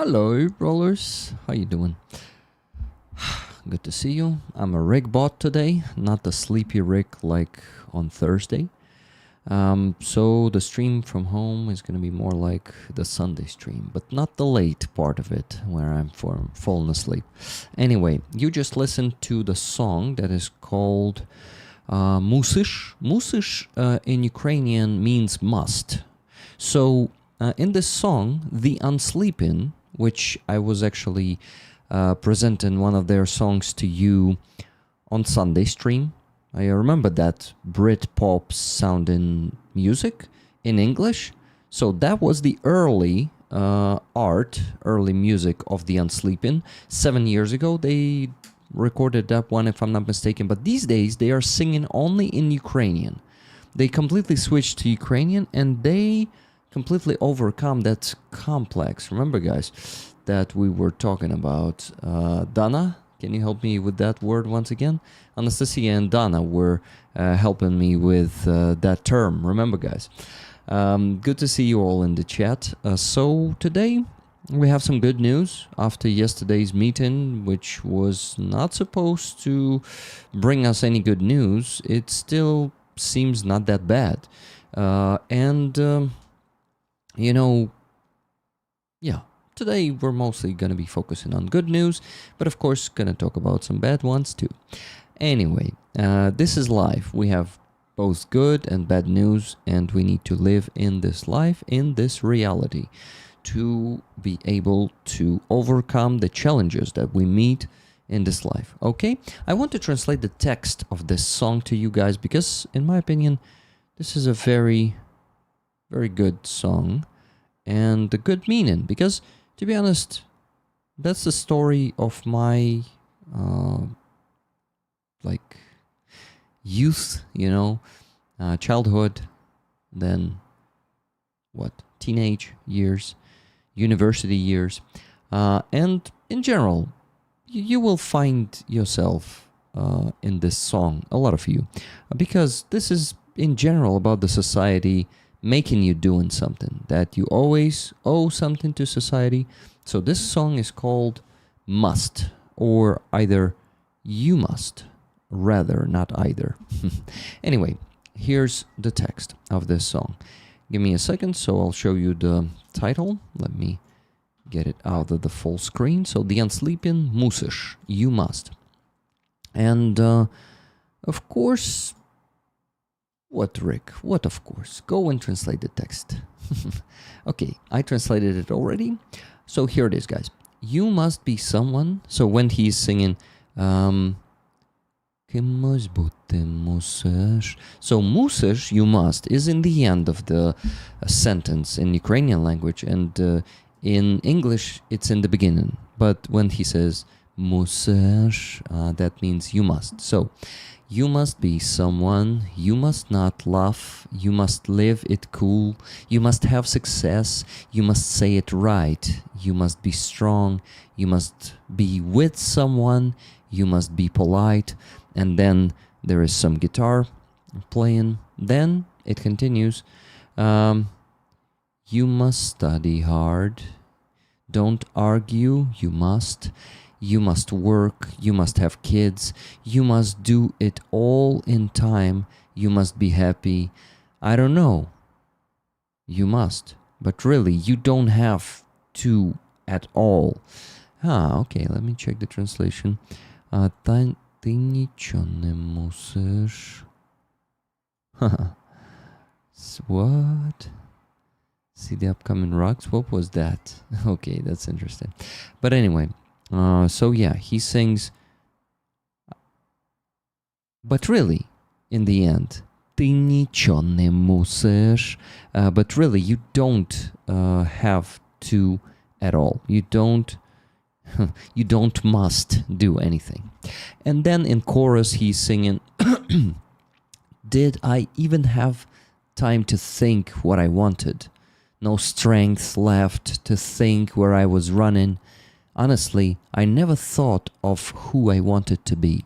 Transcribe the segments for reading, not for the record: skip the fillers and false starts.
Hello, rollers. How you doing? Good to see you. I'm a Rick bot today, not the sleepy Rick like on Thursday. So the stream from home is going to be more like the Sunday stream, but not the late part of it where I'm falling asleep. Anyway, you just listened to the song that is called Musisz. Musisz in Ukrainian means must. So in this song, the Unsleepin', which I was actually presenting one of their songs to you on Sunday stream. I remember that Brit-pop sounding music in English. So that was the early early music of the Unsleepin'. 7 years ago, they recorded that one, if I'm not mistaken. But these days, they are singing only in Ukrainian. They completely switched to Ukrainian, and they completely overcome that complex. Remember, guys, that we were talking about. Dana, can you help me with that word once again? Anastasia and Dana were helping me with that term. Remember, guys. Good to see you all in the chat. So today we have some good news after yesterday's meeting, which was not supposed to bring us any good news. It still seems not that bad. Today we're mostly going to be focusing on good news, but of course going to talk about some bad ones too. Anyway, this is life. We have both good and bad news, and we need to live in this life, in this reality, to be able to overcome the challenges that we meet in this life. Okay? I want to translate the text of this song to you guys because, in my opinion, this is a very, very good song and a good meaning because, to be honest, that's the story of my youth, childhood, then teenage years, university years, and in general, you will find yourself in this song, a lot of you, because this is in general about the society making you doing something, that you always owe something to society. So this song is called Must, or either You Must, rather, not either. Anyway, here's the text of this song. Give me a second, so I'll show you the title. Let me get it out of the full screen. So the Unsleepin' Musisz, You Must. And of course, what, Rick? What, of course? Go and translate the text. Okay, I translated it already. So here it is, guys. You must be someone. So when he's singing, so musisz, you must, is in the end of the sentence in Ukrainian language, and in English it's in the beginning. But when he says musisz, that means you must. So you must be someone, you must not laugh, you must live it cool, you must have success, you must say it right, you must be strong, you must be with someone, you must be polite, and then there is some guitar playing. Then it continues, you must study hard, don't argue, you must work, you must have kids, you must do it all in time, you must be happy. I don't know. You must. But really, you don't have to at all. Okay, let me check the translation. Ty nічого не мусиш. What? See the upcoming rocks? What was that? Okay, that's interesting. But anyway, so yeah, he sings, but really, in the end, ty nічого не мусиш, but really, you don't have to at all. You don't must do anything. And then in chorus, he's singing, did I even have time to think what I wanted? No strength left to think where I was running. Honestly, I never thought of who I wanted to be.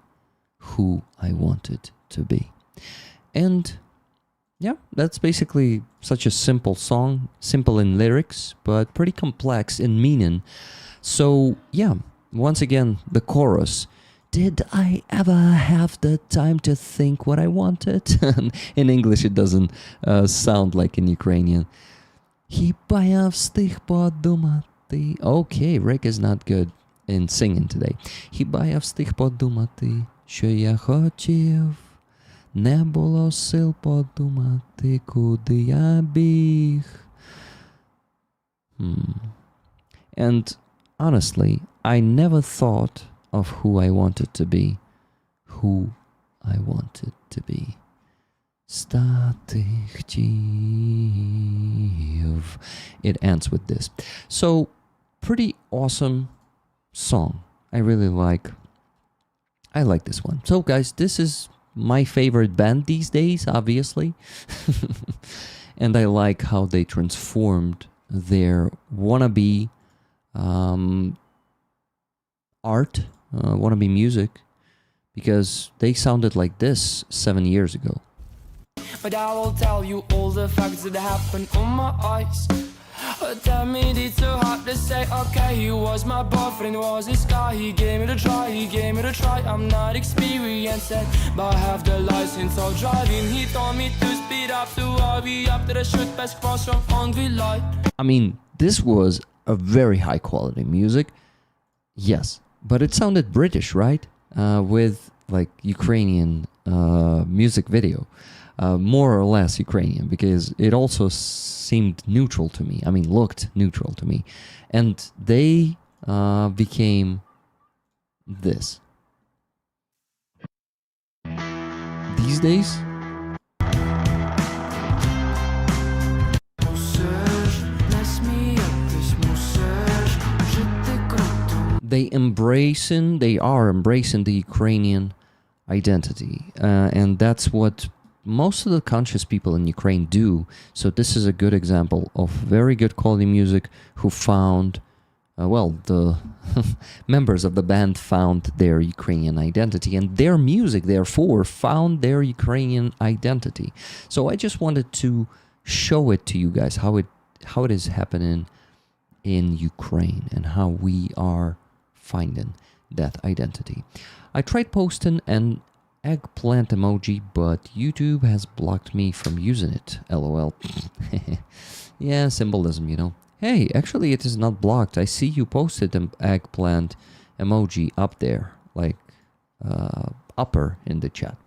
And yeah, that's basically such a simple song, simple in lyrics, but pretty complex in meaning. So, yeah, once again, the chorus. Did I ever have the time to think what I wanted? In English, it doesn't sound like in Ukrainian. Хіба я встиг подумати. Okay, Rick is not good in singing today. Хіба я встиг подумати, що я хотів. Не було сил подумати, куди я біг. And honestly, I never thought of who I wanted to be. Who I wanted to be. Стати хотів. It ends with this. So, pretty awesome song. I like this one. So guys, this is my favorite band these days, obviously. And I like how they transformed their wannabe art, wannabe music, because they sounded like this 7 years ago. But I will tell you all the facts that happened on my eyes. Tell me it's so hard to say, okay, he was my boyfriend, was this guy, he gave me the try, I'm not experienced yet, but I have the license of driving. He told me to speed up, so I'll be up to the shoot best cross from on the light. I mean, this was a very high quality music, yes, but it sounded British, right? With like Ukrainian music video. More or less Ukrainian, because it also seemed neutral to me. I mean, looked neutral to me. And they became this. These days, they are embracing the Ukrainian identity. And that's what most of the conscious people in Ukraine do. So this is a good example of very good quality music who found, the members of the band found their Ukrainian identity, and their music, therefore, found their Ukrainian identity. So I just wanted to show it to you guys, how it is happening in Ukraine and how we are finding that identity. I tried posting an eggplant emoji, but YouTube has blocked me from using it. LOL. Yeah, symbolism, you know. Hey, actually it is not blocked. I see you posted an eggplant emoji up there, like upper in the chat.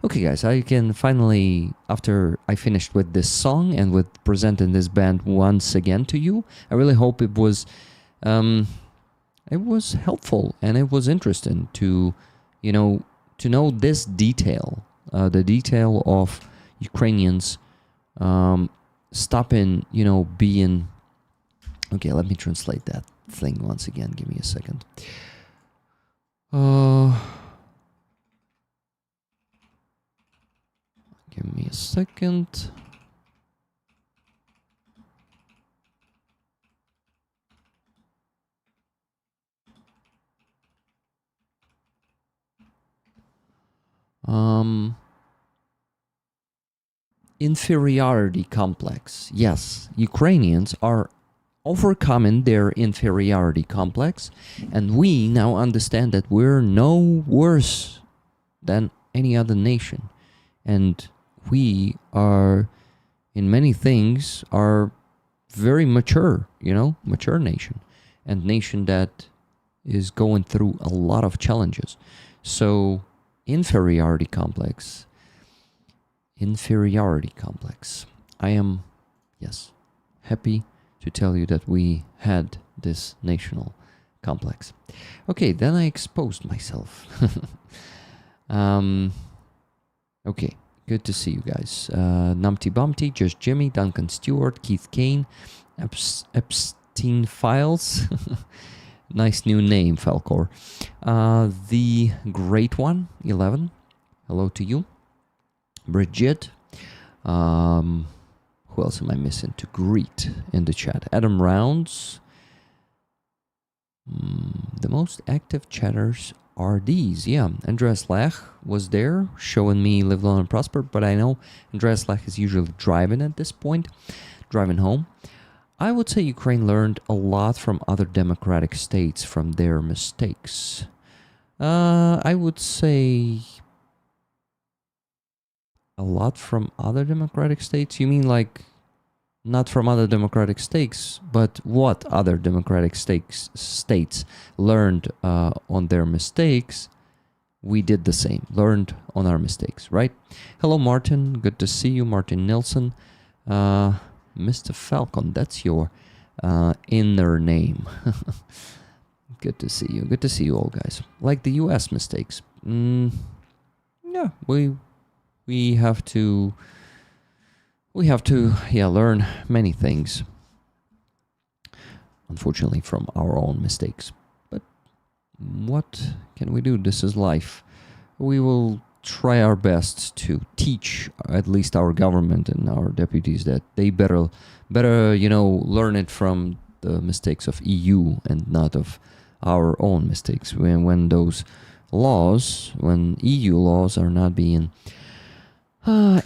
Okay guys, I can finally, after I finished with this song and with presenting this band once again to you, I really hope it was helpful and it was interesting to, to know this detail, the detail of Ukrainians stopping, being... Okay, let me translate that thing once again. Give me a second. Give me a second. Inferiority complex. Yes, Ukrainians are overcoming their inferiority complex, and we now understand that we're no worse than any other nation, and we are, in many things, are very mature, mature nation, and nation that is going through a lot of challenges. So inferiority complex. I am, yes, happy to tell you that we had this national complex. Okay, then I exposed myself. Okay, good to see you guys. Numpty Bumpty, Just Jimmy, Duncan Stewart, Keith Kane, Epstein Files. Nice new name, Falcor. The Great One, 11. Hello to you. Bridget. Who else am I missing to greet in the chat? Adam Rounds. The most active chatters are these? Yeah, Andreas Lech was there showing me Live Long and Prosper, but I know Andreas Lech is usually driving at this point, driving home. I would say Ukraine learned a lot from other democratic states from their mistakes. I would say a lot from other democratic states. You mean like not from other democratic states, but what other democratic states learned on their mistakes? We did the same, learned on our mistakes, right? Hello, Martin. Good to see you, Martin Nilsson. Mr. Falcon, that's your inner name. Good to see you. Good to see you all, guys. Like the U.S. mistakes. Yeah, we have to learn many things, unfortunately, from our own mistakes. But what can we do? This is life. We will try our best to teach at least our government and our deputies that they better learn it from the mistakes of EU and not of our own mistakes. When those laws, when EU laws are not being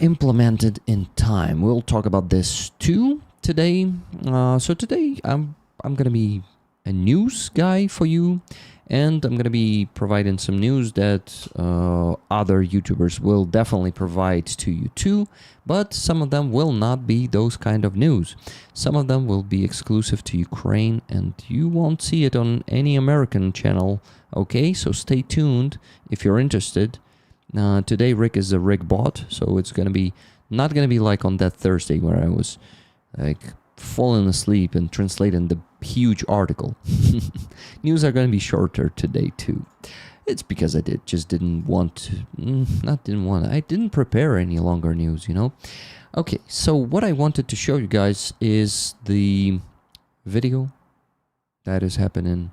implemented in time. We'll talk about this too today. So today I'm gonna be a news guy for you, and I'm gonna be providing some news that other YouTubers will definitely provide to you too. But some of them will not be those kind of news. Some of them will be exclusive to Ukraine, and you won't see it on any American channel. Okay, so stay tuned if you're interested. Today Rick is a Rick bot, so it's not gonna be like on that Thursday where I was like falling asleep and translating the huge article. News are gonna be shorter today too. It's because I didn't prepare any longer news, Okay, so what I wanted to show you guys is the video that is happening.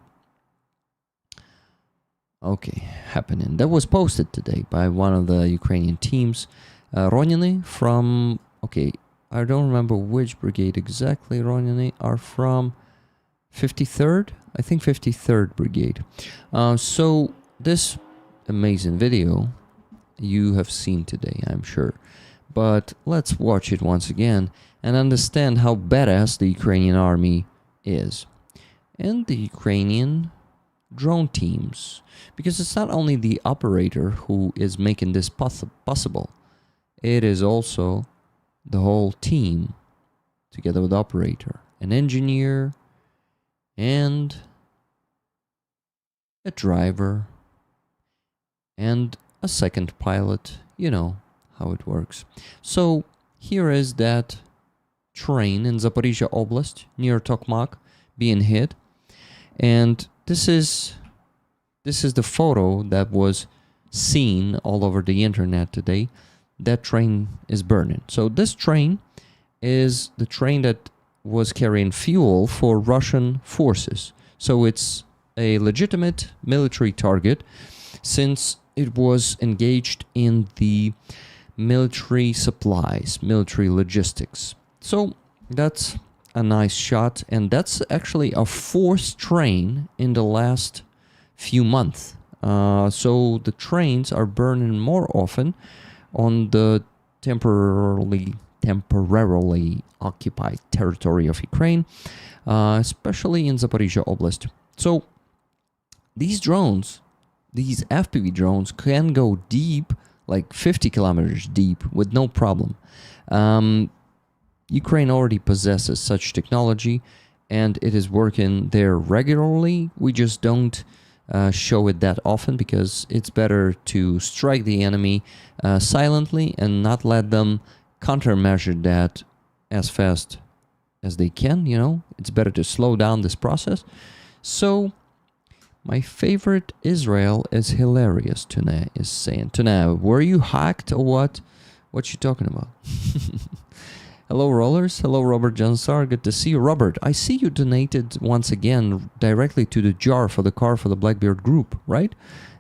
That was posted today by one of the Ukrainian teams, Roniny from, I don't remember which brigade exactly Roniny are from, 53rd? I think 53rd Brigade. So this amazing video you have seen today, I'm sure. But let's watch it once again and understand how badass the Ukrainian army is. And the Ukrainian drone teams, because it's not only the operator who is making this possible, it is also the whole team together with the operator, an engineer and a driver and a second pilot. You know how it works. So here is that train in Zaporizhia Oblast near Tokmak being hit, and this is the photo that was seen all over the internet today. That train is burning. So this train is the train that was carrying fuel for Russian forces. So it's a legitimate military target since it was engaged in the military supplies, military logistics. So that's a nice shot, and that's actually a fourth train in the last few months. So the trains are burning more often on the temporarily occupied territory of Ukraine, especially in Zaporizhia Oblast. So these drones, these FPV drones, can go deep, like 50 kilometers deep, with no problem. Ukraine already possesses such technology, and it is working there regularly. We just don't show it that often because it's better to strike the enemy silently and not let them countermeasure that as fast as they can. It's better to slow down this process. So my favorite Israel is hilarious. Tuna is saying, Tuna, were you hacked or what? What you talking about? Hello, Rollers. Hello, Robert Jansar. Good to see you. Robert, I see you donated once again directly to the jar for the car for the Blackbeard group, right?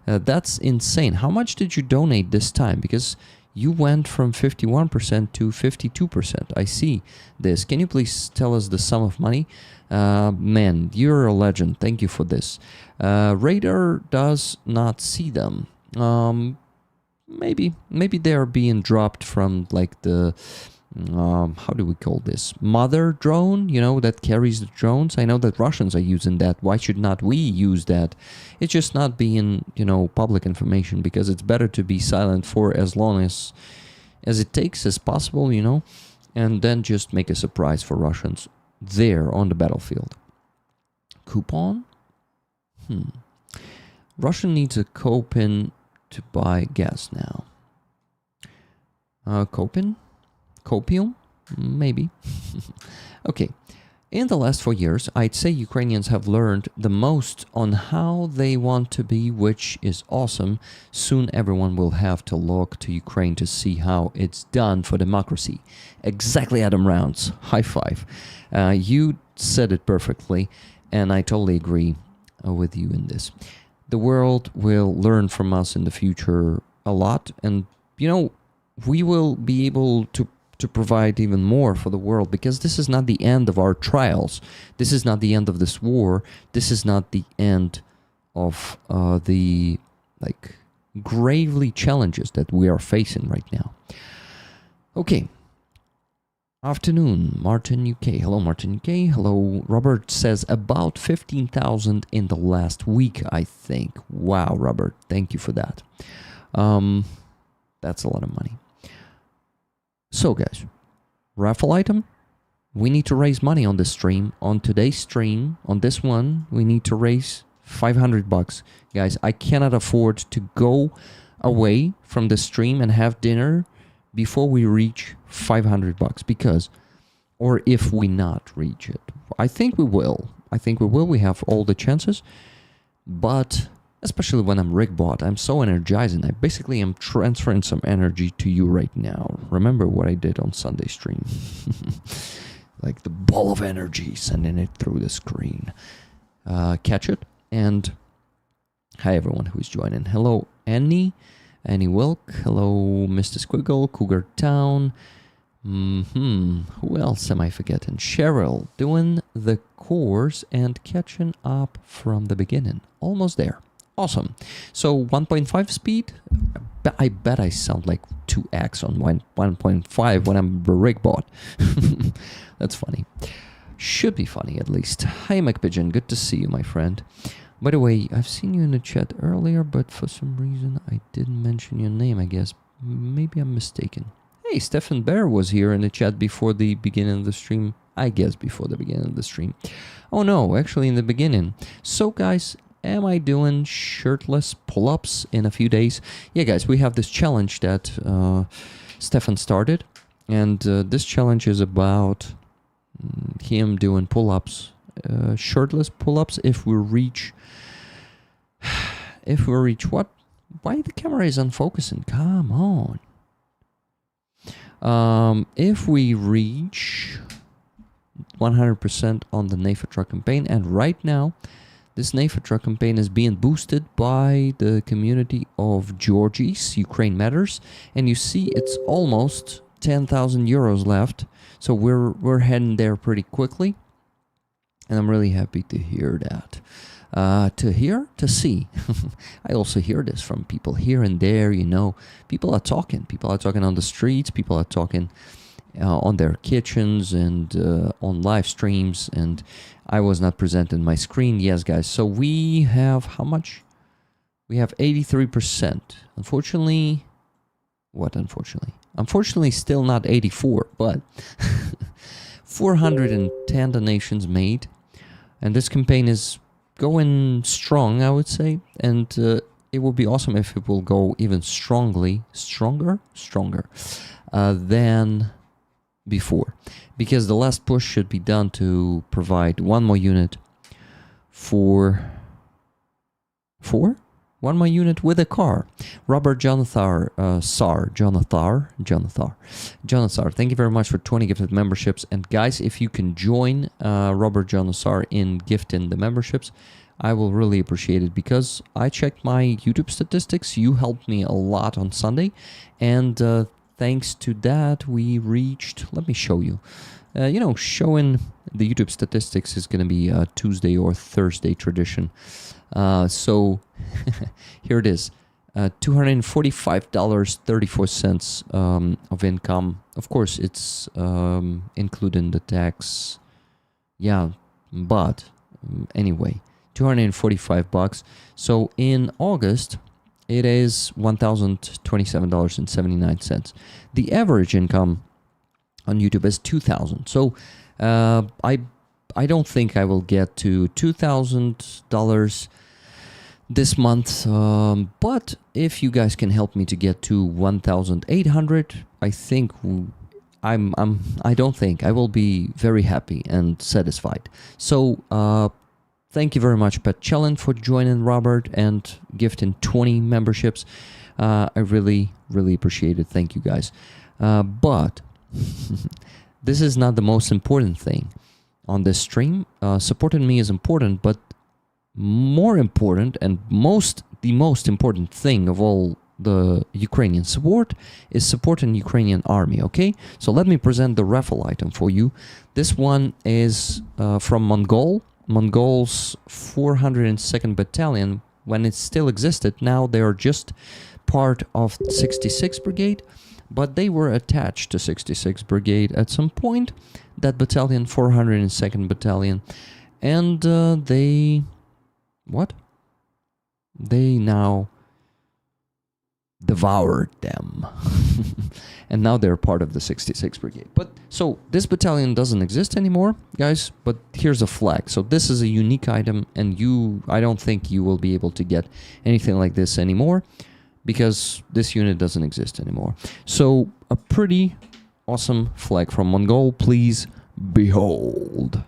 That's insane. How much did you donate this time? Because you went from 51% to 52%. I see this. Can you please tell us the sum of money? Man, you're a legend. Thank you for this. Radar does not see them. Maybe they're being dropped from like the how do we call this, mother drone, that carries the drones. I know that Russians are using that. Why should not we use that? It's just not being public information, because it's better to be silent for as long as it takes as possible, and then just make a surprise for Russians there on the battlefield. Coupon? Russia needs a coupon to buy gas now. Coupon? Copium? Maybe. Okay. In the last 4 years, I'd say Ukrainians have learned the most on how they want to be, which is awesome. Soon everyone will have to look to Ukraine to see how it's done for democracy. Exactly, Adam Rounds. High five. You said it perfectly, and I totally agree with you in this. The world will learn from us in the future a lot, and we will be able to provide even more for the world, because this is not the end of our trials. This is not the end of this war. This is not the end of the gravely challenges that we are facing right now. Okay. Afternoon, Martin UK. Hello, Martin UK. Hello, Robert says about 15,000 in the last week, I think. Wow, Robert, thank you for that. That's a lot of money. So, guys, raffle item. We need to raise money on this stream. On today's stream, on this one, we need to raise $500. Guys, I cannot afford to go away from the stream and have dinner before we reach $500, because, or if we not reach it. I think we will. We have all the chances, but especially when I'm Rigbot, I'm so energizing. I basically am transferring some energy to you right now. Remember what I did on Sunday stream? Like the ball of energy, sending it through the screen. Catch it. And hi everyone who's joining. Hello, Annie Wilk. Hello, Mr. Squiggle, Cougar Town. Who else am I forgetting? Cheryl, doing the course and catching up from the beginning. Almost there. Awesome. So 1.5 speed. I bet I sound like 2x on 1.5 when I'm a Rigbot. That's funny. Should be funny at least. Hi, McPigeon. Good to see you, my friend. By the way, I've seen you in the chat earlier, but for some reason I didn't mention your name, I guess. Maybe I'm mistaken. Hey, Stefan Bear was here in the chat before the beginning of the stream. I guess before the beginning of the stream. Oh no, actually in the beginning. So guys, am I doing shirtless pull-ups in a few days? Yeah guys, we have this challenge that Stefan started. And this challenge is about him doing pull-ups. Shirtless pull-ups if we reach what? Why the camera is unfocusing? Come on. If we reach 100% on the NAFA truck campaign, and right now this NAFA truck campaign is being boosted by the community of Georgies, Ukraine Matters, and you see it's almost 10,000 euros left, so we're heading there pretty quickly. And I'm really happy to hear that. To see. I also hear this from people here and there, People are talking. People are talking on the streets. People are talking on their kitchens and on live streams. And I was not presenting my screen. Yes, guys. So we have how much? We have 83%. Unfortunately, what unfortunately? Unfortunately, still not 84, but 410 donations made. And this campaign is going strong, I would say. And it would be awesome if it will go even stronger than before. Because the last push should be done to provide one more unit one more unit with a car. Robert Jonathar, thank you very much for 20 gifted memberships. And guys, if you can join Robert Jonathar in gifting the memberships, I will really appreciate it, because I checked my YouTube statistics. You helped me a lot on Sunday, and thanks to that, we reached, let me show you. Showing the YouTube statistics is going to be a Tuesday or Thursday tradition. So here it is. $245.34 of income. Of course, it's including the tax. Yeah, but anyway, $245. So in August, it is $1,027.79. The average income on YouTube is $2,000. So I don't think I will get to $2,000 this month, but if you guys can help me to get to 1,800, I think I don't think I will be very happy and satisfied. So thank you very much, Pet Challenge, for joining Robert and gifting 20 memberships. I really appreciate it. Thank you guys. But this is not the most important thing on this stream. Supporting me is important, but more important and the most important thing of all the Ukrainian support is supporting Ukrainian army, okay? So let me present the raffle item for you. This one is from Mongols 402nd Battalion when it still existed. Now they are just part of 66th Brigade, but they were attached to 66th Brigade at some point, that battalion, 402nd Battalion, and they now devoured them. And now they're part of the 66th Brigade. But so this battalion doesn't exist anymore, guys, but here's a flag. So this is a unique item, and I don't think you will be able to get anything like this anymore because this unit doesn't exist anymore. So a pretty awesome flag from Mongol. Please behold.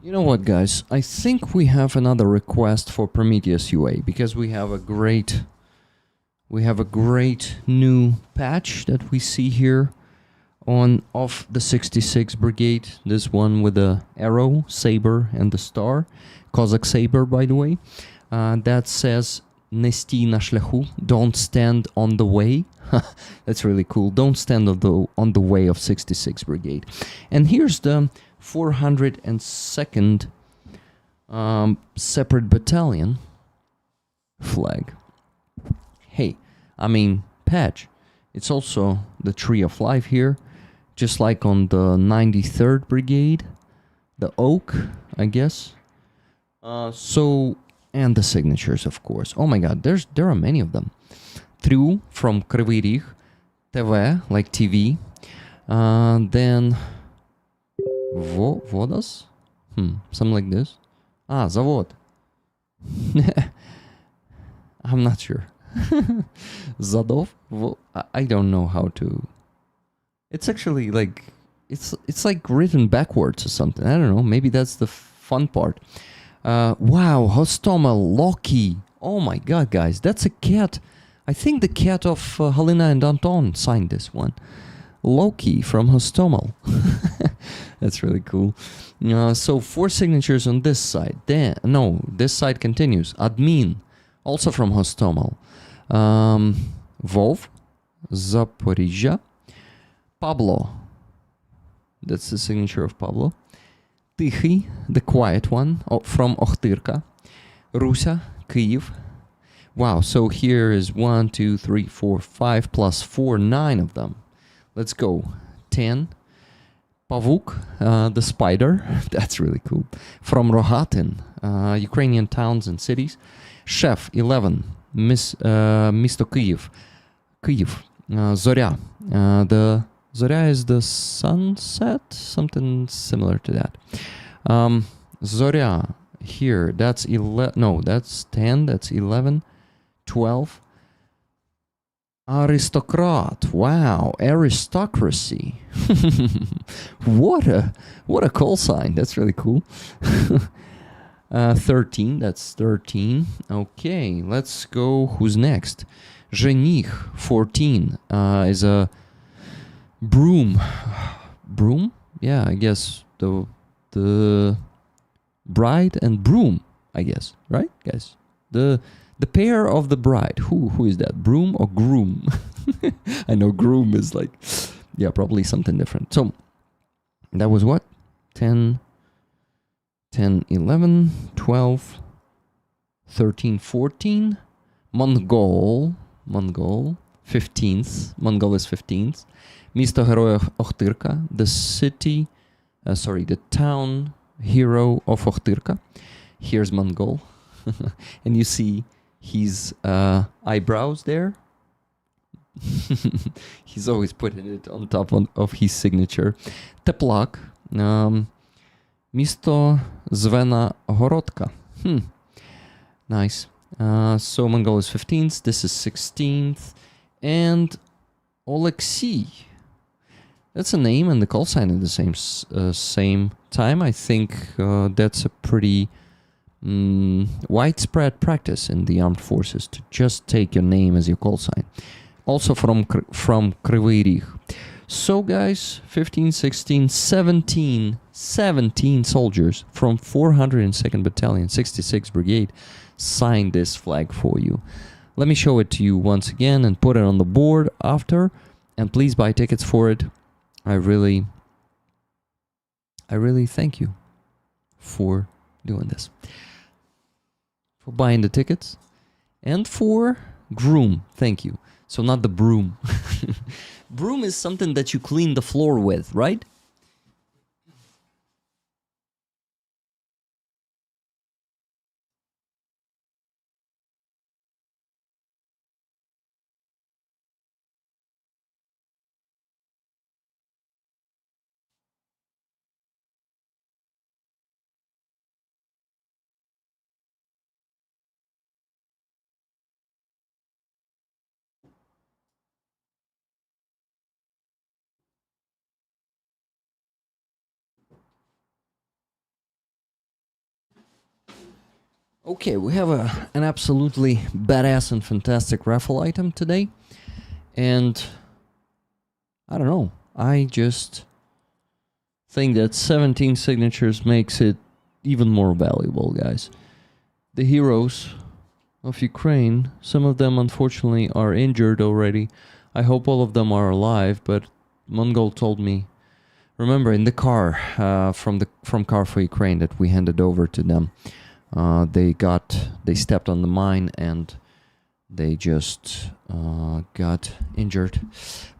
You know what, guys? I think we have another request for Prometheus UA because we have a great new patch that we see here of the 66th Brigade. This one with the arrow, saber, and the star, Cossack saber, by the way. That says "Nesti na shляху," don't stand on the way. That's really cool. Don't stand on the way of 66th Brigade. And here's the 402nd separate battalion flag. Hey, I mean, patch. It's also the Tree of Life here, just like on the 93rd Brigade, the oak, I guess. And the signatures, of course. Oh my God, there are many of them. Through from Kryvyi Rih, TV, like TV. Then Vodas? Something like this. Zavod. I'm not sure. Zadov? I don't know how to... It's actually like... It's like written backwards or something. I don't know. Maybe that's the fun part. Wow, Hostomel, Loki. Oh my God, guys. That's a cat. I think the cat of Halina and Anton signed this one. Loki from Hostomel. That's really cool. So 4 signatures on this side. This side continues. Admin, also from Hostomel. Vov, Zaporizhia. Pablo, that's the signature of Pablo. Tichy, the quiet one, from Ochtyrka. Rusa, Kyiv. Wow, so here is 1, 2, 3, 4, 5 plus 4, 9 of them. Let's go. 10. Pavuk, the spider. That's really cool. From Rohatin, Ukrainian towns and cities. Chef, 11. Misto Kyiv. Kyiv. Zorya. The Zorya is the sunset, something similar to that. Zorya here, that's 11. No, that's 10. That's 11. 12. Aristocrat. Wow, aristocracy. What a call sign. That's really cool. 13. That's 13. Okay, let's go. Who's next? Жених. 14 is a broom. Broom? Yeah, I guess the bride and broom. I guess, right, guys? The pair of the bride. Who is that? Broom or groom? I know groom is like, yeah, probably something different. So that was what? 10, 11, 12, 13, 14. Mongol. 15th. Mongol is 15th. Місто Героя Охтирка. The town hero of Охтирка. Here's Mongol. And you see his eyebrows there. He's always putting it on top of his signature. Teplak. Misto Zvena Horodka. Nice. So Mongol is 15th. This is 16th. And Oleksiy. That's a name and the call sign at the same time. I think that's a pretty widespread practice in the armed forces to just take your name as your call sign. Also from Kryvyi Rih. So guys, 15, 16, 17 soldiers from 402nd Battalion, 66th Brigade signed this flag for you. Let me show it to you once again and put it on the board after. And please buy tickets for it. I really thank you for doing this. For buying the tickets. And for groom. Thank you. So not the broom. Broom is something that you clean the floor with, right? Okay, we have an absolutely badass and fantastic raffle item today. And I don't know. I just think that 17 signatures makes it even more valuable, guys. The heroes of Ukraine, some of them unfortunately are injured already. I hope all of them are alive, but Mongol told me, remember in the car from Car for Ukraine that we handed over to them, they stepped on the mine and they just got injured.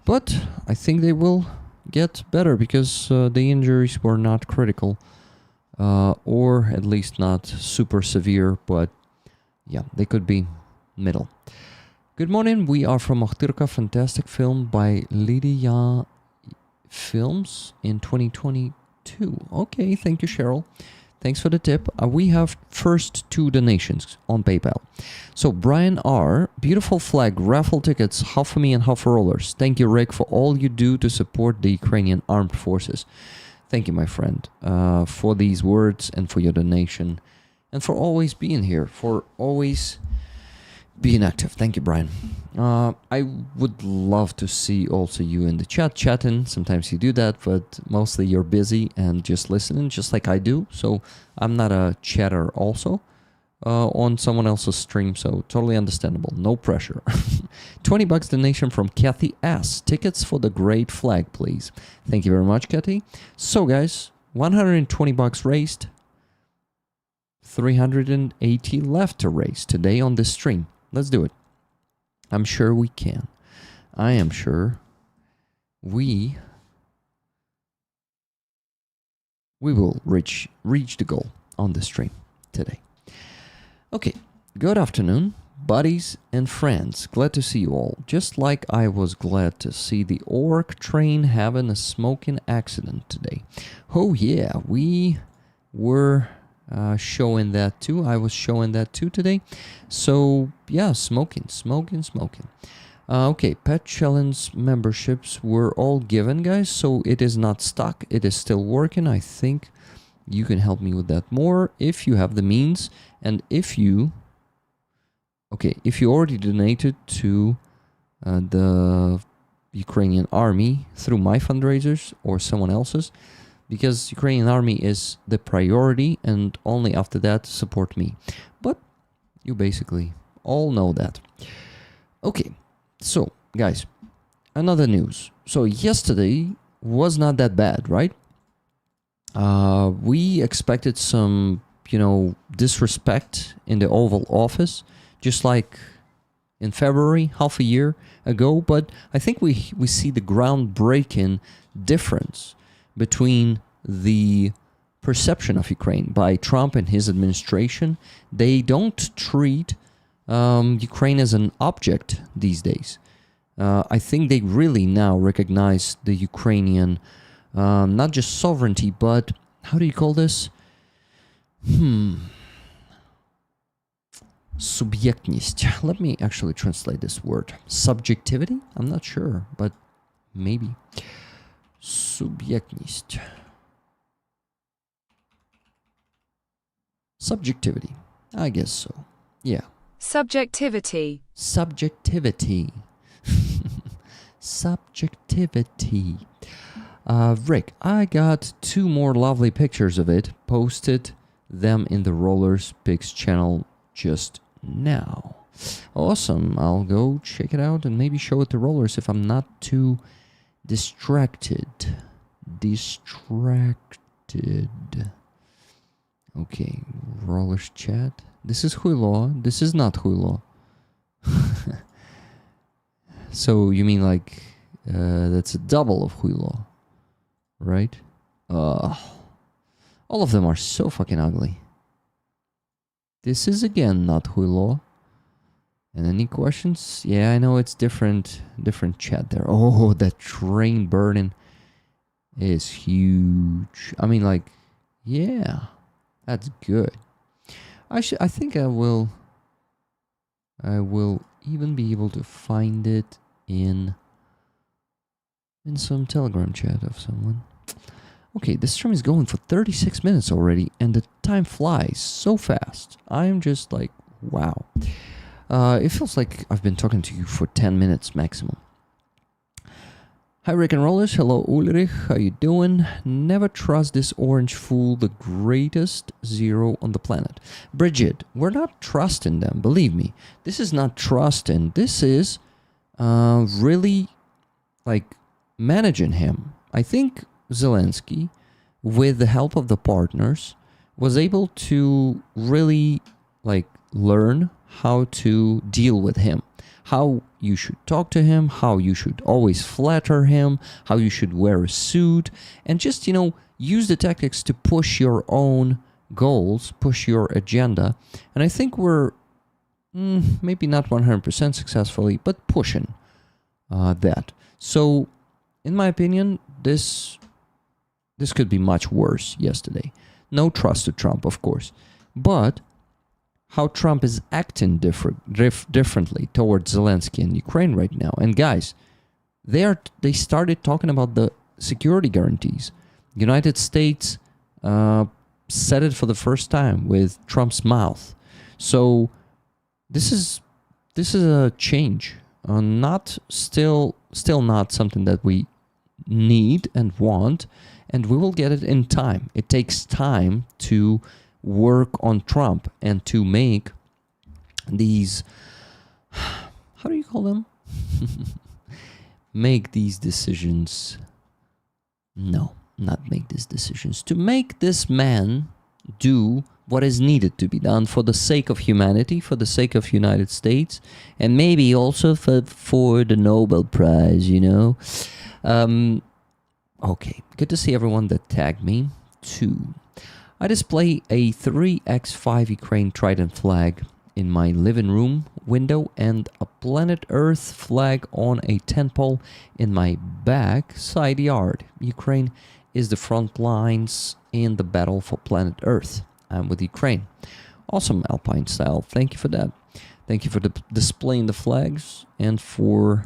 But I think they will get better because the injuries were not critical, or at least not super severe, but yeah, they could be middle. Good morning, we are from Охтирка, fantastic film by Lydia Films in 2022. Okay, thank you, Cheryl. Thanks for the tip. We have first 2 donations on PayPal. So Brian R, beautiful flag, raffle tickets, half for me and half for rollers. Thank you, Rick, for all you do to support the Ukrainian armed forces. Thank you, my friend, for these words and for your donation and for always being here, for always being active. Thank you, Brian. I would love to see also you in the chat chatting. Sometimes you do that, but mostly you're busy and just listening, just like I do. So I'm not a chatter also on someone else's stream, so totally understandable. No pressure. $20 donation from Kathy S. Tickets for the Great Flag, please. Thank you very much, Kathy. So guys, $120 raised. 380 left to raise today on this stream. Let's do it. I'm sure we can. I am sure we will reach the goal on this stream today. Okay, good afternoon, buddies and friends. Glad to see you all. Just like I was glad to see the orc train having a smoking accident today. Oh yeah, we were showing that too. I was showing that too today. So yeah, smoking. Okay, Pet Challenge memberships were all given, guys, so it is not stuck. It is still working. I think you can help me with that more if you have the means, and if you already donated to the Ukrainian army through my fundraisers or someone else's, because Ukrainian army is the priority, and only after that support me. But you basically all know that. Okay. So, guys, another news. So, yesterday was not that bad, right? We expected some, disrespect in the Oval Office, just like in February, half a year ago. But I think we see the groundbreaking difference between the perception of Ukraine by Trump and his administration. They don't treat Ukraine as an object these days. I think they really now recognize the Ukrainian, not just sovereignty, but how do you call this? Subjektность. Let me actually translate this word. Subjectivity? I'm not sure, but maybe. Subjektность. Subjectivity. I guess so. Yeah. Subjectivity. Subjectivity. Rick, I got 2 more lovely pictures of it. Posted them in the Rollers Pics channel just now. Awesome. I'll go check it out and maybe show it to Rollers if I'm not too distracted. Okay, Rollers chat. This is Huilo. This is not Huilo. So you mean like that's a double of Huilo, right? All of them are so fucking ugly. This is again not Huilo. And any questions? Yeah, I know it's different chat there. Oh, that train burning is huge. I mean, like, yeah, that's good. I think I will even be able to find it in some Telegram chat of someone. Okay, this stream is going for 36 minutes already, and the time flies so fast. I'm just like, wow. It feels like I've been talking to you for 10 minutes maximum. Hi, Rick and Rollers. Hello, Ulrich. How you doing? Never trust this orange fool, the greatest zero on the planet. Bridget, we're not trusting them. Believe me. This is not trusting. This is really like managing him. I think Zelensky, with the help of the partners, was able to really like learn how to deal with him. How you should talk to him, how you should always flatter him, how you should wear a suit, and just, use the tactics to push your own goals, push your agenda. And I think we're maybe not 100% successfully, but pushing that. So, in my opinion, this could be much worse yesterday. No trust to Trump, of course. But how Trump is acting differently towards Zelensky and Ukraine right now. And guys, they started talking about the security guarantees. United States said it for the first time with Trump's mouth. So this is a change. Not still not something that we need and want, and we will get it in time. It takes time to work on Trump and to make these, how do you call them? Make these decisions. No, not make these decisions. To make this man do what is needed to be done for the sake of humanity, for the sake of United States, and maybe also for the Nobel Prize, Okay, good to see everyone that tagged me too. I display a 3x5 Ukraine Trident flag in my living room window and a Planet Earth flag on a tent pole in my back side yard. Ukraine is the front lines in the battle for planet Earth. I'm with Ukraine. Awesome, Alpine Style. Thank you for that. Thank you for displaying the flags and for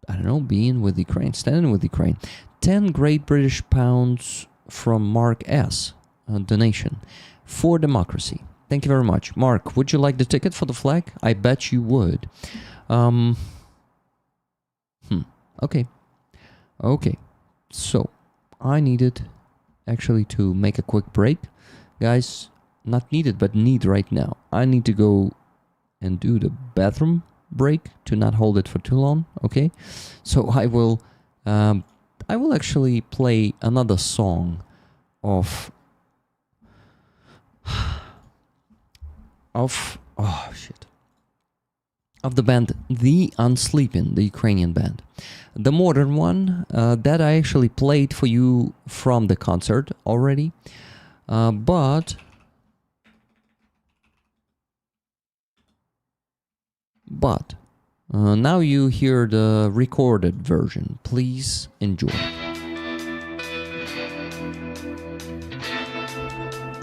I don't know, being with Ukraine, standing with Ukraine. 10 Great British Pounds from Mark S. Donation for democracy. Thank you very much. Mark, would you like the ticket for the flag? I bet you would. Okay. Okay. So, I needed actually to make a quick break. Guys, not needed, but need right now. I need to go and do the bathroom break to not hold it for too long, okay? So I will actually play another song of the band The Unsleeping, the Ukrainian band. The modern one that I actually played for you from the concert already, but now you hear the recorded version. Please enjoy.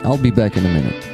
I'll be back in a minute.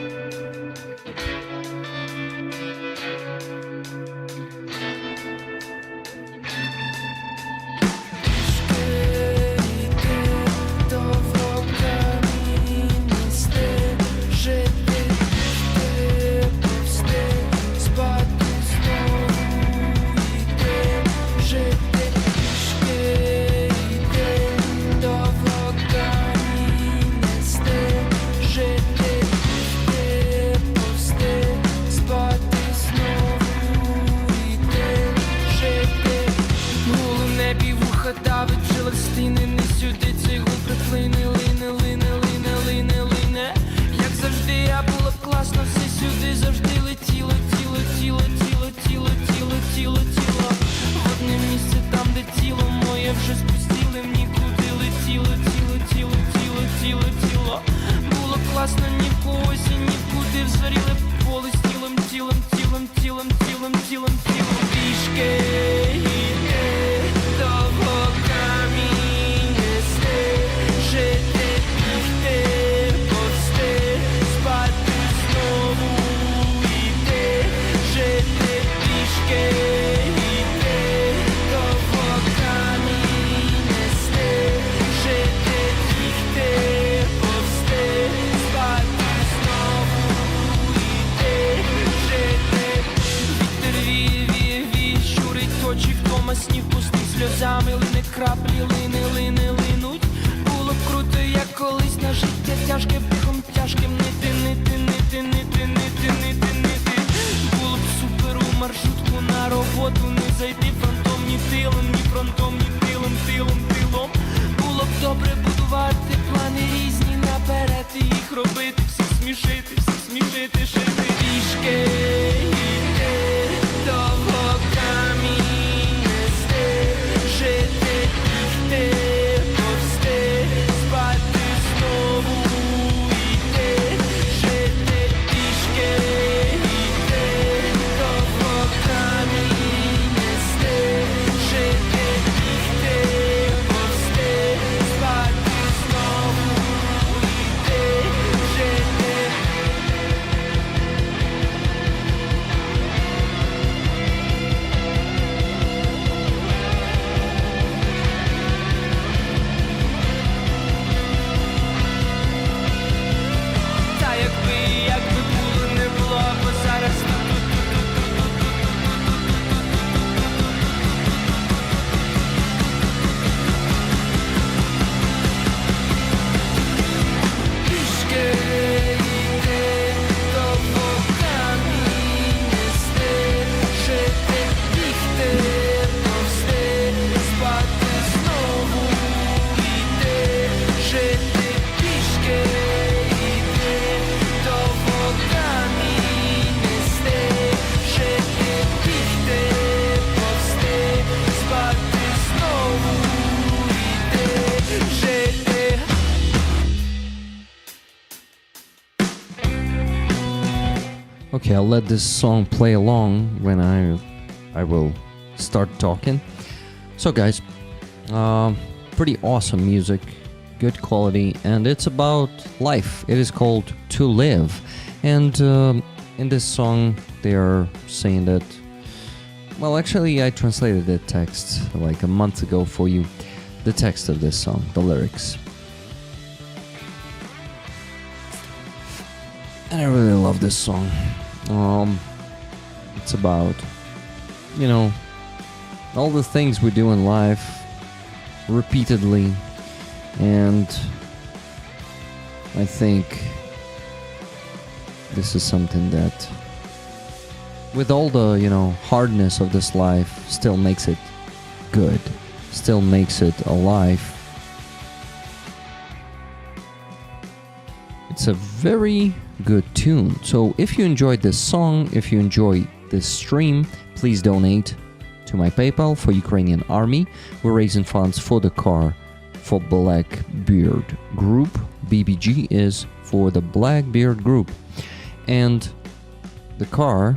Okay, I'll let this song play along when I will start talking. So guys, pretty awesome music good quality, and it's about life. It is called To Live. And in this song, they are saying that, well, actually, I translated the text like a month ago for you, the text of this song, the lyrics. And I really love this song. It's about, you know, all the things we do in life repeatedly, and I think this is something that, with all the, you know, hardness of this life, still makes it good, still makes it alive. It's a very good tune. So if you enjoyed this song, if you enjoyed this stream, please donate to my PayPal for Ukrainian Army. We're raising funds for the car for Blackbeard Group. BBG is for the Blackbeard Group. And the car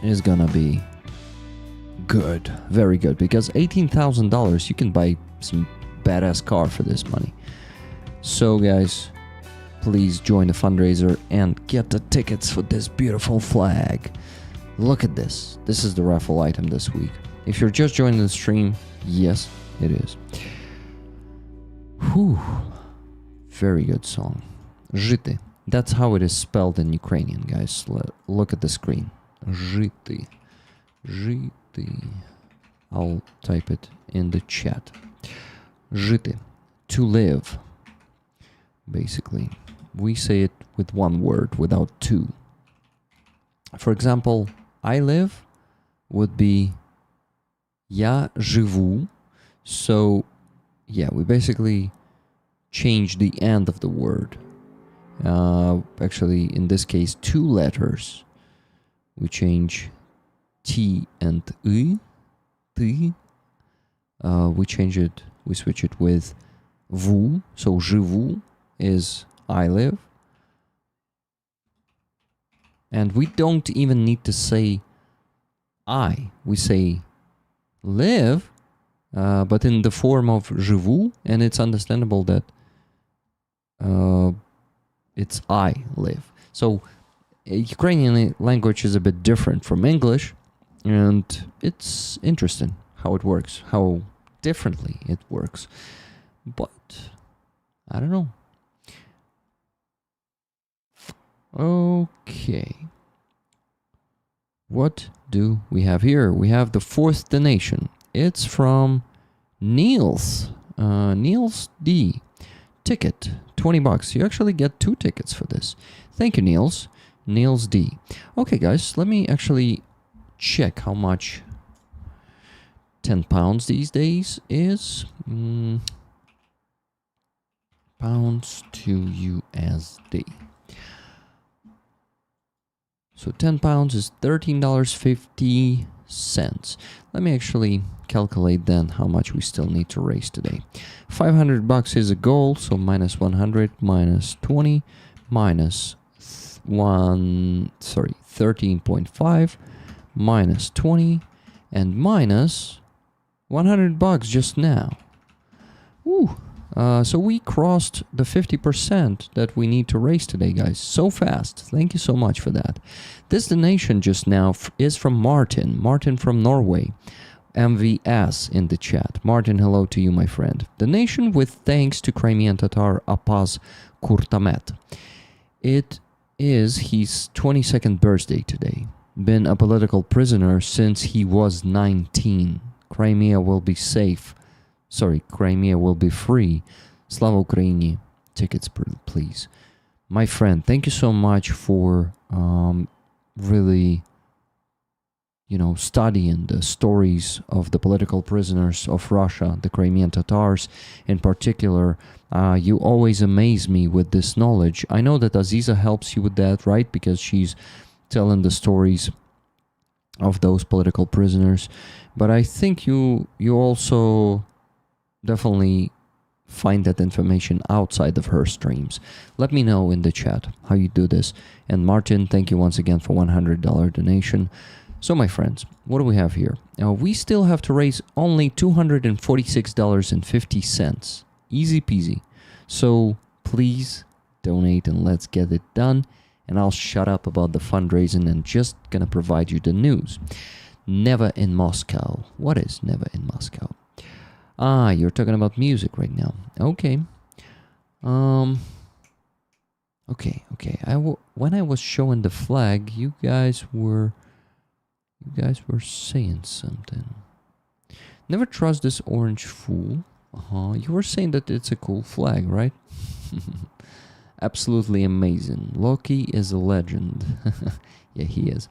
is gonna be good, very good, because $18,000, you can buy some badass car for this money. So guys, please join the fundraiser and get the tickets for this beautiful flag. Look at this. This is the raffle item this week. If you're just joining the stream, yes, it is. Whew. Very good song. Жити. That's how it is spelled in Ukrainian, guys. Look at the screen. Жити. Жити. I'll type it in the chat. Жити. To live. Basically. We say it with one word, without two. For example, I live would be я живу. So, yeah, we basically change the end of the word. Actually, in this case, two letters. We change T and I. Ты. We change it, we switch it with vous. So, живу is I live. And we don't even need to say I. We say live, but in the form of живу, and it's understandable that it's I live. So Ukrainian language is a bit different from English, and it's interesting how it works, how differently it works. But I don't know. Okay. What do we have here? We have the fourth donation. It's from Niels. Niels D. Ticket. $20. You actually get 2 tickets for this. Thank you, Niels. Niels D. Okay, guys, let me actually check how much 10 pounds these days is. Pounds to USD. So 10 pounds is $13.50. Let me actually calculate then how much we still need to raise today. $500 is a goal, so minus 100 minus 20 minus 13.5 minus 20 and minus $100 just now. Woo! So we crossed the 50% that we need to raise today, guys. So fast. Thank you so much for that. This donation just now is from Martin. Martin from Norway. MVS in the chat. Martin, hello to you, my friend. Donation with thanks to Crimean Tatar Apaz Kurtamet. It is his 22nd birthday today. Been a political prisoner since he was 19. Crimea will be safe. Crimea will be free. Slava Ukraini. Tickets, please. My friend, thank you so much for really, studying the stories of the political prisoners of Russia, the Crimean Tatars in particular. You always amaze me with this knowledge. I know that Aziza helps you with that, right? Because she's telling the stories of those political prisoners. But I think you also definitely find that information outside of her streams. Let me know in the chat how you do this. And Martin, thank you once again for $100 donation. So my friends, what do we have here? Now we still have to raise only $246.50. Easy peasy. So please donate and let's get it done. And I'll shut up about the fundraising and just gonna provide you the news. Never in Moscow. What is Never in Moscow? Ah, you're talking about music right now. Okay. Okay. When I was showing the flag, you guys were saying something. Never trust this orange fool. You were saying that it's a cool flag, right? Absolutely amazing. Loki is a legend. Yeah, he is.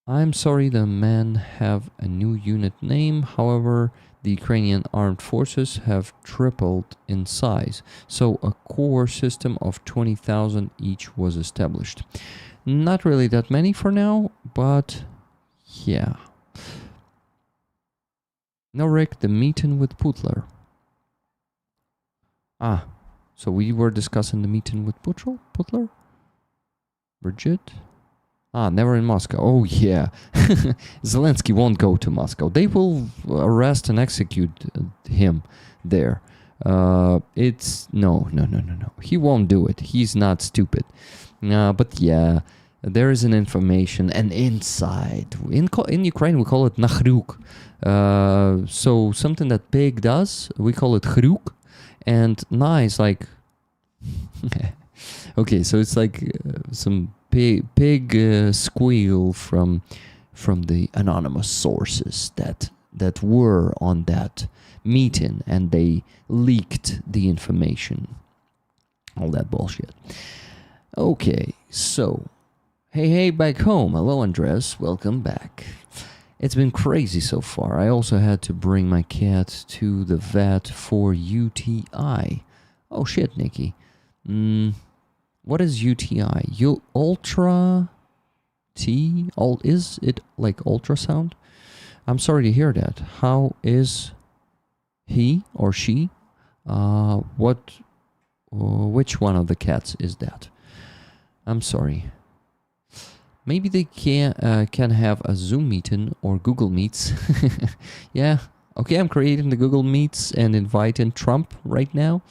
I'm sorry the men have a new unit name. However, the Ukrainian armed forces have tripled in size. So a core system of 20,000 each was established. Not really that many for now, but yeah. Now, Rick, the meeting with Putler. So we were discussing the meeting with Putler? Bridget? Never in Moscow. Oh, yeah. Zelensky won't go to Moscow. They will arrest and execute him there. It's... No. He won't do it. He's not stupid. But yeah, there is an information, an insight. In Ukraine, we call it nachryuk. So something that pig does, we call it chryuk. And na is like... Okay, so it's like some pig squeal from the anonymous sources that were on that meeting, and they leaked the information. All that bullshit. Okay, so hey back home. Hello, Andres. Welcome back. It's been crazy so far. I also had to bring my cat to the vet for UTI. Oh shit, Nikki. What is UTI? Ultra T? Is it like ultrasound? I'm sorry to hear that. How is he or she? Which one of the cats is that? I'm sorry. Maybe they can have a Zoom meeting or Google Meets. Yeah. Okay, I'm creating the Google Meets and inviting Trump right now.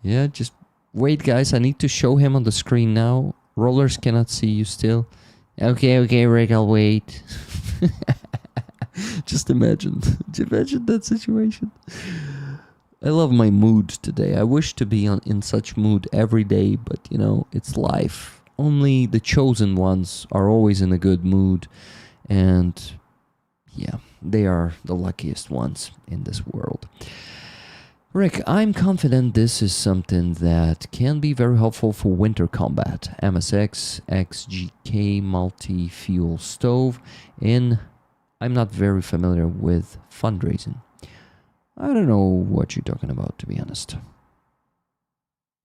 Yeah, just wait, guys. I need to show him on the screen now. Rollers cannot see you still. Okay, Rick, I'll wait. Just imagine that situation. I love my mood today. I wish to be in such mood every day, but it's life. Only the chosen ones are always in a good mood, and yeah, they are the luckiest ones in this world. Rick, I'm confident this is something that can be very helpful for winter combat. MSX, XGK, multi-fuel stove, and I'm not very familiar with fundraising. I don't know what you're talking about, to be honest.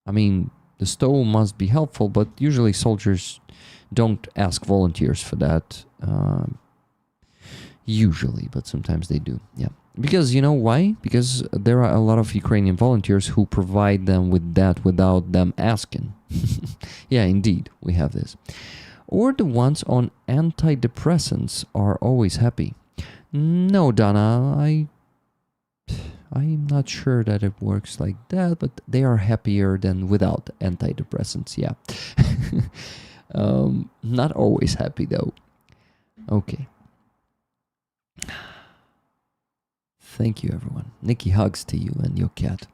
I mean, the stove must be helpful, but usually soldiers don't ask volunteers for that. Usually, but sometimes they do, yeah. Because you know why? Because there are a lot of Ukrainian volunteers who provide them with that without them asking. Yeah, indeed, we have this. Or the ones on antidepressants are always happy. No, Donna, I'm not sure that it works like that, but they are happier than without antidepressants, yeah. Not always happy, though. Okay. Thank you, everyone. Nikki, hugs to you and your cat.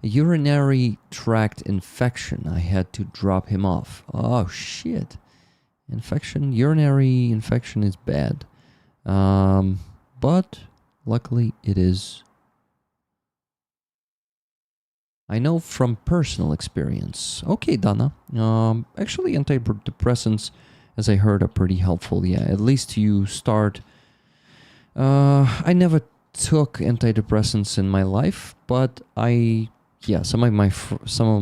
A urinary tract infection. I had to drop him off. Oh, shit. Urinary infection is bad. But luckily it is. I know from personal experience. Okay, Donna. Actually, antidepressants, as I heard, are pretty helpful. Yeah, at least you start. I never took antidepressants in my life, but some of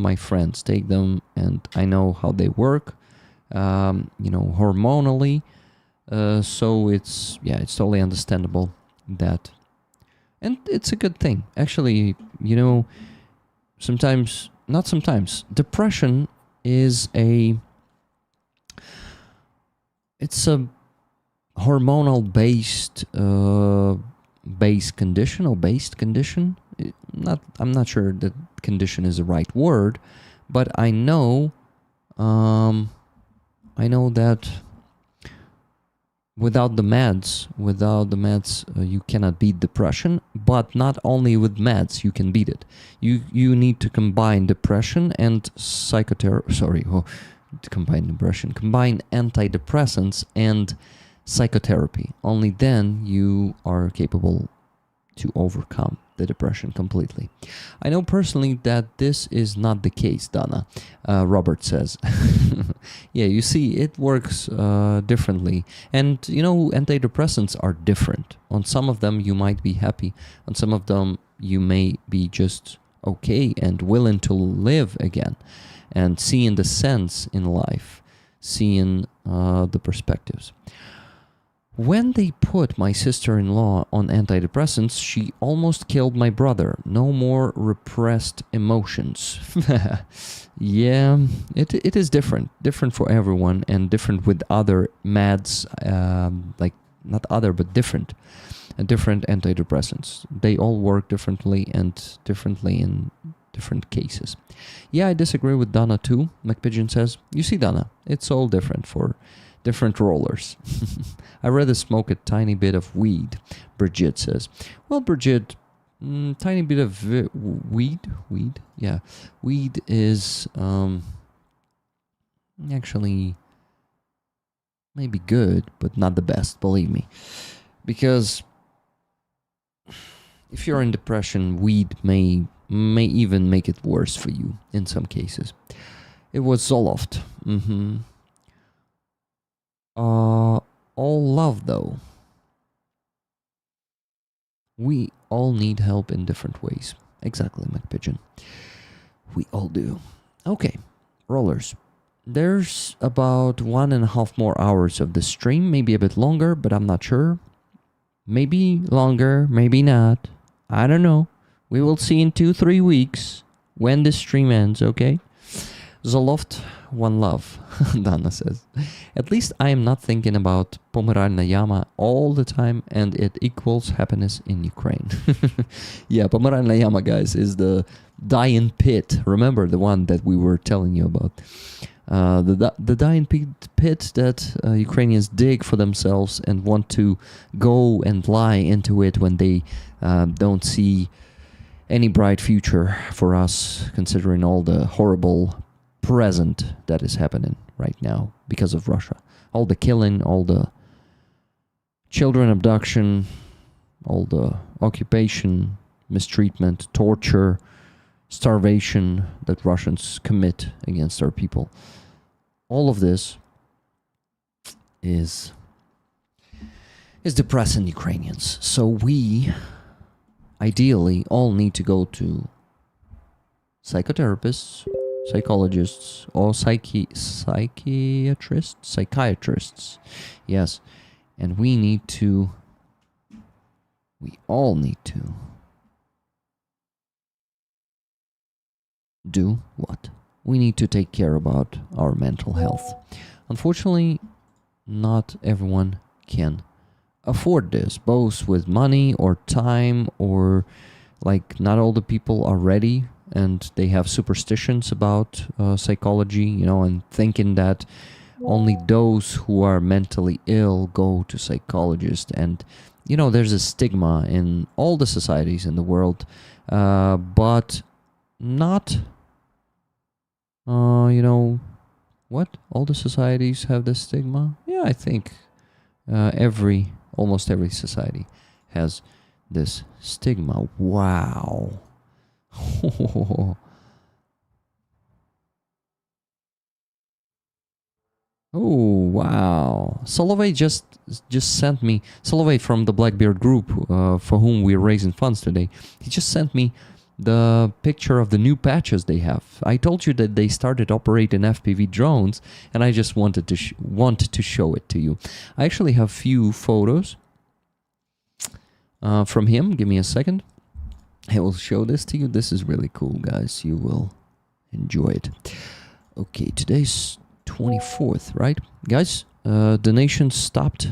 my friends take them, and I know how they work. Hormonally. So it's totally understandable that, and it's a good thing. Actually, not sometimes, depression is it's a hormonal based base condition or based condition. I'm not sure that condition is the right word, but I know that without the meds, you cannot beat depression. But not only with meds you can beat it. You need to combine depression and combine antidepressants and psychotherapy. Only then you are capable to overcome the depression completely. I know personally that this is not the case, Donna. Robert says. Yeah, you see, it works differently. And, antidepressants are different. On some of them, you might be happy. On some of them, you may be just okay and willing to live again and seeing the sense in life, seeing the perspectives. When they put my sister-in-law on antidepressants, she almost killed my brother. No more repressed emotions. Yeah, it is different for everyone, and different with other meds, not other, but different antidepressants. They all work differently and differently in different cases. Yeah, I disagree with Donna too, McPigeon says. You see, Donna, it's all different for different rollers. I rather smoke a tiny bit of weed, Brigitte says. Well, Brigitte, tiny bit of weed? Yeah. Weed is actually maybe good, but not the best, believe me. Because if you're in depression, weed may even make it worse for you in some cases. It was Zoloft. All love, though. We all need help in different ways. Exactly, McPigeon. We all do. Okay, rollers. There's about 1.5 more hours of the stream, maybe a bit longer, but I'm not sure. Maybe longer, maybe not. I don't know. We will see in 2-3 weeks when the stream ends, okay? Zoloft, one love, Dana says. At least I am not thinking about Pomeralna Yama all the time, and it equals happiness in Ukraine. Yeah, Pomeralna Yama, guys, is the dying pit. Remember the one that we were telling you about? The dying pit that Ukrainians dig for themselves and want to go and lie into it when they don't see any bright future for us, considering all the horrible present that is happening right now because of Russia. All the killing, all the children abduction, all the occupation, mistreatment, torture, starvation that Russians commit against our people. All of this is depressing Ukrainians. So we ideally all need to go to psychotherapists, psychologists, or psychiatrists. Yes. And we all need to do what? We need to take care about our mental health. Unfortunately, not everyone can afford this, both with money or time, or not all the people are ready and they have superstitions about psychology, and thinking that only those who are mentally ill go to psychologists. And, there's a stigma in all the societies in the world, but not, what? All the societies have this stigma? Yeah, I think almost every society has this stigma. Wow. Oh, wow. Solovey just sent me, Solovey from the Blackbeard group, for whom we're raising funds today, he just sent me the picture of the new patches they have. I told you that they started operating FPV drones, and I just wanted to show it to you. I actually have few photos from him. Give me a second. I will show this to you. This is really cool, guys. You will enjoy it. Okay, today's 24th, right? Guys, donations stopped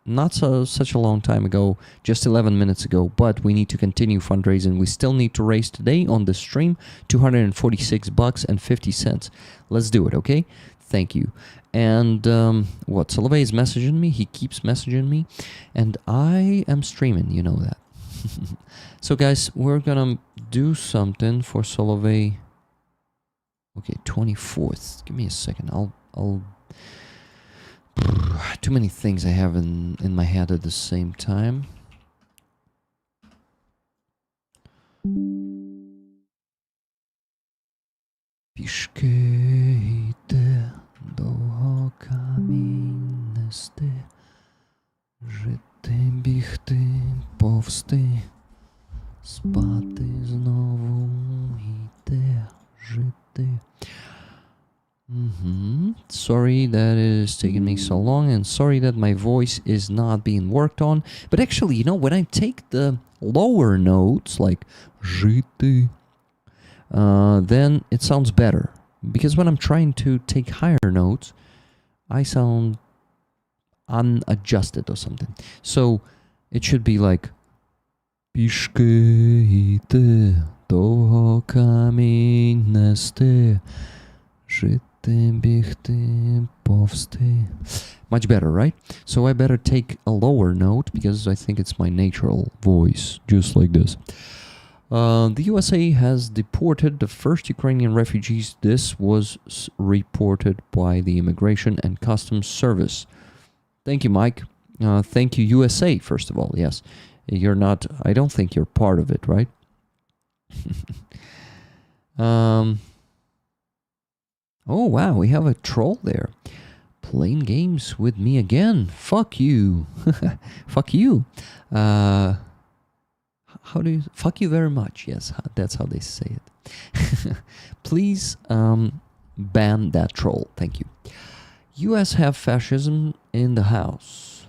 not such a long time ago, just 11 minutes ago, but we need to continue fundraising. We still need to raise today on the stream $246.50. Let's do it, okay? Thank you. And what? Solovey is messaging me. He keeps messaging me. And I am streaming, you know that. So guys, we're gonna do something for Solovey. Okay, 24th. Give me a second. I'll too many things I have in my head at the same time. Пішки йде, довго камінь нести, жити, бігти, повсти, спати знову йде, жити. Sorry that it is taking me so long, and sorry that my voice is not being worked on. But actually, you know, when I take the lower notes, like жити, then it sounds better. Because when I'm trying to take higher notes, I sound unadjusted or something. So it should be like пішки йти, довго камінь нести, жити, бігти, повсти. Much better, right? So I better take a lower note because I think it's my natural voice, just like this. The USA has deported the first Ukrainian refugees. This was reported by the Immigration and Customs Service. Thank you, Mike. Thank you, USA, first of all. Yes, you're not, I don't think you're part of it, right? Oh, wow, we have a troll there. Playing games with me again. Fuck you. Fuck you. How do you... Fuck you very much. Yes, that's how they say it. Please ban that troll. Thank you. US have fascism in the house.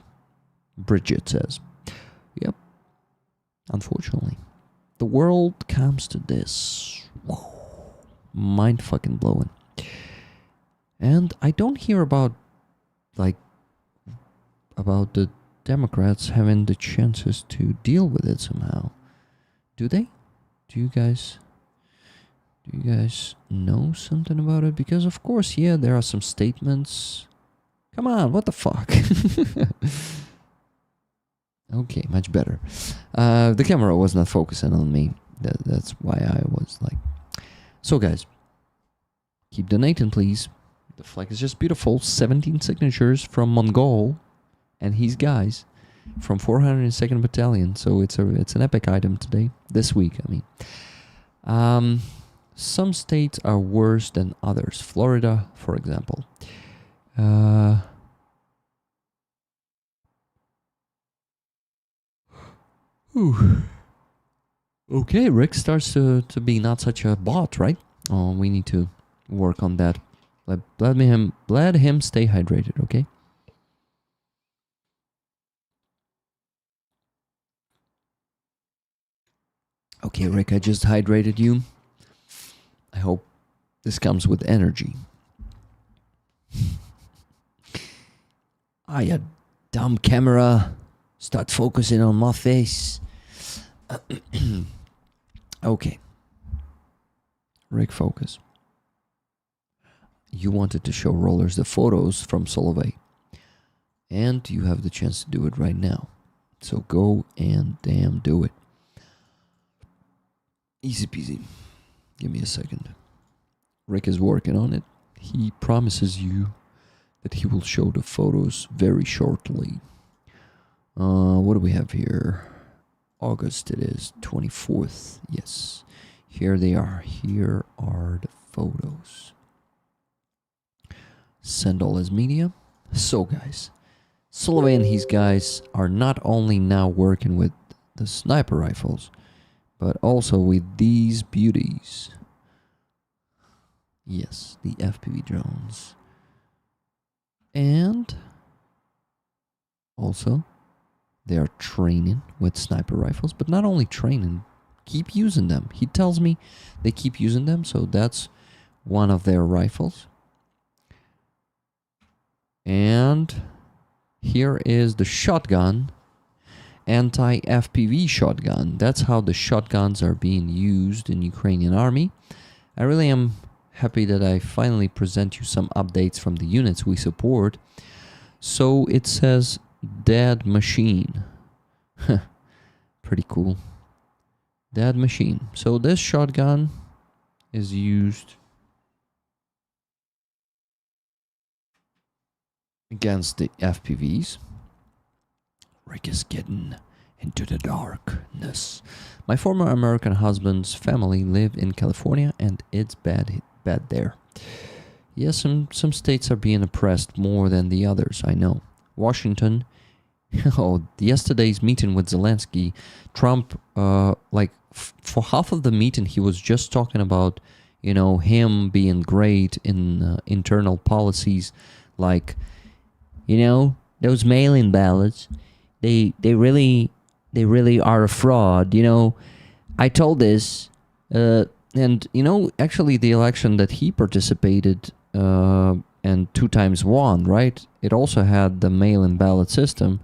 Bridget says. Yep. Unfortunately. The world comes to this. Mind fucking blowing. And I don't hear about the Democrats having the chances to deal with it somehow. Do they? Do you guys know something about it? Because of course, yeah, there are some statements. Come on, what the fuck? Okay, much better. The camera was not focusing on me. That's why I was like... So guys, keep donating, please. The flag is just beautiful. 17 signatures from Mongol and his guys from 402nd Battalion. So it's an epic item today. This week, I mean. Some states are worse than others. Florida, for example. Okay, Rick starts to be not such a bot, right? Oh, we need to work on that. Let him stay hydrated, okay? Okay, Rick, I just hydrated you. I hope this comes with energy. Ah, you dumb camera. Start focusing on my face. Okay. Rick, focus. You wanted to show Rollers the photos from Solovey. And you have the chance to do it right now. So go and damn do it. Easy peasy. Give me a second. Rick is working on it. He promises you that he will show the photos very shortly. What do we have here? August it is. 24th. Yes. Here they are. Here are the photos. Send all his media. So guys, Solovey and his guys are not only now working with the sniper rifles, but also with these beauties. Yes, the FPV drones. And also, they are training with sniper rifles, but not only training, keep using them. He tells me they keep using them, so that's one of their rifles. And Here is the shotgun, anti-FPV shotgun. That's how the shotguns are being used in Ukrainian army. I really am happy that I finally present you some updates from the units we support. So it says dead machine. Pretty cool. Dead machine. So this shotgun is used against the FPVs. Rick is getting into the darkness. My former American husband's family live in California, and it's bad there. Yes, some states are being oppressed more than the others, I know. Washington, yesterday's meeting with Zelensky, Trump, for half of the meeting, he was just talking about, him being great in internal policies, like, those mail-in ballots, they really are a fraud. I told this, and actually the election that he participated and 2 times won, right? It also had the mail-in ballot system,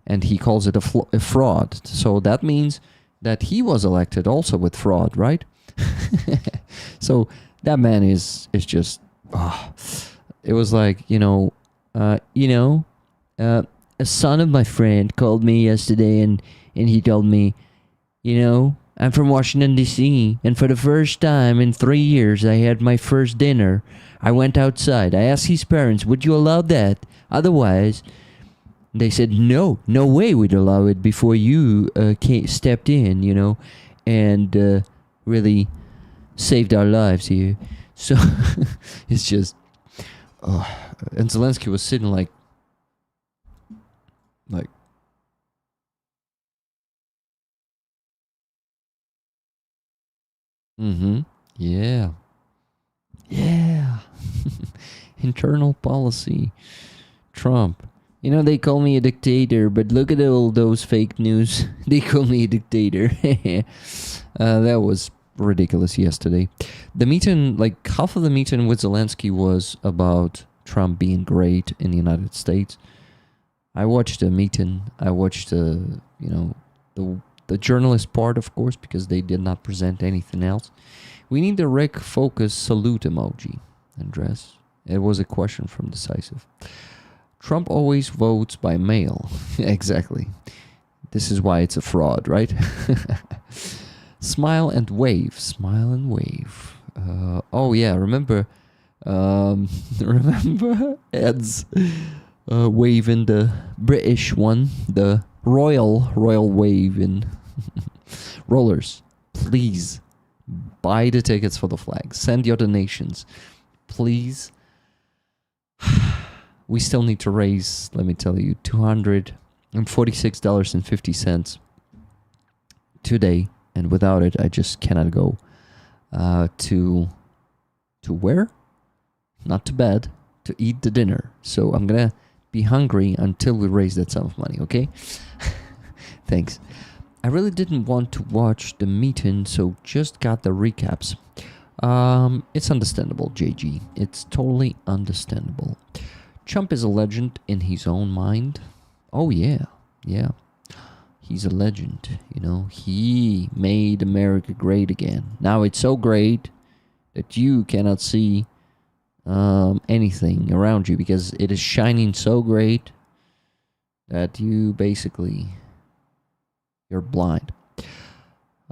and he calls it a fraud. So that means that he was elected also with fraud, right? So that man is just, it was like, a son of my friend called me yesterday and he told me, I'm from Washington, D.C., and for the first time in 3 years, I had my first dinner. I went outside. I asked his parents, would you allow that? Otherwise, they said, no way we'd allow it before you stepped in, and really saved our lives here. So it's just, and Zelensky was sitting like, yeah. Internal policy. Trump. They call me a dictator, but look at all those fake news. They call me a dictator. That was ridiculous yesterday. The meeting, half of the meeting with Zelensky was about Trump being great in the United States. I watched the meeting. I watched the journalist part, of course, because they did not present anything else. We need the Rick focus salute emoji, Andres. It was a question from Decisive. Trump always votes by mail. Exactly. This is why it's a fraud, right? Smile and wave. Smile and wave. Remember Ed's waving the British one, the royal wave in rollers. Please buy the tickets for the flag. Send your donations. Please. We still need to raise, let me tell you, $246.50 today. And without it, I just cannot go to where? Not to bed, to eat the dinner. So I'm going to be hungry until we raise that sum of money, okay? Thanks. I really didn't want to watch the meeting, so just got the recaps. It's understandable, JG. It's totally understandable. Trump is a legend in his own mind. Oh, yeah. He's a legend, He made America great again. Now it's so great that you cannot see anything around you because it is shining so great that you're blind.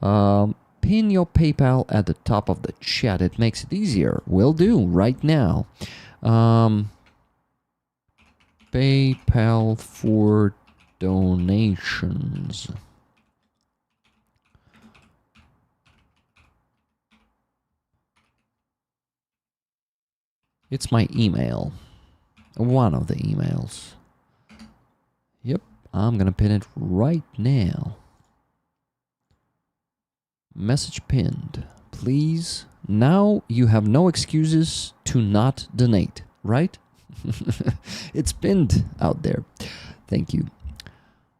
Pin your PayPal at the top of the chat. It makes it easier. Will do right now. PayPal for donations. It's my email. One of the emails. Yep, I'm gonna pin it right now. Message pinned. Please. Now you have no excuses to not donate, right? It's pinned out there. Thank you.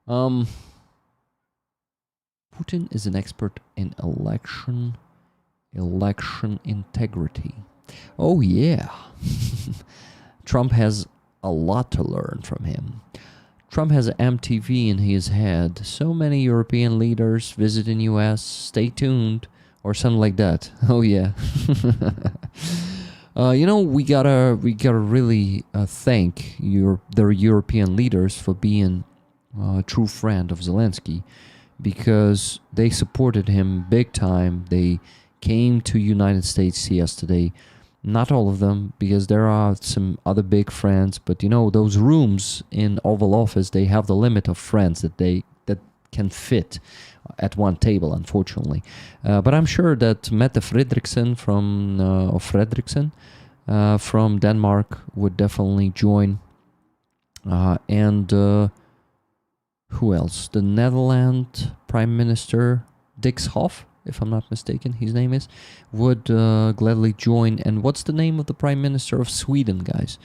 Putin is an expert in election integrity. Oh yeah. Trump has a lot to learn from him. Trump has MTV in his head. So many European leaders visiting US. Stay tuned. Or something like that. Oh yeah. We gotta really thank the European leaders for being a true friend of Zelensky, because they supported him big time. They came to United States yesterday. Not all of them, because there are some other big friends, but those rooms in Oval Office, they have the limit of friends that can fit at one table, unfortunately. But I'm sure that Mette Frederiksen from Denmark would definitely join. And who else? The Netherlands Prime Minister Dixhoff, if I'm not mistaken, his name is, would gladly join. And what's the name of the Prime Minister of Sweden, guys?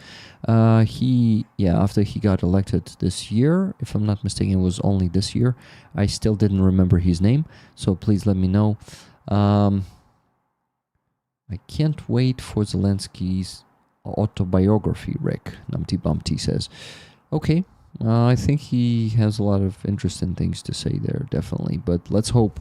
After he got elected this year, if I'm not mistaken, it was only this year. I still didn't remember his name, so please let me know. I can't wait for Zelensky's autobiography, Rick. Numpty Bumpty says. Okay, I think he has a lot of interesting things to say there, definitely. But let's hope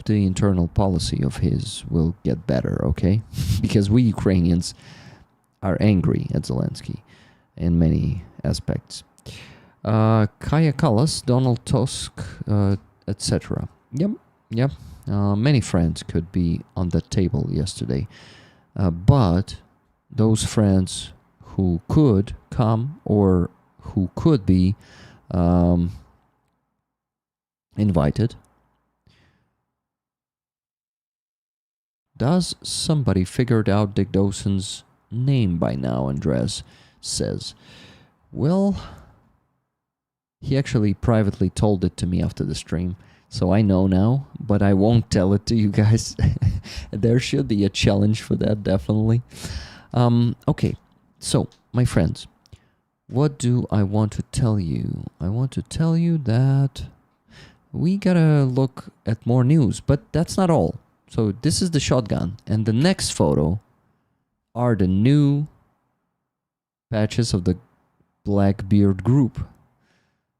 the internal policy of his will get better, okay? Because we Ukrainians are angry at Zelensky in many aspects. Kaya Kallas, Donald Tusk, etc. Yep. Many friends could be on the table yesterday. But those friends who could come or who could be invited. Does somebody figured out Dick Dawson's name by now? Andres says. Well, he actually privately told it to me after the stream, so I know now, but I won't tell it to you guys. There should be a challenge for that, definitely. Okay, so, my friends, what do I want to tell you? I want to tell you that we gotta look at more news, but that's not all. So this is the shotgun, and the next photo are the new patches of the Blackbeard group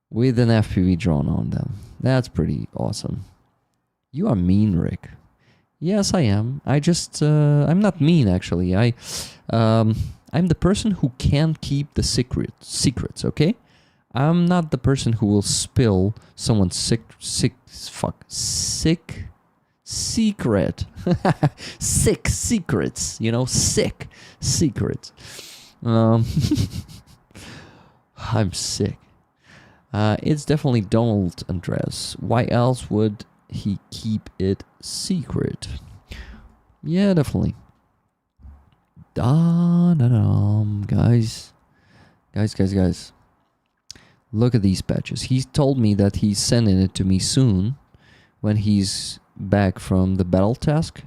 with an FPV drone on them. That's pretty awesome. You are mean, Rick. Yes, I am. I'm not mean, actually. I'm the person who can keep the secrets, okay? I'm not the person who will spill someone's sick secret. Sick secrets, sick secrets. I'm sick. It's definitely Donald Andres. Why else would he keep it secret? Yeah, definitely. Guys. Look at these patches. He told me that he's sending it to me soon when he's back from the battle task.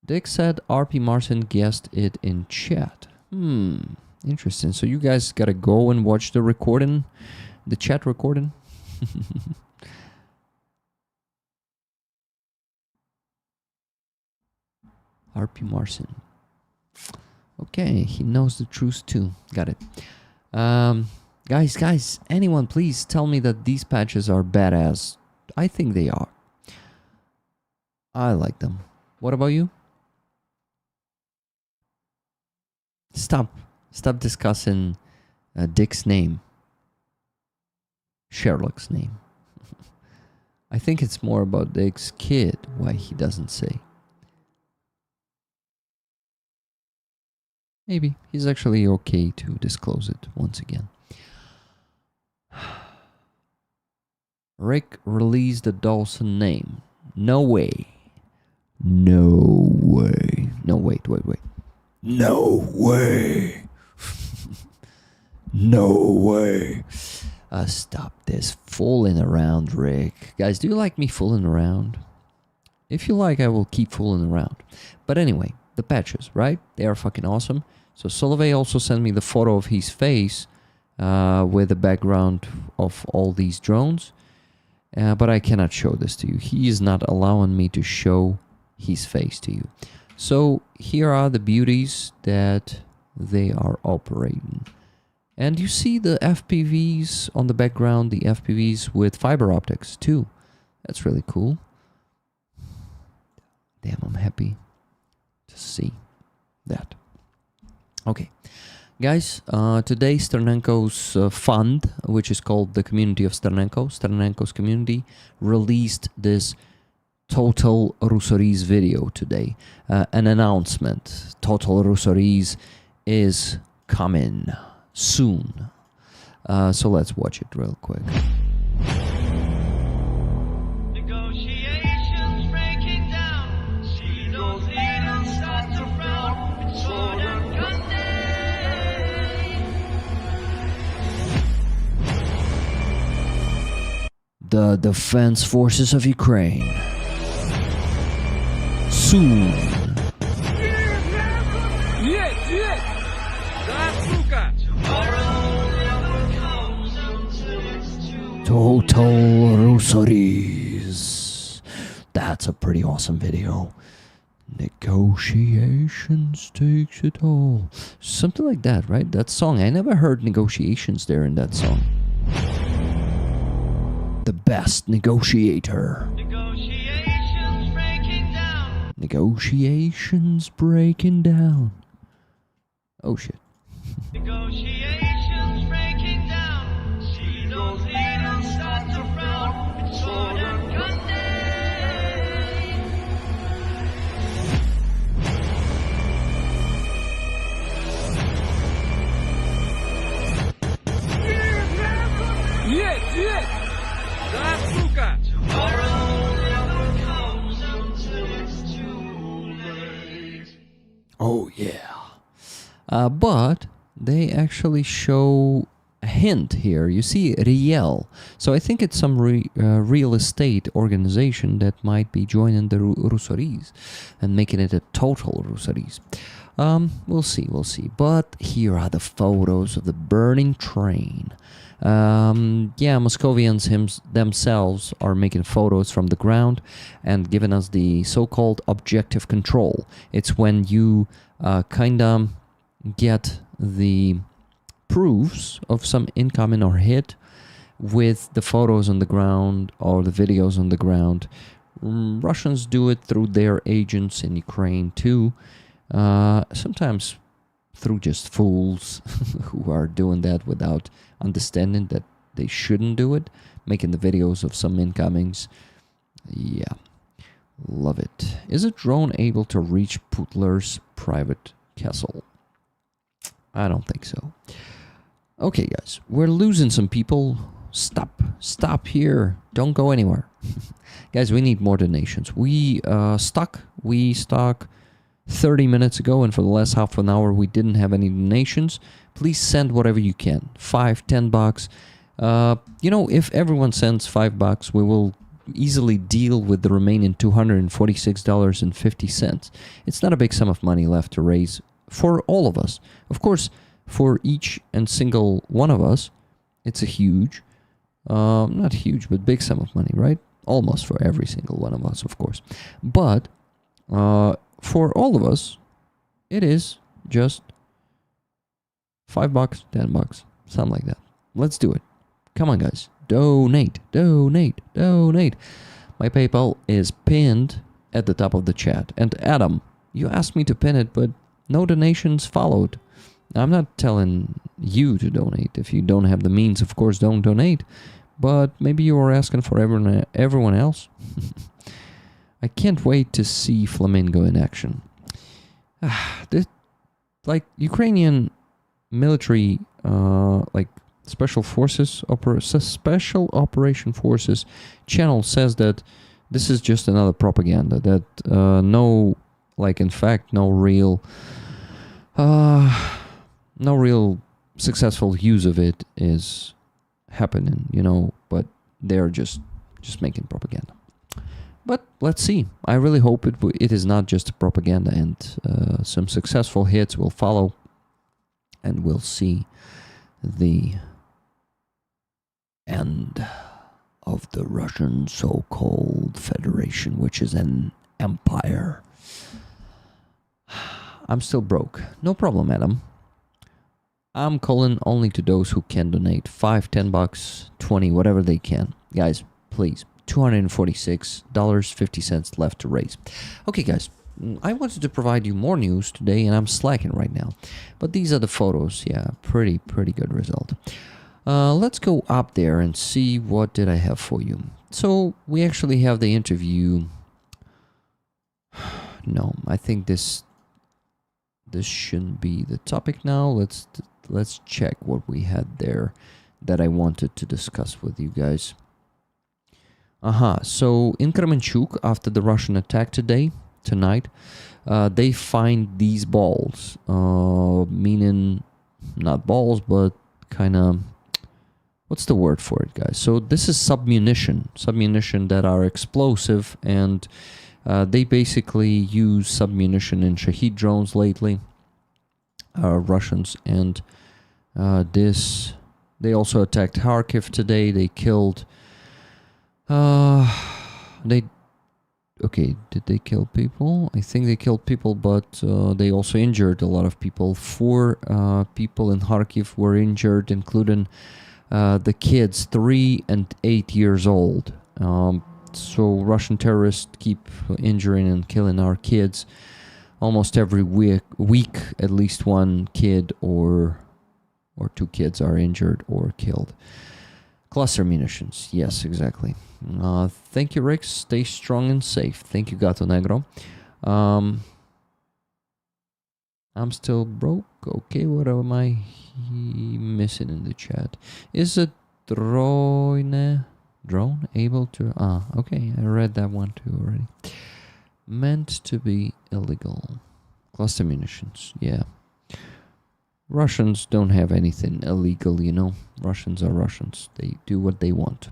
Dick said RP Marson guessed it in chat. Interesting. So you guys gotta go and watch the recording, the chat recording. RP Marson. Okay, he knows the truth too. Got it. Guys, anyone please tell me that these patches are badass. I think they are. I like them. What about you? Stop discussing Dick's name. Sherlock's name. I think it's more about Dick's kid, why he doesn't say. Maybe. He's actually okay to disclose it once again. Rick released the Dawson name. No way. No way. No, wait. No way. No way. Stop this fooling around, Rick. Guys, do you like me fooling around? If you like, I will keep fooling around. But anyway, the patches, right? They are fucking awesome. So Solovey also sent me the photo of his face with the background of all these drones. But I cannot show this to you. He is not allowing me to show his face to you. So here are the beauties that they are operating. And you see the FPVs on the background, the FPVs with fiber optics too. That's really cool. Damn, I'm happy to see that. Okay. Guys, today Sternenko's fund, which is called the Community of Sternenko's community, released this Total Russories video today. An announcement. Total Russories is coming soon. So let's watch it real quick. Negotiations breaking down. See those leaders start to frown. It's sword and gun day. The Defense Forces of Ukraine. Soon. Total Russories. That's a pretty awesome video. Negotiations takes it all. Something like that, right? That song. I never heard negotiations there in that song. The best negotiator. Negotiations breaking down. Negotiations breaking down. Oh shit. Negotiations breaking down. See those leaders start to frown. It's sword and gun day. Tomorrow never comes until it's too late. Oh yeah. But they actually show a hint here. You see Riel. So I think it's some real estate organization that might be joining the Russories and making it a total Russories. We'll see. But here are the photos of the burning train. Moscovians themselves are making photos from the ground and giving us the so-called objective control. It's when you kinda get the proofs of some incoming or hit with the photos on the ground or the videos on the ground. Russians do it through their agents in Ukraine too. Sometimes through just fools who are doing that without understanding that they shouldn't do it, making the videos of some incomings. Yeah, love it. Is a drone able to reach Putler's private castle? I don't think so. Okay, guys, we're losing some people. Stop here. Don't go anywhere. Guys, we need more donations. We stock 30 minutes ago, and for the last half an hour, we didn't have any donations. Please send whatever you can. $5, $10. If everyone sends $5, we will easily deal with the remaining $246.50. It's not a big sum of money left to raise for all of us. Of course, for each and single one of us, it's a huge, not huge, but big sum of money, right? Almost for every single one of us, of course. But for all of us, it is just $5, $10, something like that. Let's do it. Come on, guys. Donate. My PayPal is pinned at the top of the chat. And Adam, you asked me to pin it, but no donations followed. I'm not telling you to donate. If you don't have the means, of course, don't donate. But maybe you are asking for everyone else. I can't wait to see Flamingo in action. Ukrainian military, special forces, special operation forces channel says that this is just another propaganda. That no real successful use of it is happening, but they're just making propaganda. But let's see. I really hope it is not just propaganda, and some successful hits will follow, and we'll see the end of the Russian so-called Federation, which is an empire. I'm still broke. No problem, Adam. I'm calling only to those who can donate 5, 10 bucks, 20, whatever they can. Guys, please, $246.50 left to raise. Okay, guys, I wanted to provide you more news today, and I'm slacking right now. But these are the photos. Yeah, pretty good result. Let's go up there and see what did I have for you. So we actually have the interview. No, I think this shouldn't be the topic now. Let's check what we had there that I wanted to discuss with you guys. So in Kremenchuk, after the Russian attack tonight, they find these balls, meaning not balls, but kind of, what's the word for it, guys? So this is submunition that are explosive, and they basically use submunition in Shahid drones lately, Russians, and they also attacked Kharkiv today. They killed, did they kill people? I think they killed people, but they also injured a lot of people. 4 people in Kharkiv were injured, including the kids, 3 and 8 years old. So Russian terrorists keep injuring and killing our kids. Almost every week, at least one kid or 2 kids are injured or killed. Cluster munitions, yes, exactly. Thank you, Rick. Stay strong and safe. Thank you, Gato Negro. I'm still broke. Okay, what am I missing in the chat? Is a drone able to... okay, I read that one too already. Meant to be illegal. Cluster munitions, yeah. Russians don't have anything illegal, you know. Russians are Russians. They do what they want.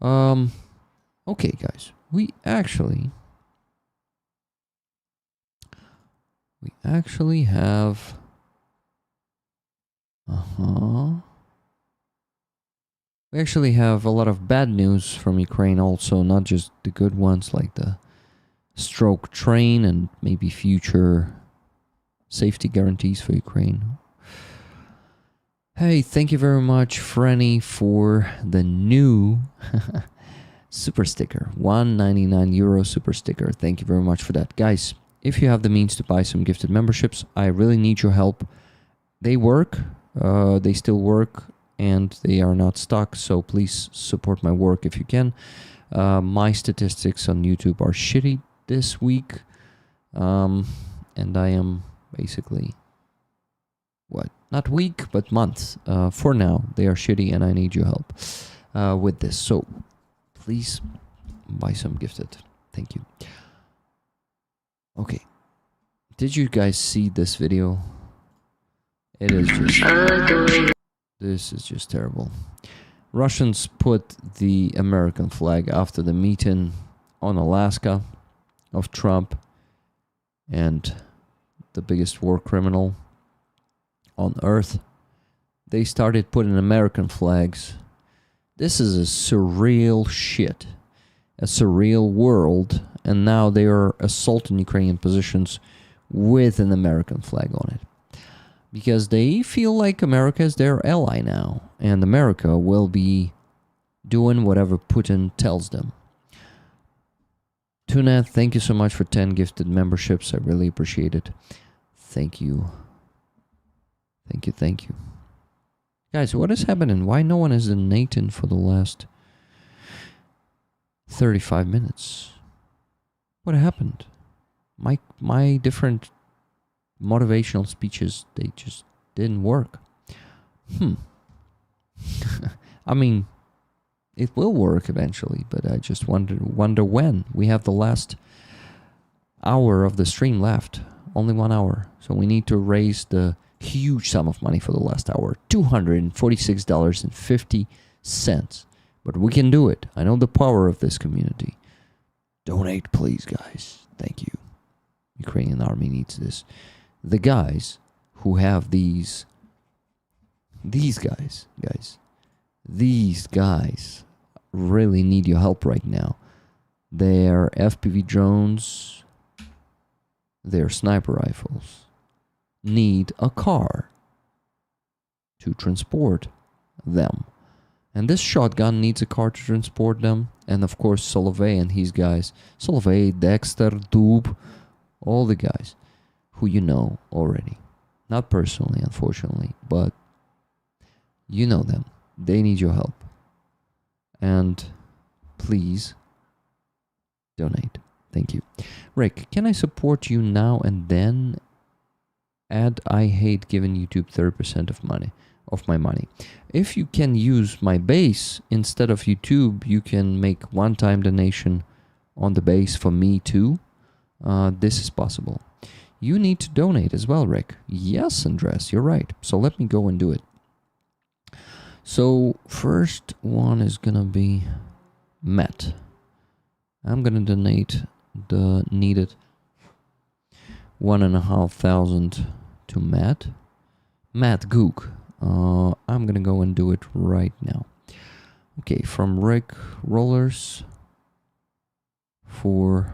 Okay, guys. We actually have... We actually have a lot of bad news from Ukraine also, not just the good ones like the stroke train and maybe future safety guarantees for Ukraine. Hey, thank you very much, Franny, for the new super sticker. 199 euro super sticker. Thank you very much for that. Guys, if you have the means to buy some gifted memberships, I really need your help. They work. They still work, and they are not stuck, so please support my work if you can. My statistics on YouTube are shitty this week, and I am basically, not week, but months. For now, they are shitty, and I need your help with this. So please buy some gifted. Thank you. Okay. Did you guys see this video? It is just... This is just terrible. Russians put the American flag after the meeting on Alaska of Trump and the biggest war criminal on earth. They started putting American flags. This is a surreal shit. A surreal world. And now they are assaulting Ukrainian positions with an American flag on it. Because they feel like America is their ally now. And America will be doing whatever Putin tells them. Tuna, thank you so much for 10 gifted memberships. I really appreciate it. Thank you. Thank you. Guys, what is happening? Why no one is donating for the last 35 minutes? What happened? My different motivational speeches, they just didn't work. I mean, it will work eventually, but I just wonder when. We have the last hour of the stream left. Only 1 hour. So we need to raise the huge sum of money for the last hour. $246.50. But we can do it. I know the power of this community. Donate, please, guys. Thank you. Ukrainian army needs this. The guys who have these guys, these guys really need your help right now. Their FPV drones, their sniper rifles need a car. to transport them. And this shotgun needs a car to transport them. And of course, Solovey and his guys. Solovey, Dexter, Doob, all the guys who you know already. Not personally, unfortunately, but you know them. They need your help. And please donate. Thank you. Rick, can I support you now and then? Add I hate giving YouTube 30% of my money. If you can use my base instead of YouTube, you can make one-time donation on the base for me too. This is possible. You need to donate as well, Rick. Yes, Andres, you're right. So let me go and do it. So first one is gonna be Matt. I'm gonna donate the needed 1,500 to Matt. Matt Gook. I'm gonna go and do it right now. Okay, from Rick Rollers for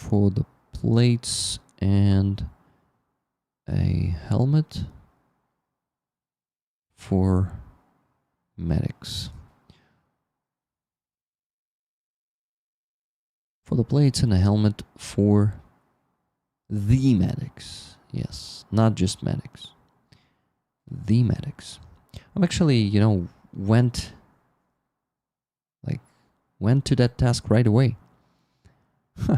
the plates and a helmet for medics. For the plates and a helmet for the medics. Yes, not just medics. The medics. I'm actually, went to that task right away. Huh.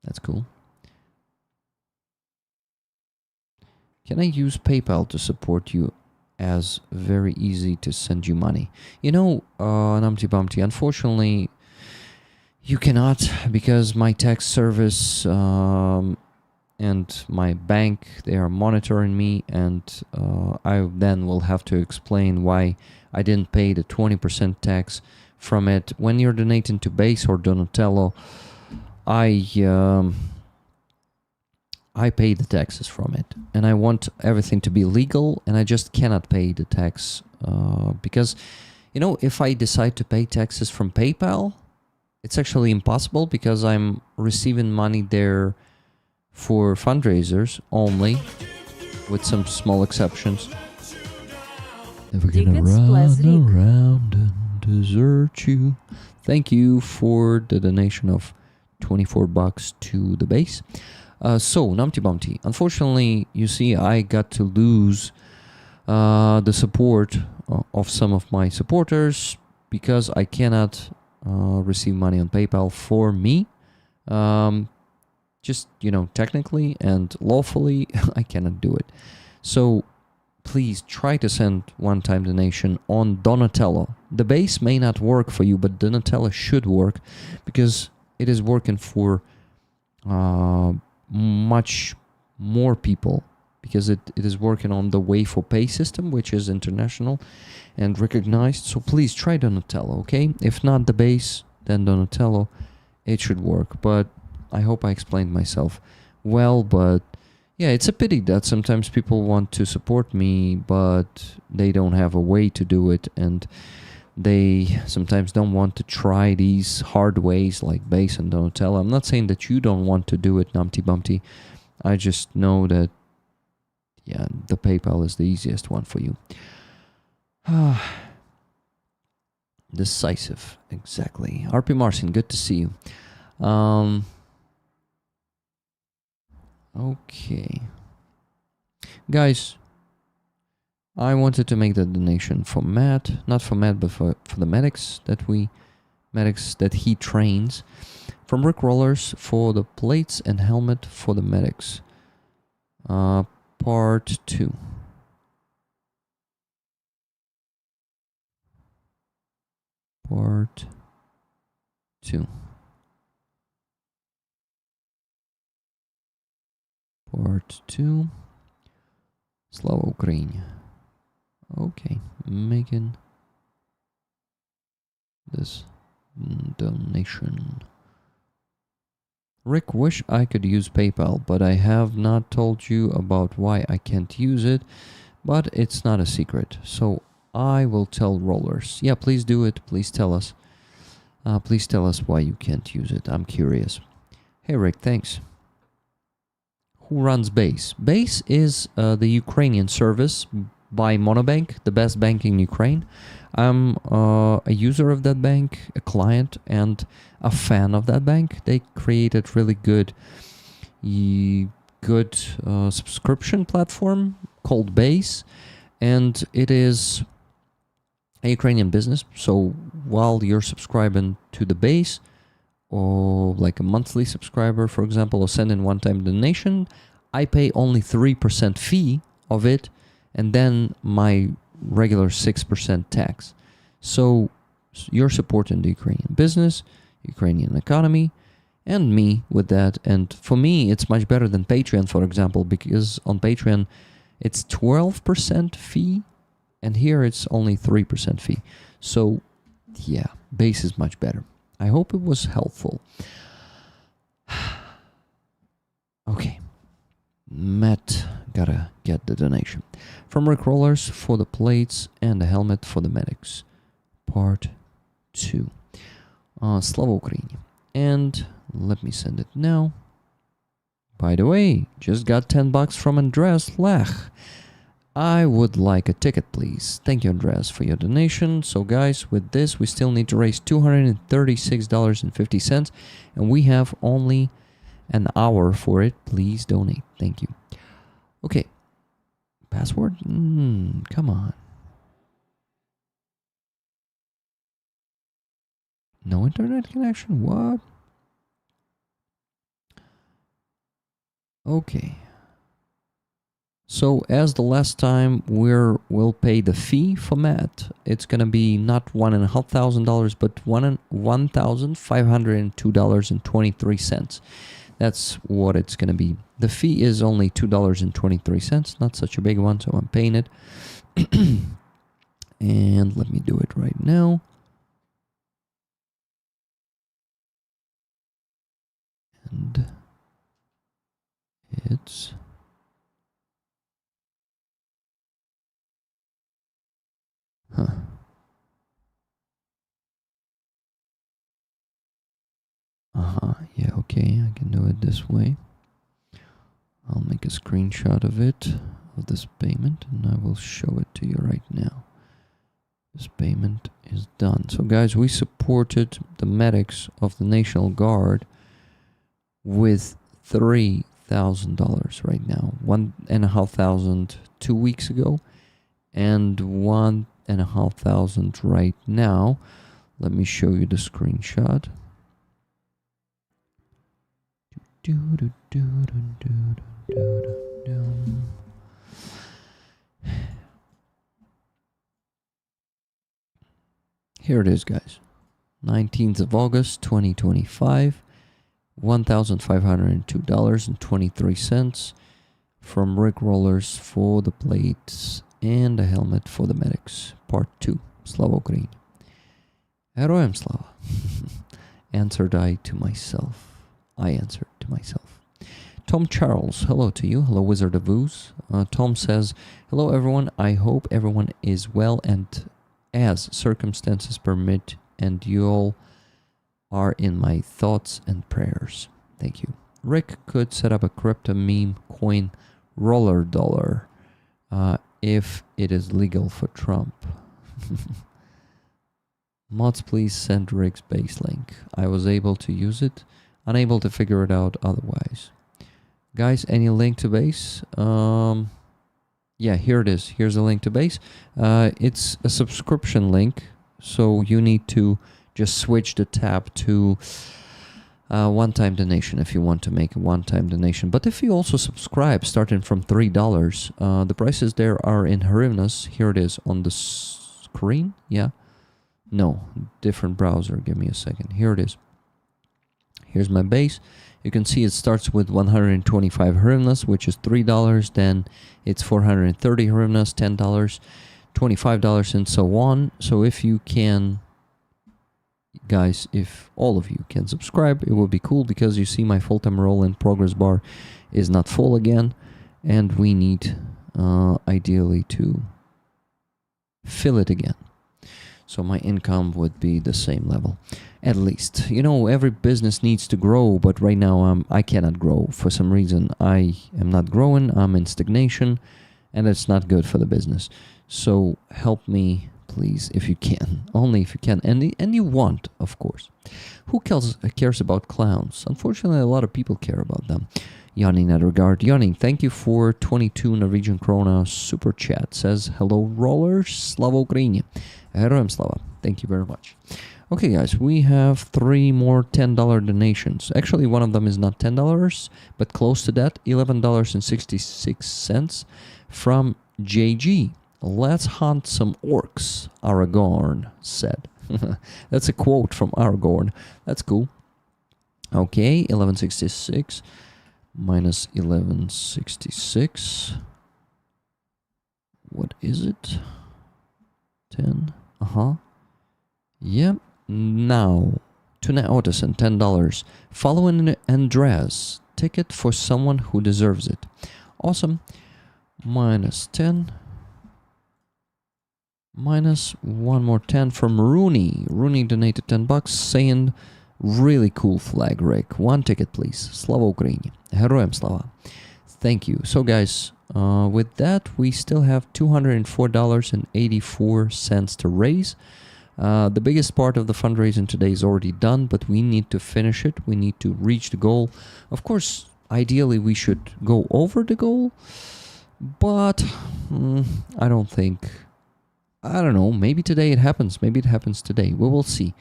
That's cool. Can I use PayPal to support you, as very easy to send you money? Numpty Bumpty, unfortunately, you cannot, because my tax service and my bank, they are monitoring me, and I then will have to explain why I didn't pay the 20% tax from it. When you're donating to Base or Donatello, I pay the taxes from it, and I want everything to be legal, and I just cannot pay the tax because, if I decide to pay taxes from PayPal, it's actually impossible because I'm receiving money there for fundraisers only, with some small exceptions. Never gonna run around and desert you. Thank you for the donation of $24 to the base. So, Numpty Bumpty, unfortunately, you see, I got to lose the support of some of my supporters because I cannot receive money on PayPal for me. Just, technically and lawfully, I cannot do it. So, please try to send one-time donation on Donatello. The base may not work for you, but Donatello should work because it is working for much more people, because it is working on the Way for Pay system, which is international and recognized. So please try Donatello, okay? If not the base, then Donatello, it should work. But I hope I explained myself well. But yeah, it's a pity that sometimes people want to support me, but they don't have a way to do it, and they sometimes don't want to try these hard ways like Base and Donatello. I'm not saying that you don't want to do it, Numpty Bumpty. I just know that, yeah, the PayPal is the easiest one for you. Decisive, exactly. RP Marcin, good to see you. Okay. Guys, I wanted to make the donation for Matt, not for Matt, but for the medics that he trains. From Rick Rollers for the plates and helmet for the medics. Part 2. Part 2. Part 2. Slava Ukraine. Okay, making this donation. Rick, wish I could use PayPal, but I have not told you about why I can't use it, but it's not a secret, so I will tell Rollers. Yeah, please do it. Please tell us. Please tell us why you can't use it. I'm curious. Hey, Rick, thanks. who runs Base? Base is the Ukrainian service by Monobank, the best bank in Ukraine. I'm a user of that bank, a client, and a fan of that bank. They created really good subscription platform called Base, and it is a Ukrainian business. So while you're subscribing to the Base, or like a monthly subscriber, for example, or send in one-time donation, I pay only 3% fee of it, and then my regular 6% tax. So you're supporting the Ukrainian business, Ukrainian economy, and me with that. And for me, it's much better than Patreon, for example, because on Patreon, it's 12% fee, and here it's only 3% fee. So yeah, Base is much better. I hope it was helpful. Okay. Matt gotta get the donation. From Rickrollers for the plates and the helmet for the medics. Part 2. Slava Ukraini. And let me send it now. By the way, just got $10 from Andreas Lech. I would like a ticket, please. Thank you, Andreas, for your donation. So, guys, with this, we still need to raise $236.50, and we have only an hour for it. Please donate. Thank you. Okay. Password? Come on. No internet connection? What? Okay. So as the last time, we'll pay the fee for Matt. It's gonna be not $1,500, but $1,502.23. That's what it's gonna be. The fee is only $2.23, not such a big one, so I'm paying it. And let me do it right now. And it's yeah, okay, I can do it this way. I'll make a screenshot of it, of this payment, and I will show it to you right now. This payment is done. So guys, we supported the medics of the National Guard with $3,000 right now. $1,500 2 weeks ago, and $1,500 right now. Let me show you the screenshot. Here it is, guys. 19th of August, 2025. $1,502.23 from Rickrollers for the plates and a helmet for the medics. Part 2. Slava Ukraini. Heroям Slava. Answered I to myself. I answered to myself. Tom Charles, hello to you. Hello, Wizard of Ooze. Tom says, hello everyone. I hope everyone is well and as circumstances permit, and you all are in my thoughts and prayers. Thank you. Rick could set up a crypto meme coin roller dollar if it is legal for Trump. Mods, please send Rick's base link. I was able to use it, unable to figure it out otherwise. Guys, any link to base? Yeah, here it is. Here's a link to base. It's a subscription link, so you need to just switch the tab to one-time donation if you want to make a one-time donation. But if you also subscribe, starting from $3, the prices there are in hryvnias. Here it is on the screen. Yeah. No, different browser. Give me a second. Here it is. Here's my base. You can see it starts with 125 hryvnias, which is $3. Then it's 430 hryvnias, $10, $25, and so on. So if you can, guys, if all of you can subscribe, it would be cool, because you see my full-time role in progress bar is not full again, and we need ideally to fill it again. So my income would be the same level, at least. You know, every business needs to grow, but right now I cannot grow. For some reason, I am not growing. I'm in stagnation, and it's not good for the business. So help me, please, if you can. Only if you can, and you want, of course. Who cares about clowns? Unfortunately, a lot of people care about them. Yanni, in that regard. Yanni, thank you for 22 Norwegian krona super chat. Says, hello, rollers. Slava Ukraini. Heroям slava. Thank you very much. Okay, guys, we have 3 more $10 donations. Actually, one of them is not $10, but close to that, $11.66 from JG. Let's hunt some orcs, Aragorn said. That's a quote from Aragorn. That's cool. Okay, 1166 minus 1166. What is it? 10. Yep. Now, Tuna Otterson, $10. Follow an Andreas. Ticket for someone who deserves it. Awesome. Minus 10. Minus one more 10 from Rooney. Rooney donated $10 saying, really cool flag, Rick. 1 ticket, please. Slava Ukraini. Heroям slava. Thank you. So, guys, with that, we still have $204.84 to raise. The biggest part of the fundraising today is already done, but we need to finish it. We need to reach the goal. Of course, ideally, we should go over the goal, but I don't think... I don't know, maybe today it happens. Maybe it happens today. We will see.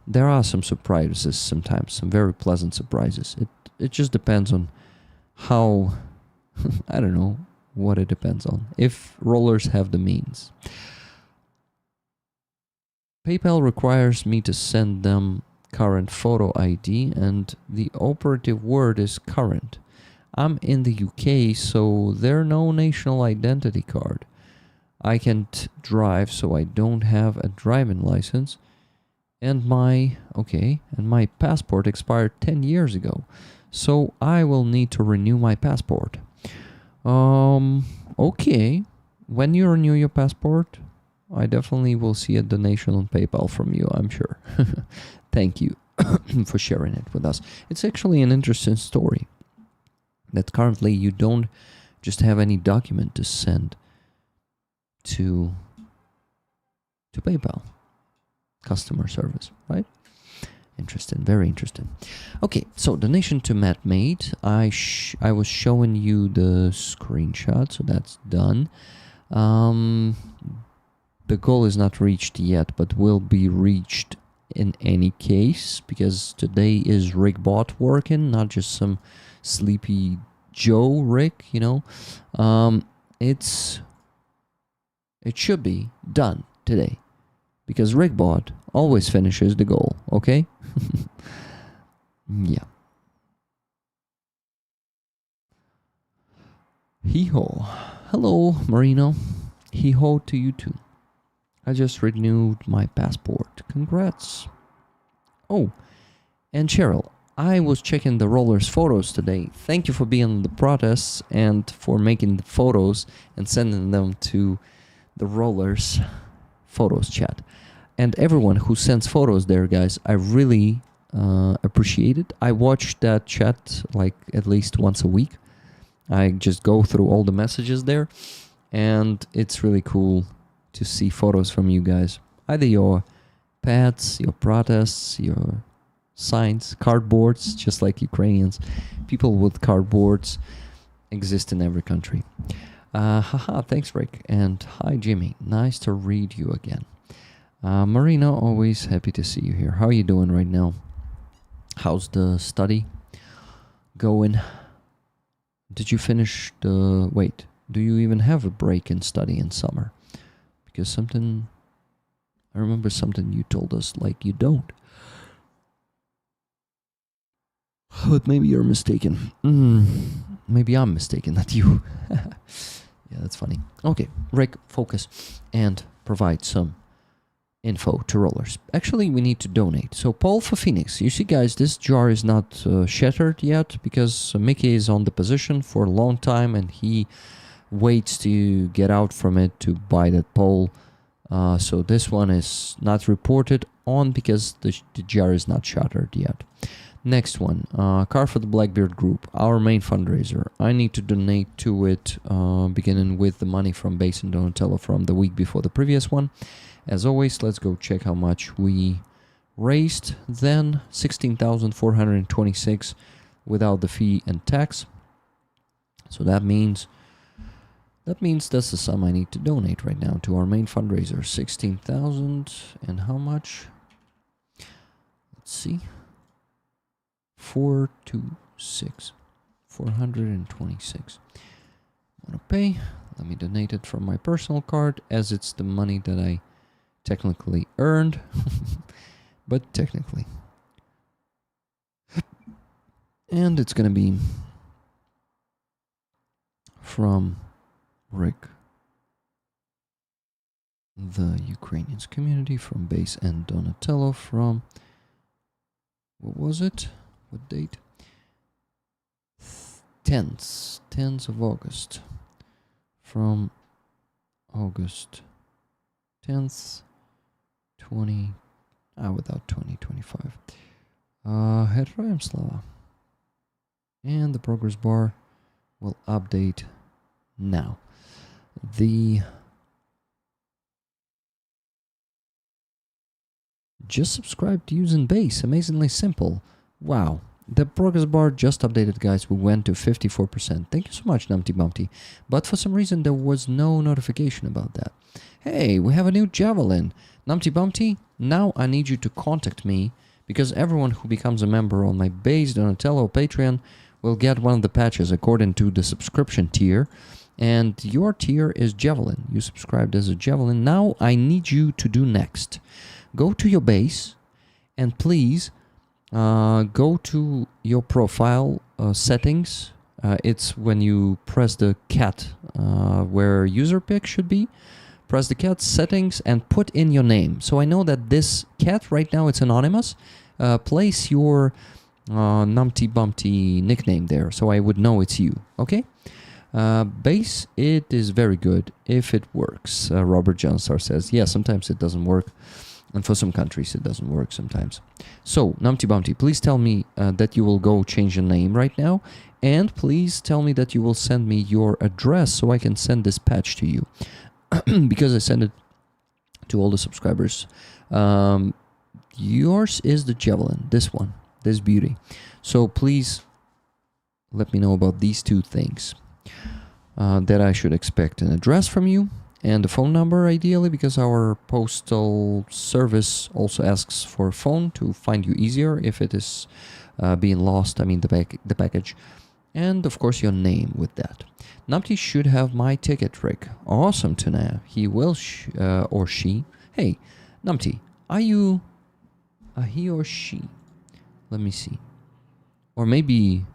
There are some surprises sometimes, some very pleasant surprises. It just depends on how... I don't know what it depends on. If rollers have the means. PayPal requires me to send them current photo ID, and the operative word is current. I'm in the UK, so there's no national identity card. I can't drive, so I don't have a driving license. And my passport expired 10 years ago. So I will need to renew my passport. Okay. When you renew your passport, I definitely will see a donation on PayPal from you, I'm sure. Thank you for sharing it with us. It's actually an interesting story that currently you don't just have any document to send to PayPal customer service, right? Interesting, very interesting. Okay, so donation to Matt Made. I was showing you the screenshot, so that's done. The goal is not reached yet, but will be reached in any case, because today is Rickbot working, not just some sleepy Joe Rick, you know. It should be done today, because Rickbot always finishes the goal, okay? Yeah. Hee-ho. Hello, Marino. Hee-ho to you too. I just renewed my passport. Congrats. Oh, and Cheryl, I was checking the rollers photos today. Thank you for being on the protests and for making the photos and sending them to the rollers photos chat. And everyone who sends photos there, guys, I really appreciate it. I watch that chat like at least once a week. I just go through all the messages there, and it's really cool to see photos from you guys. Either your pets, your protests, your signs, cardboards, just like Ukrainians. People with cardboards exist in every country. Haha, thanks, Rick. And hi, Jimmy. Nice to read you again. Marina, always happy to see you here. How are you doing right now? How's the study going? Did you finish the... Wait, do you even have a break in study in summer? Because I remember something you told us, like you don't. But maybe you're mistaken. Maybe I'm mistaken, not you. Yeah, that's funny. Okay, Rick, focus and provide some info to rollers. Actually, we need to donate. So Paul for Phoenix. You see, guys, this jar is not shattered yet because Mickey is on the position for a long time and he waits to get out from it to buy that pole So this one is not reported on because the jar is not shuttered yet. Next one, Car for the Blackbeard Group, our main fundraiser. I need to donate to it, beginning with the money from Base and Donatello from the week before the previous one. As always, let's go check how much we raised. Then 16,426 without the fee and tax. So that means that's the sum I need to donate right now to our main fundraiser. 16,000 and how much? Let's see. 426. 426. Want to pay? Let me donate it from my personal card, as it's the money that I technically earned. But technically. And it's gonna be from Rick, the Ukrainians community, from Base and Donatello, from, what was it? What date? 10th of August. From August 10th, without 2025. Headroom Slava. And the progress bar will update now. Just subscribed using Base. Amazingly simple. Wow. The progress bar just updated, guys. We went to 54%. Thank you so much, Numpty Bumpty. But for some reason, there was no notification about that. Hey, we have a new Javelin. Numpty Bumpty, now I need you to contact me, because everyone who becomes a member on my Base, Donatello, Patreon will get one of the patches according to the subscription tier. And your tier is Javelin. You subscribed as a Javelin. Now I need you to do next. Go to your Base and please go to your profile settings. It's when you press the cat where user pick should be. Press the cat settings and put in your name. So I know that this cat right now, it's anonymous. Place your Numpty Bumpty nickname there so I would know it's you. Okay? Base, it is very good if it works. Robert Johnstar says, yeah, sometimes it doesn't work. And for some countries, it doesn't work sometimes. So, Numpty Bumpty, please tell me that you will go change your name right now. And please tell me that you will send me your address so I can send this patch to you. Because I send it to all the subscribers. Yours is the Javelin, this one, this beauty. So, please let me know about these two things. That I should expect an address from you. And the phone number, ideally, because our postal service also asks for a phone to find you easier if it is being lost, I mean the package. And, of course, your name with that. Numpty should have my ticket, Rick. Awesome to know. He will, or she. Hey, Numpty, are you a he or she? Let me see. Or maybe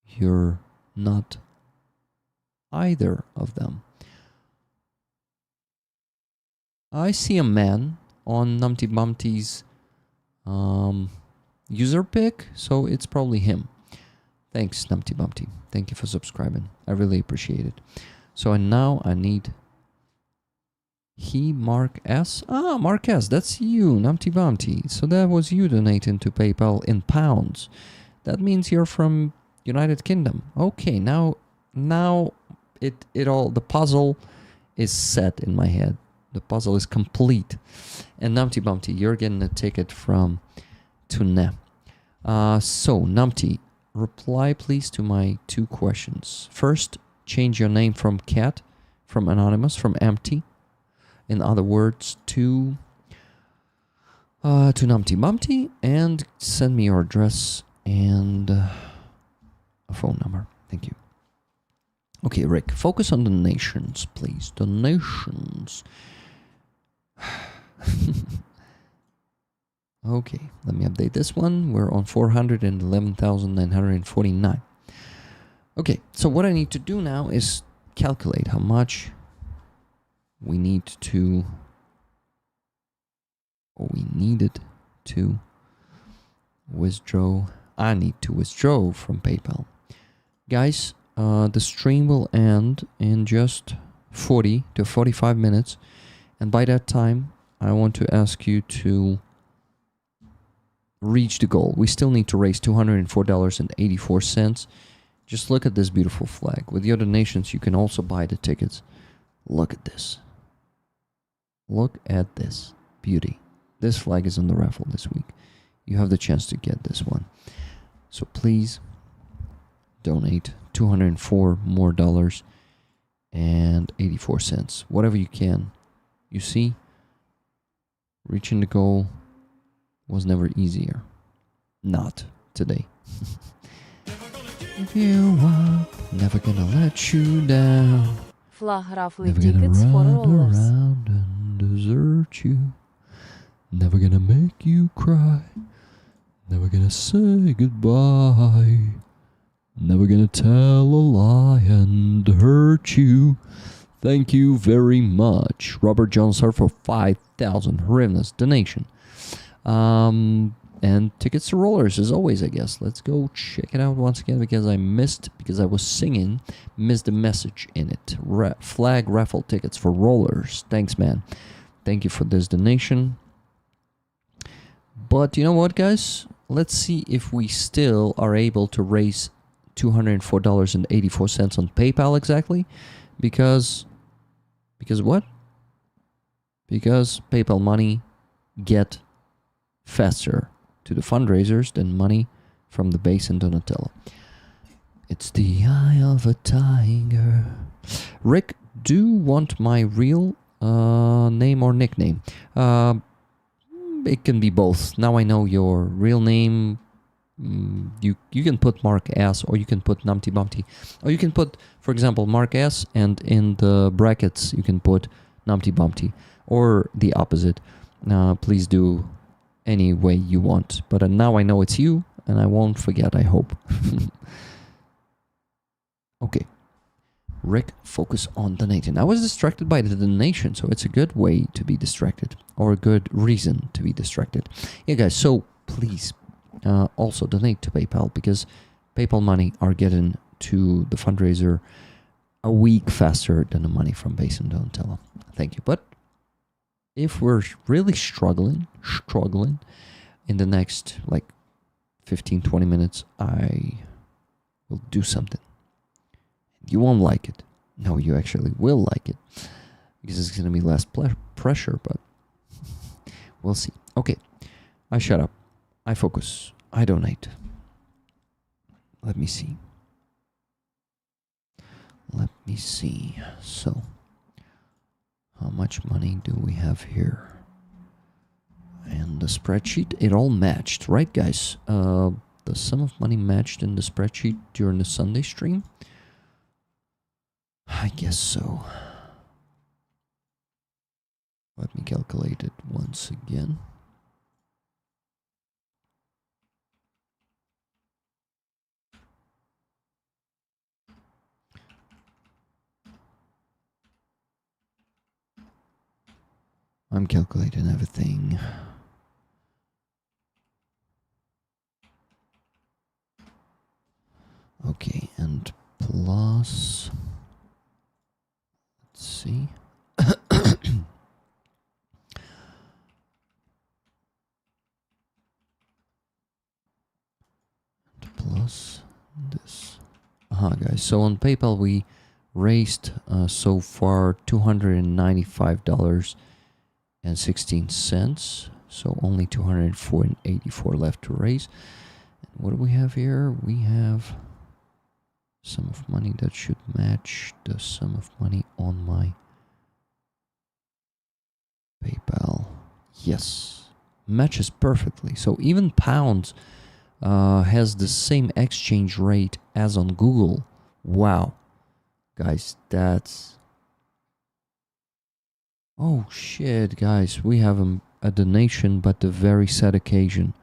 you're not either of them. I see a man on Numpty Bumpty's user pick, so it's probably him. Thanks, Numpty Bumpty. Thank you for subscribing. I really appreciate it. So now I need Mark S. Ah, Mark S, that's you, Numpty Bumpty. So that was you donating to PayPal in pounds. That means you're from United Kingdom. Okay, now it all, the puzzle is set in my head. The puzzle is complete. And Numpty Bumpty, you're getting a ticket from Tune. So, Numpty, reply please to my two questions. First, change your name from cat, from anonymous, from empty. In other words, to Numpty Bumpty, and send me your address and a phone number. Thank you. Okay, Rick, focus on donations, please. Donations. Okay, let me update this one. We're on 411,949. Okay, so what I need to do now is calculate how much we need to, or we needed to withdraw. I need to withdraw from PayPal. Guys, the stream will end in just 40 to 45 minutes. And by that time, I want to ask you to reach the goal. We still need to raise $204.84. Just look at this beautiful flag. With your donations, you can also buy the tickets. Look at this. Look at this beauty. This flag is on the raffle this week. You have the chance to get this one. So please donate $204 more and 84 cents. Whatever you can. You see, reaching the goal was never easier. Not today. If you want, never gonna let you down. Flag raffle Never gonna tickets for run rollers. around and desert you. Never gonna make you cry. Never gonna say goodbye. Never gonna tell a lie and hurt you. Thank you very much, Robert Johnson, for 5,000 hryvnias donation. And tickets to rollers, as always, I guess. Let's go check it out once again because I was singing, missed the message in it. Flag raffle tickets for rollers. Thanks, man. Thank you for this donation. But you know what, guys? Let's see if we still are able to raise $204.84 on PayPal exactly. Because what? Because PayPal money get faster to the fundraisers than money from the base and Donatello. It's the eye of a tiger. Rick, do you want my real name or nickname? It can be both. Now I know your real name. You can put Mark S, or you can put Numpty Bumpty, or you can put, for example, Mark S, and in the brackets you can put Numpty Bumpty, or the opposite. Please do any way you want. But now I know it's you, and I won't forget, I hope. Okay. Rick, focus on donating. I was distracted by the donation, so it's a good way to be distracted, or a good reason to be distracted. Yeah, guys, so please also donate to PayPal, because PayPal money are getting to the fundraiser a week faster than the money from Base and Donatello. Thank you. But if we're really struggling in the next 15-20 minutes, I will do something. You won't like it. No, you actually will like it, because it's going to be less pressure, but we'll see. Okay, I shut up. I focus. I donate. Let me see. So, how much money do we have here? And the spreadsheet, it all matched, right, guys? The sum of money matched in the spreadsheet during the Sunday stream? I guess so. Let me calculate it once again. I'm calculating everything. Okay, and plus, let's see. Plus this. Guys, so on PayPal we raised so far $295.16. So only $204.84 left to raise. And what do we have here? We have sum of money that should match the sum of money on my PayPal. Yes, matches perfectly. So even pounds has the same exchange rate as on Google. Wow, guys, that's... Oh shit, guys, we have a donation, but a very sad occasion.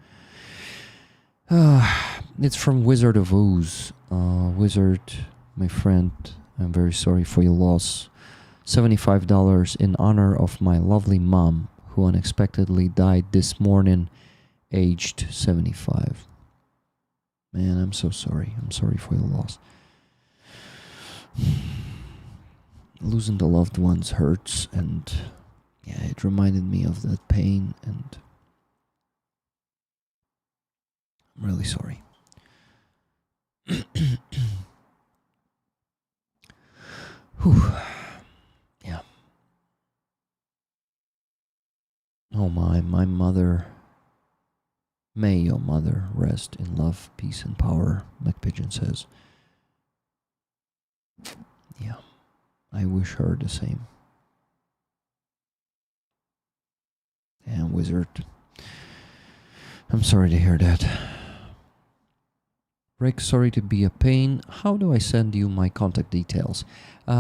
It's from Wizard of Oz. Wizard, my friend, I'm very sorry for your loss. $75 in honor of my lovely mom, who unexpectedly died this morning, aged 75. Man, I'm so sorry. I'm sorry for your loss. losing the loved ones hurts, and yeah, it reminded me of that pain, and I'm really sorry. Whew. Yeah. Oh my mother. May your mother rest in love, peace, and power, McPigeon says. Yeah, I wish her the same. And Wizard, I'm sorry to hear that. Rick, sorry to be a pain. How do I send you my contact details?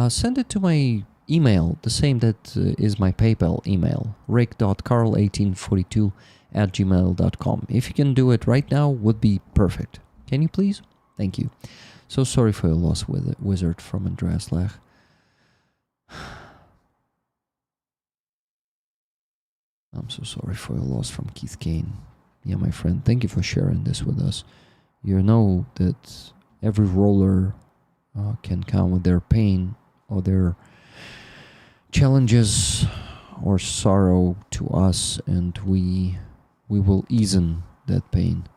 Send it to my email, the same that is my PayPal email, rick.carl1842@gmail.com. If you can do it right now, would be perfect. Can you please? Thank you. So sorry for your loss, Wizard, from Andreas Lech. I'm so sorry for your loss from Keith Kane. Yeah, my friend, thank you for sharing this with us. You know that every roller can come with their pain or their challenges or sorrow to us, and we will ease in that pain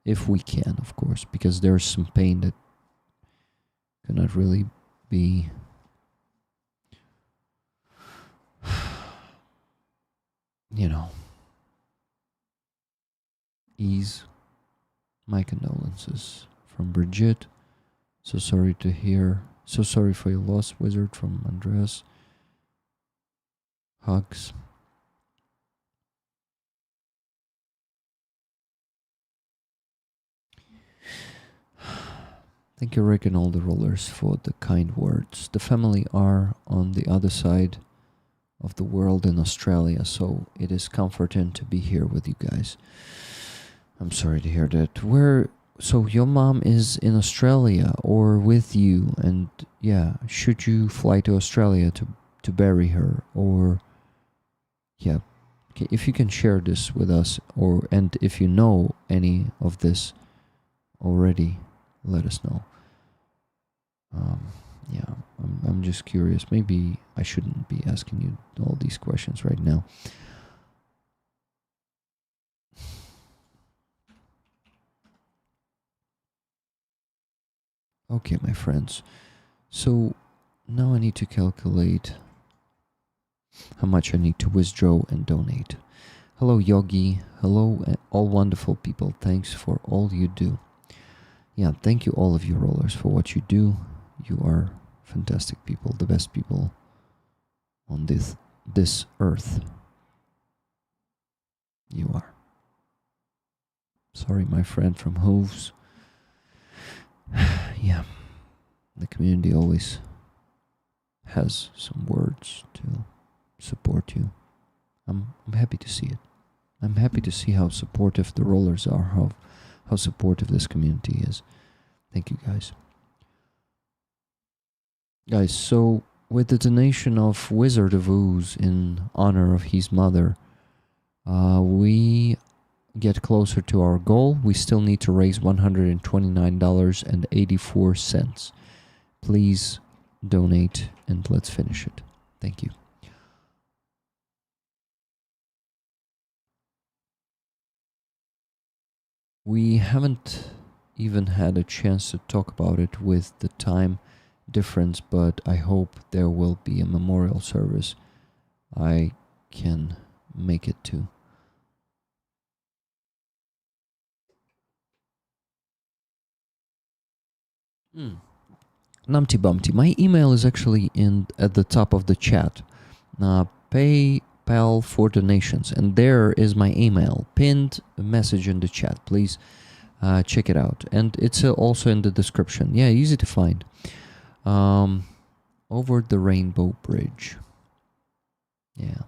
if we can, of course, because there's some pain that cannot really be ease. My condolences from Brigitte. So sorry to hear. So sorry for your loss, Wizard, from Andreas. Hugs. Thank you, Rick, and all the rollers for the kind words. The family are on the other side of the world in Australia, so it is comforting to be here with you guys. I'm sorry to hear that. So your mom is in Australia or with you, and yeah, should you fly to Australia to bury her, or yeah, okay, if you can share this with us, and if you know any of this already, let us know. Yeah, I'm just curious. Maybe I shouldn't be asking you all these questions right now. Okay, my friends. So now I need to calculate how much I need to withdraw and donate. Hello, Yogi. Hello, all wonderful people. Thanks for all you do. Yeah, thank you, all of you rollers, for what you do. You are fantastic people, the best people on this earth. You are. Sorry, my friend from Hooves. Yeah, the community always has some words to support you. I'm happy to see it. I'm happy to see how supportive the rollers are, how supportive this community is. Thank you, guys. Guys, so with the donation of Wizard of Ooze in honor of his mother, we get closer to our goal. We still need to raise $129.84. Please donate and let's finish it. Thank you. We haven't even had a chance to talk about it with the time difference, but I hope there will be a memorial service I can make it to. Numpty Bumpty. My email is actually at the top of the chat. PayPal for donations, and there is my email pinned message in the chat. Please check it out, and it's also in the description. Yeah, easy to find. Over the Rainbow Bridge. Yeah.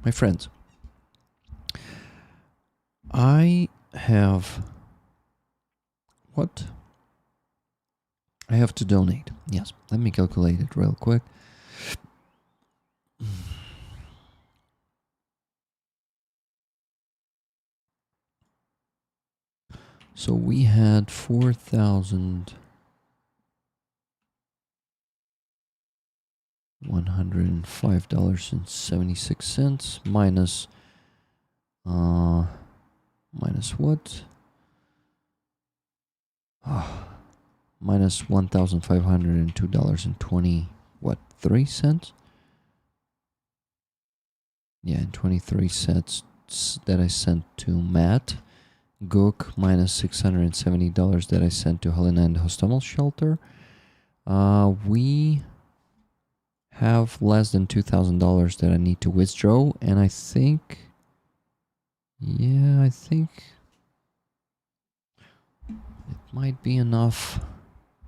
My friends, I have what? I have to donate. Yes, let me calculate it real quick. So we had $4,105.76 minus minus what? Minus $1,502.20 what 3 cents? Yeah, and 23 cents that I sent to Matt. Gook minus $670 that I sent to Helena and Hostomel Shelter. We have less than $2,000 that I need to withdraw, and I think it might be enough.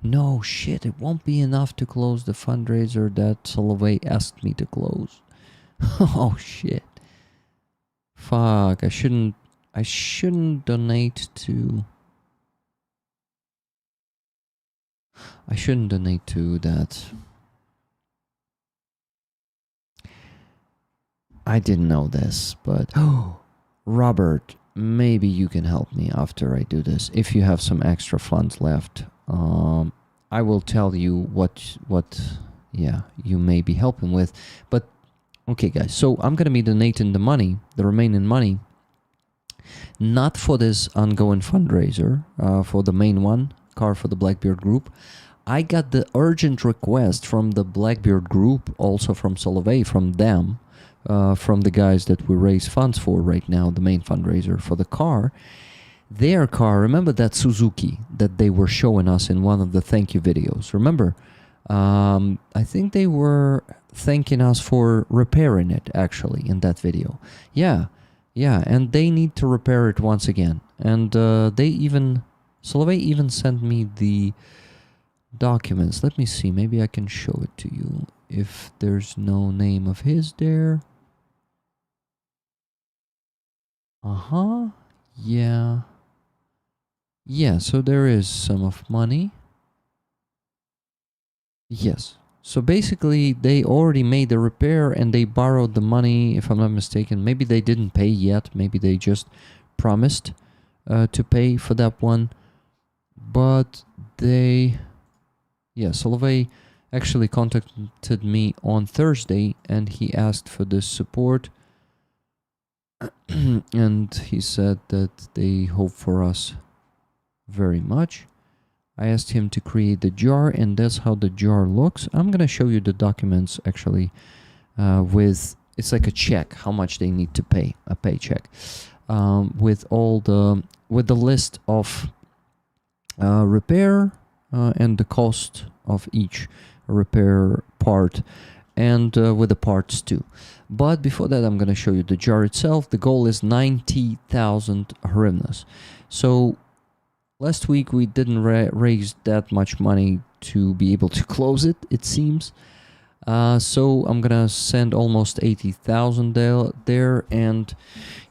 No, shit, it won't be enough to close the fundraiser that Soloway asked me to close. Oh, shit. Fuck, I shouldn't donate to... I shouldn't donate to that. I didn't know this, but... Oh, Robert, maybe you can help me after I do this. If you have some extra funds left, I will tell you what you may be helping with. But, okay, guys, so I'm going to be donating the money, the remaining money, not for this ongoing fundraiser, for the main one, Car for the Blackbeard Group. I got the urgent request from the Blackbeard Group, also from Soloway, from them, from the guys that we raise funds for right now, the main fundraiser for the car. Their car, remember that Suzuki that they were showing us in one of the thank you videos? Remember? I think they were thanking us for repairing it, actually, in that video. Yeah, and they need to repair it once again. And Soloway even sent me the documents. Let me see, maybe I can show it to you if there's no name of his there. Yeah, so there is some of money. Yes, so basically they already made the repair and they borrowed the money, if I'm not mistaken. Maybe they didn't pay yet, maybe they just promised to pay for that one. But Soloway actually contacted me on Thursday and he asked for this support. And he said that they hope for us very much. I asked him to create the jar, and that's how the jar looks. I'm gonna show you the documents actually it's like a check, how much they need to pay, a paycheck, with the list of repair and the cost of each repair part, and with the parts too. But before that, I'm going to show you the jar itself. The goal is 90,000 hryvnias. So last week we didn't raise that much money to be able to close it, it seems. So I'm going to send almost 80,000 there. And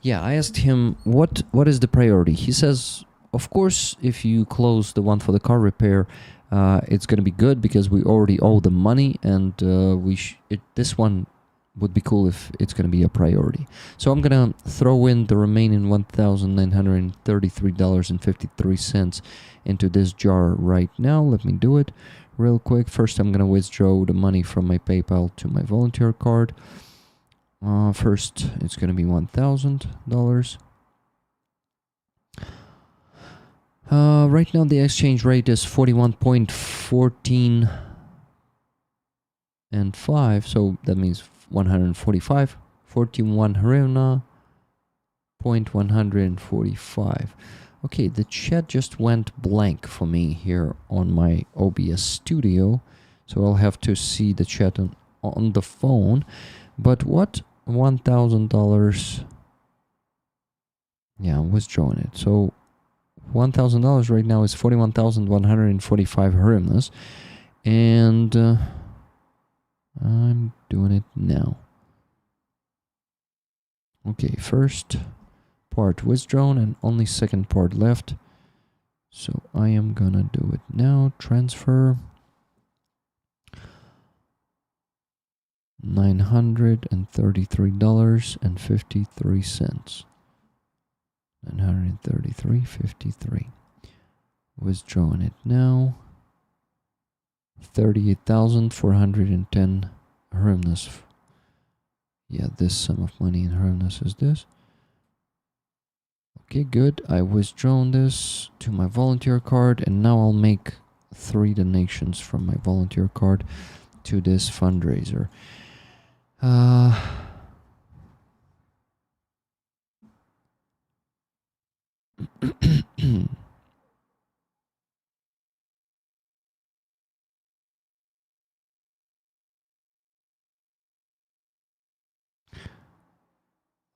yeah, I asked him what is the priority. He says, of course, if you close the one for the car repair, it's going to be good because we already owe the money, and this one would be cool if it's going to be a priority. So I'm going to throw in the remaining $1,933.53 into this jar right now. Let me do it real quick. First, I'm going to withdraw the money from my PayPal to my volunteer card. First, it's going to be $1,000. Right now the exchange rate is 41.14 and 5, so that means 145, 41 hryvnia, 145. Okay, the chat just went blank for me here on my OBS studio, so I'll have to see the chat on the phone. But what? $1,000. Yeah, I'm withdrawing it. So $1,000 right now is 41,145 hryvnias, and I'm doing it now. Okay, first part withdrawn and only second part left, so I am gonna do it now. Transfer $933.53. $933.53. Withdrawing it now. 38,410 hryvnias. Yeah, this sum of money in hryvnias is this. Okay, good. I withdrawn this to my volunteer card, and now I'll make 3 donations from my volunteer card to this fundraiser.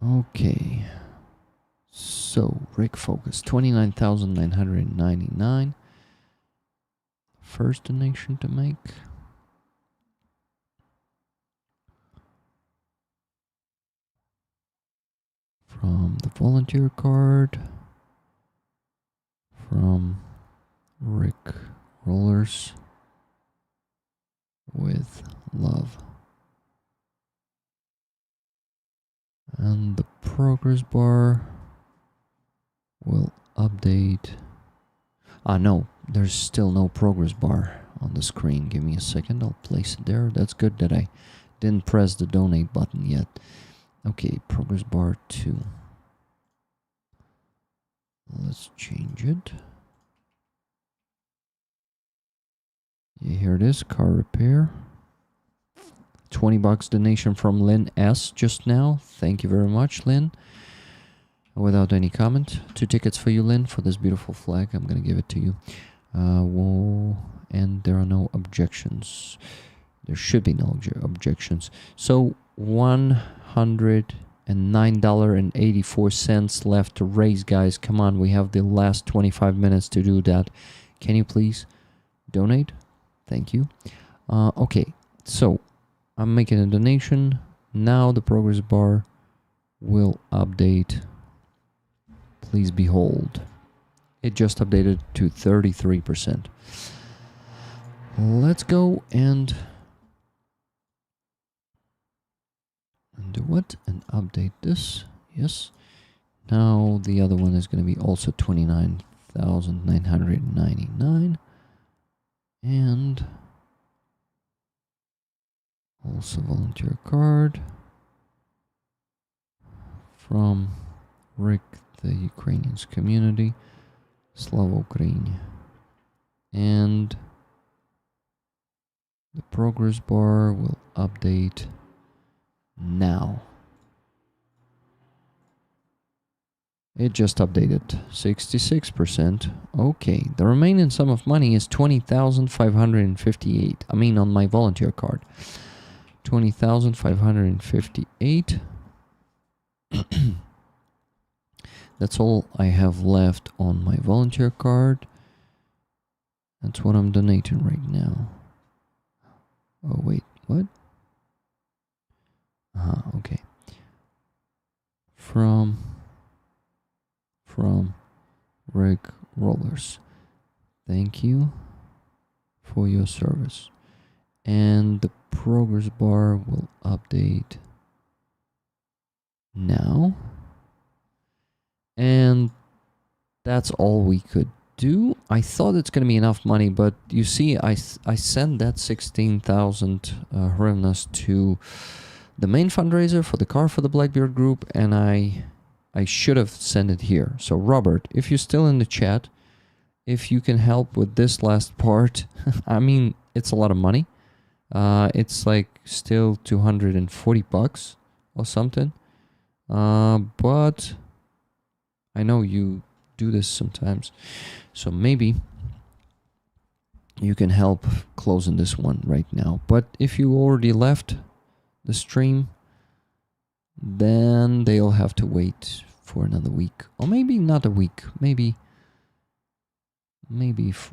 Okay. So, Rick Focus, 29,999. First donation to make. From the volunteer card. From Rick Rollers. With love. And the progress bar will update. No, there's still no progress bar on the screen. Give me a second, I'll place it there. That's good that I didn't press the donate button yet. Okay, progress bar 2. Let's change it. Yeah, here it is, car repair. $20 donation from Lynn S just now. Thank you very much, Lynn. Without any comment. 2 tickets for you, Lynn, for this beautiful flag. I'm going to give it to you. And there are no objections. There should be no objections. So $109.84 left to raise, guys. Come on, we have the last 25 minutes to do that. Can you please donate? Thank you. Okay, so I'm making a donation. Now the progress bar will update. Please behold. It just updated to 33%. Let's go and do what? And update this. Yes. Now the other one is going to be also 29,999. And also volunteer card from Rick, the Ukrainians community, Slava Ukraine. And the progress bar will update now. It just updated 66%. Okay, the remaining sum of money is 20,558. I mean, on my volunteer card. 20,558. That's all I have left on my volunteer card. That's what I'm donating right now. Oh, wait, what? Okay. From Rick Rollers. Thank you for your service. And the progress bar will update now. And that's all we could do. I thought it's going to be enough money, but you see, I sent that 16,000 hryvnias to the main fundraiser for the car for the Blackbeard group, and I should have sent it here. So Robert, if you're still in the chat, if you can help with this last part, I mean, it's a lot of money. It's like still $240 or something. But I know you do this sometimes. So maybe you can help closing this one right now. But if you already left the stream, then they'll have to wait for another week. Or maybe not a week. Maybe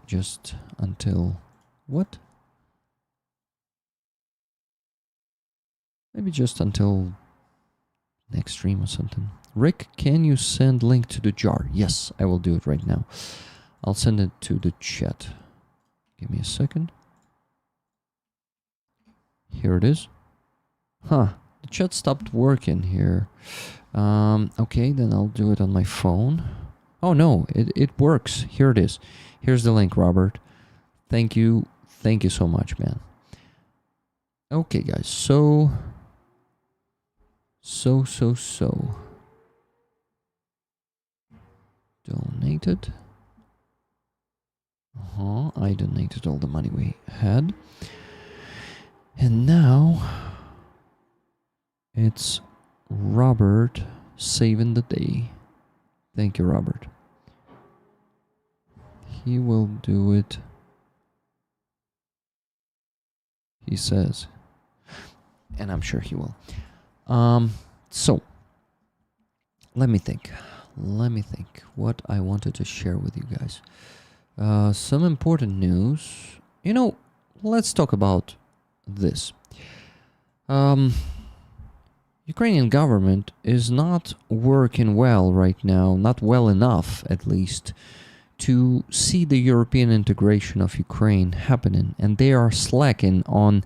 just until... What? Maybe just until next stream or something. Rick, can you send link to the jar? Yes, I will do it right now. I'll send it to the chat. Give me a second. Here it is. The chat stopped working here. Okay, then I'll do it on my phone. Oh no, it works. Here it is. Here's the link, Robert. Thank you so much, man. Okay, guys, so donated. I donated all the money we had. And now it's Robert saving the day. Thank you, Robert. He will do it. He says. And I'm sure he will. So let me think what I wanted to share with you guys. Some important news. Let's talk about this. Ukrainian government is not working well right now, not well enough at least, to see the European integration of Ukraine happening, and they are slacking on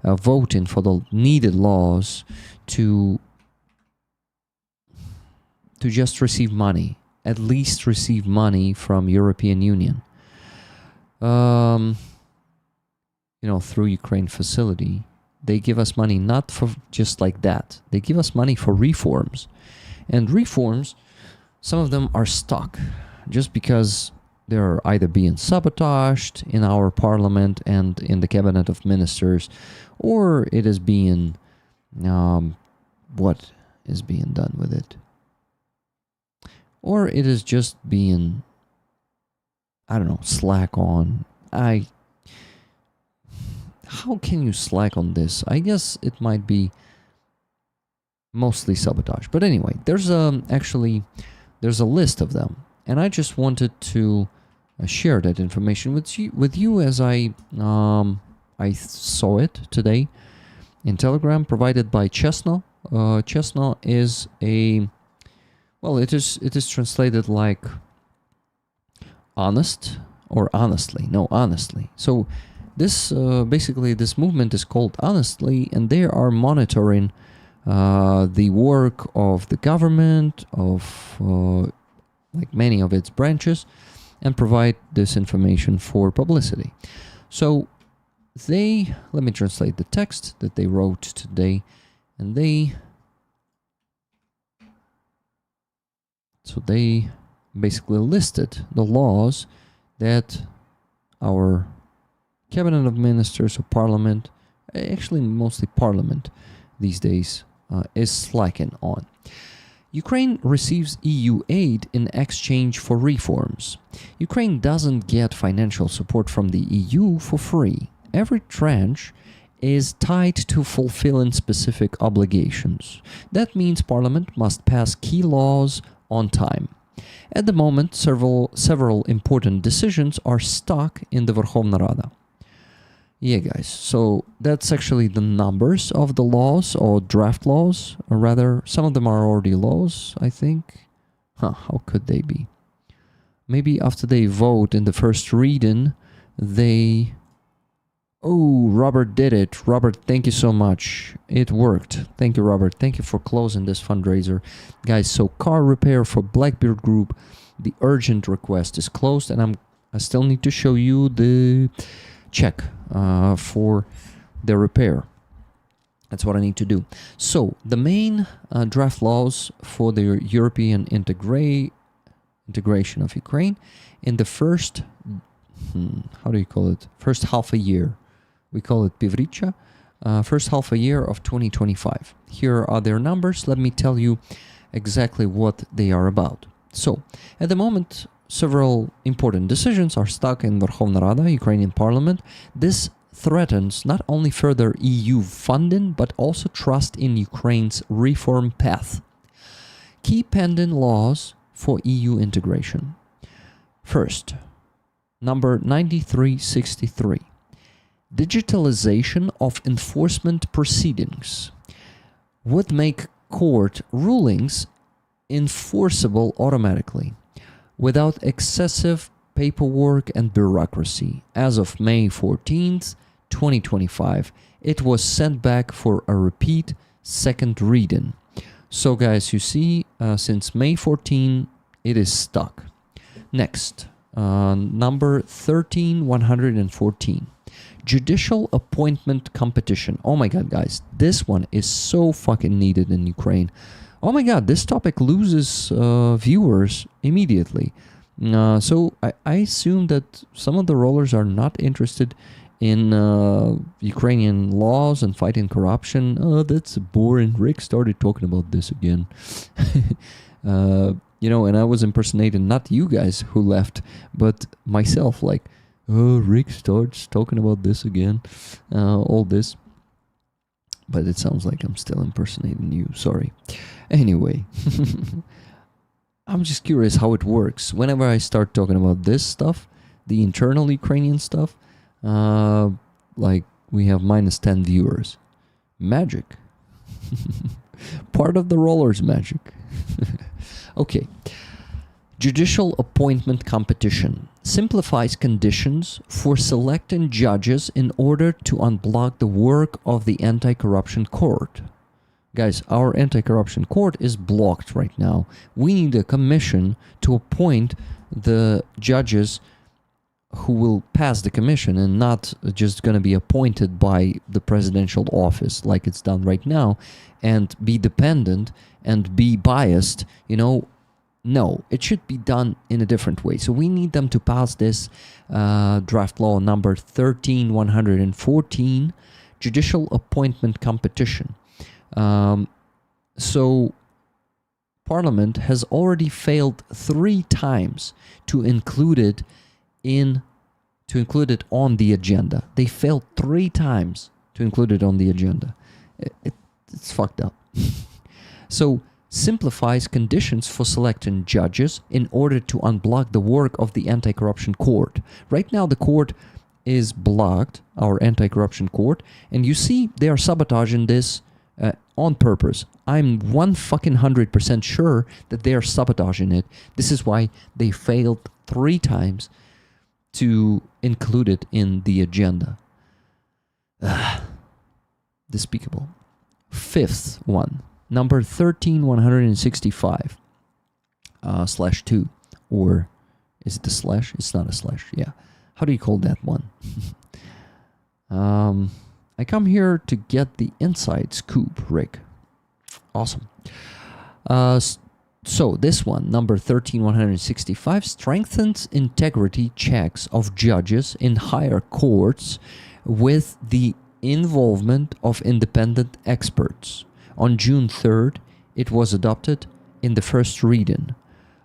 voting for the needed laws to just receive money, at least receive money from European Union. Through Ukraine facility, they give us money not for just like that. They give us money for reforms. And reforms, some of them are stuck just because they're either being sabotaged in our parliament and in the cabinet of ministers, or it is being, what is being done with it? Or it is just being, slack on. How can you slack on this? I guess it might be mostly sabotage. But anyway, there's a list of them, and I just wanted to share that information with you as I saw it today in Telegram, provided by Chesno. Chesno is it is translated like honest or honestly. No, honestly. So this basically this movement is called Honestly, and they are monitoring the work of the government, of like many of its branches, and provide this information for publicity. So let me translate the text that they wrote today, and they basically listed the laws that our cabinet of ministers or parliament, actually mostly parliament these days, is slacking on. Ukraine receives EU aid in exchange for reforms. Ukraine doesn't get financial support from the EU for free. Every tranche is tied to fulfilling specific obligations. That means Parliament must pass key laws on time. At the moment, several important decisions are stuck in the Verkhovna Rada. Yeah, guys, so that's actually the numbers of the laws, or draft laws, or rather, some of them are already laws, I think. How could they be? Maybe after they vote in the first reading, they... Oh, Robert did it. Robert, thank you so much. It worked. Thank you, Robert. Thank you for closing this fundraiser. Guys, so car repair for Blackbeard Group, the urgent request is closed, and I still need to show you the check for the repair. That's what I need to do. So the main draft laws for the European integration of Ukraine in the first, how do you call it? First half a year. We call it Pivricha. First half a year of 2025. Here are their numbers. Let me tell you exactly what they are about. So at the moment, several important decisions are stuck in Verkhovna Rada, Ukrainian parliament. This threatens not only further EU funding, but also trust in Ukraine's reform path. Key pending laws for EU integration. First, number 9363. Digitalization of enforcement proceedings would make court rulings enforceable automatically, without excessive paperwork and bureaucracy. As of May 14th, 2025, it was sent back for a repeat second reading. So guys, you see, since May 14, it is stuck. Next, number 13114. Judicial appointment competition. Oh my god, guys, this one is so fucking needed in Ukraine. Oh my god, this topic loses viewers immediately. So I assume that some of the rollers are not interested in Ukrainian laws and fighting corruption. Oh, that's boring. Rick started talking about this again. And I was impersonating not you guys who left, but myself, like, oh, Rick starts talking about this again, all this. But it sounds like I'm still impersonating you, sorry. Anyway, I'm just curious how it works. Whenever I start talking about this stuff, the internal Ukrainian stuff, like we have minus 10 viewers. Magic. Part of the roller's magic. Okay. Judicial appointment competition simplifies conditions for selecting judges in order to unblock the work of the anti-corruption court. Guys, our anti-corruption court is blocked right now. We need a commission to appoint the judges who will pass the commission and not just going to be appointed by the presidential office like it's done right now and be dependent and be biased, No, it should be done in a different way. So we need them to pass this draft law number 13114, judicial appointment competition. So Parliament has already failed 3 times to include it on the agenda. They failed 3 times to include it on the agenda. It's fucked up. So simplifies conditions for selecting judges in order to unblock the work of the anti-corruption court. Right now the court is blocked, our anti-corruption court, and you see they are sabotaging this on purpose. I'm 100% sure that they are sabotaging it. This is why they failed 3 times to include it in the agenda. Despicable. 5th one. Number 13165 /2, or is it the slash? It's not a slash. Yeah. How do you call that one? I come here to get the inside scoop, Rick. Awesome. So this one, number 13165, strengthens integrity checks of judges in higher courts with the involvement of independent experts. On June 3rd, it was adopted in the first reading.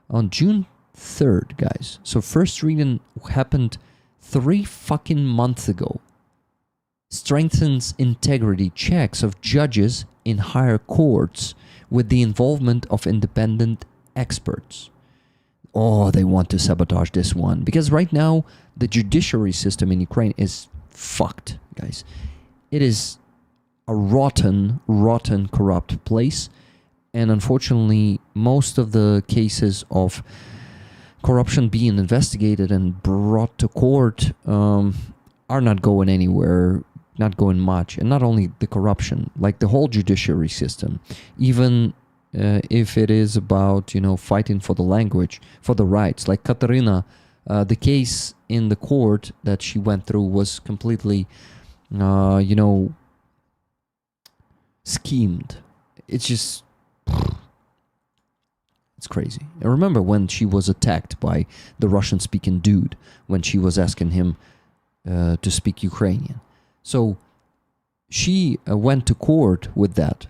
On June 3rd, guys. So first reading happened 3 fucking months ago. Strengthens integrity checks of judges in higher courts with the involvement of independent experts. Oh, they want to sabotage this one. Because right now, the judiciary system in Ukraine is fucked, guys. It is a rotten, corrupt place. And unfortunately, most of the cases of corruption being investigated and brought to court are not going anywhere, not going much. And not only the corruption, like the whole judiciary system, even if it is about, fighting for the language, for the rights. Like Katerina, the case in the court that she went through was completely, schemed. It's just, it's crazy. I remember when she was attacked by the Russian-speaking dude when she was asking him to speak Ukrainian. So she went to court with that.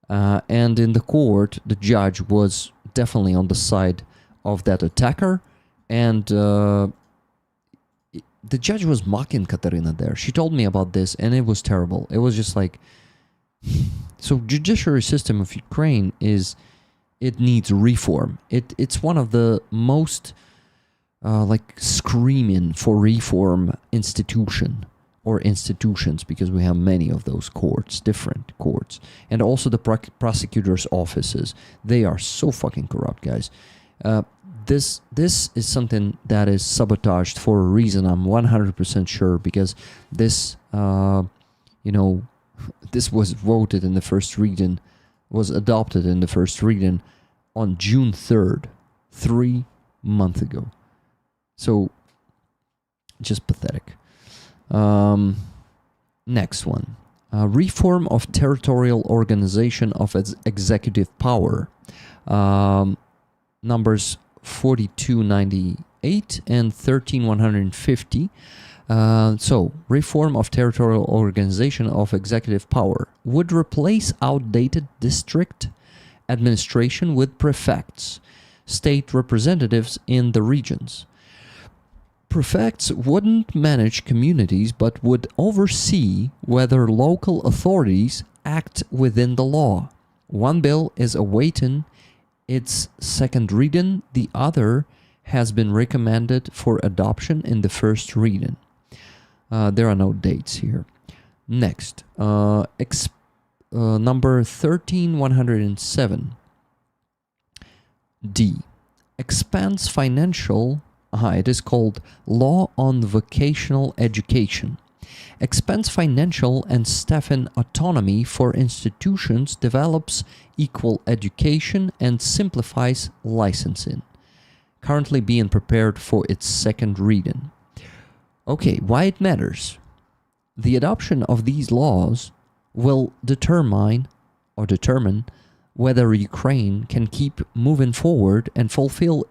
And in the court, the judge was definitely on the side of that attacker. And the judge was mocking Katerina there. She told me about this, and it was terrible. It was just like, so judiciary system of Ukraine it needs reform. It's one of the most screaming for reform institutions, because we have many of those courts, different courts, and also the prosecutors' offices. They are so fucking corrupt, guys. This is something that is sabotaged for a reason. I'm 100% sure, because this this was voted in the first reading, was adopted in the first reading on June 3rd, 3 month ago. So, just pathetic. Next one. Reform of territorial organization of its executive power. Numbers 4298 and 13150. So, reform of territorial organization of executive power would replace outdated district administration with prefects, state representatives in the regions. Prefects wouldn't manage communities but would oversee whether local authorities act within the law. One bill is awaiting its second reading, the other has been recommended for adoption in the first reading. There are no dates here. Next, number 13107. D. Expands financial. It is called Law on Vocational Education. Expands financial and staffing autonomy for institutions, develops equal education, and simplifies licensing. Currently being prepared for its second reading. Okay, why it matters? The adoption of these laws will determine whether Ukraine can keep moving forward and fulfill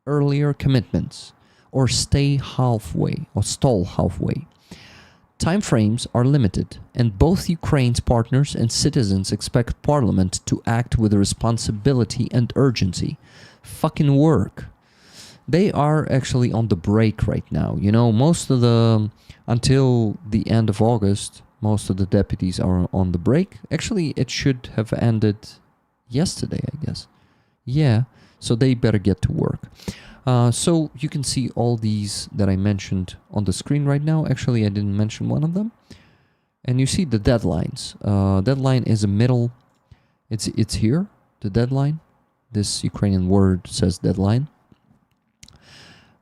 earlier commitments or stall halfway. Timeframes are limited, and both Ukraine's partners and citizens expect Parliament to act with responsibility and urgency. Fucking work. They are actually on the break right now. You know, until the end of August, most of the deputies are on the break. Actually, it should have ended yesterday, I guess. Yeah, so they better get to work. So you can see all these that I mentioned on the screen right now. Actually, I didn't mention one of them. And you see the deadlines. Deadline is a middle. It's here, the deadline. This Ukrainian word says deadline.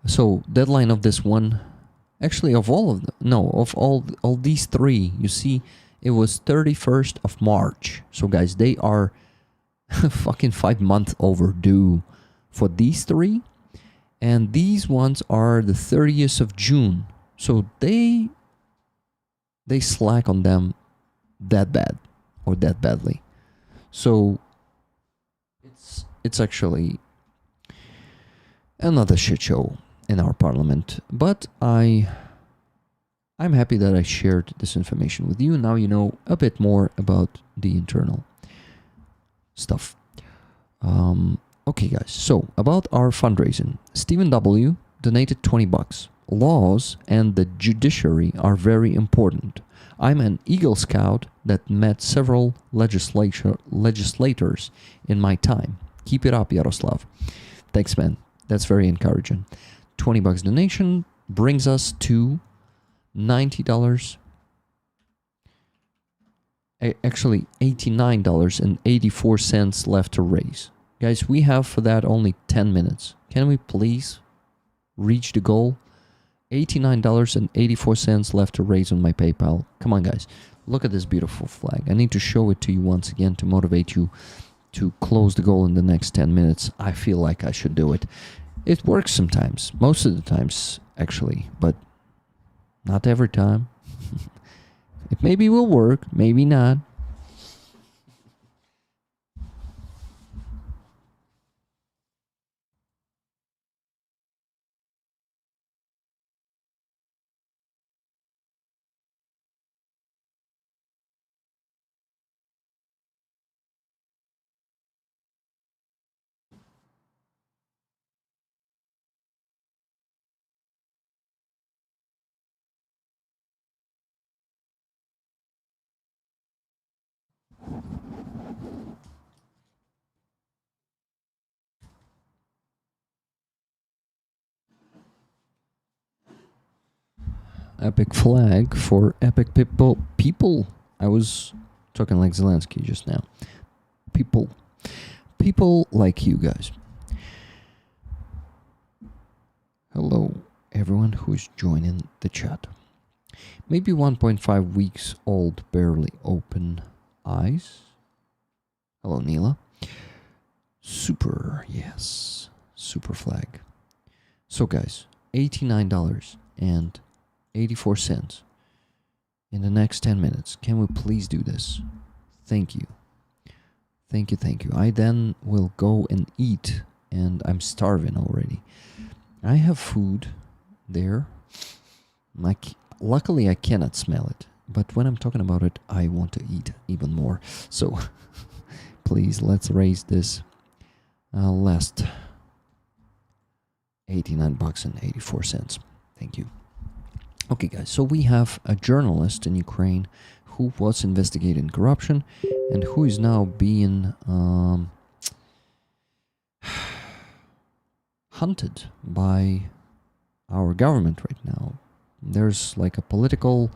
So deadline of this one, actually of all of them, no, of all these three, you see it was 31st of March. So guys, they are fucking 5 months overdue for these three. And these ones are the 30th of June. So they slack on them that bad or that badly. So it's actually another shit show in our parliament. But I'm happy that I shared this information with you. Now you know a bit more about the internal stuff. Okay, guys, so about our fundraising. Stephen W. donated $20. Laws and the judiciary are very important. I'm an Eagle Scout that met several legislators in my time. Keep it up, Yaroslav. Thanks, man. That's very encouraging. $20 donation brings us to $90. Actually, $89.84 left to raise. Guys, we have for that only 10 minutes. Can we please reach the goal? $89.84 left to raise on my PayPal. Come on, guys. Look at this beautiful flag. I need to show it to you once again to motivate you to close the goal in the next 10 minutes. I feel like I should do it. It works sometimes. Most of the times, actually. But not every time. It maybe will work. Maybe not. Epic flag for epic people. I was talking like Zelensky just now. People like you guys. Hello, everyone who is joining the chat. Maybe 1.5 weeks old, barely open eyes. Hello, Neela. Super, yes. Super flag. So guys, $89.84 in the next 10 minutes. Can we please do this? Thank you. Thank you, thank you. I then will go and eat, and I'm starving already. I have food there. Luckily, I cannot smell it, but when I'm talking about it, I want to eat even more. So, please, let's raise this last $89.84. Thank you. Okay, guys, so we have a journalist in Ukraine who was investigating corruption and who is now being hunted by our government right now. There's like a political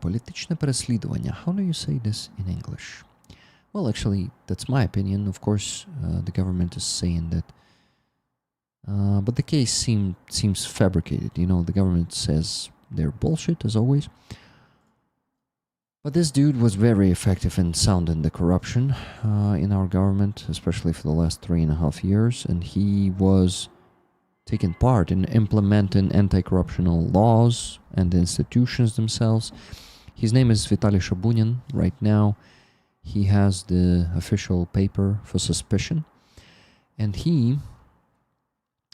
політичне переслідування. How do you say this in English? Well, actually, that's my opinion. Of course, the government is saying that, but the case seems fabricated. You know, the government says they're bullshit as always. But this dude was very effective in sounding the corruption in our government, especially for the last 3.5 years, and he was taking part in implementing anti-corruptional laws and the institutions themselves. His name is Vitaly Shabunin. Right now, he has the official paper for suspicion, and he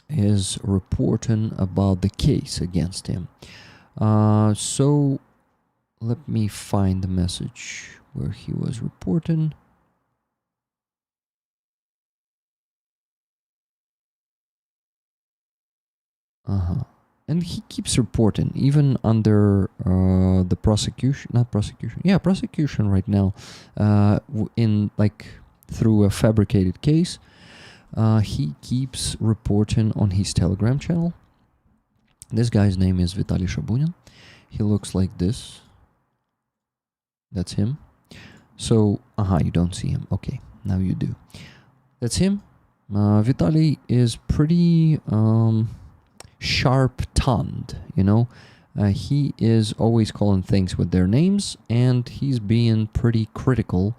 is reporting about the case against him. So let me find the message where he was reporting. And he keeps reporting, even under the prosecution right now, in like through a fabricated case. He keeps reporting on his Telegram channel. This guy's name is Vitaly Shabunin. He looks like this. That's him. So, you don't see him. Okay, now you do. That's him. Vitaly is pretty sharp-tongued, you know. He is always calling things with their names, and he's being pretty critical,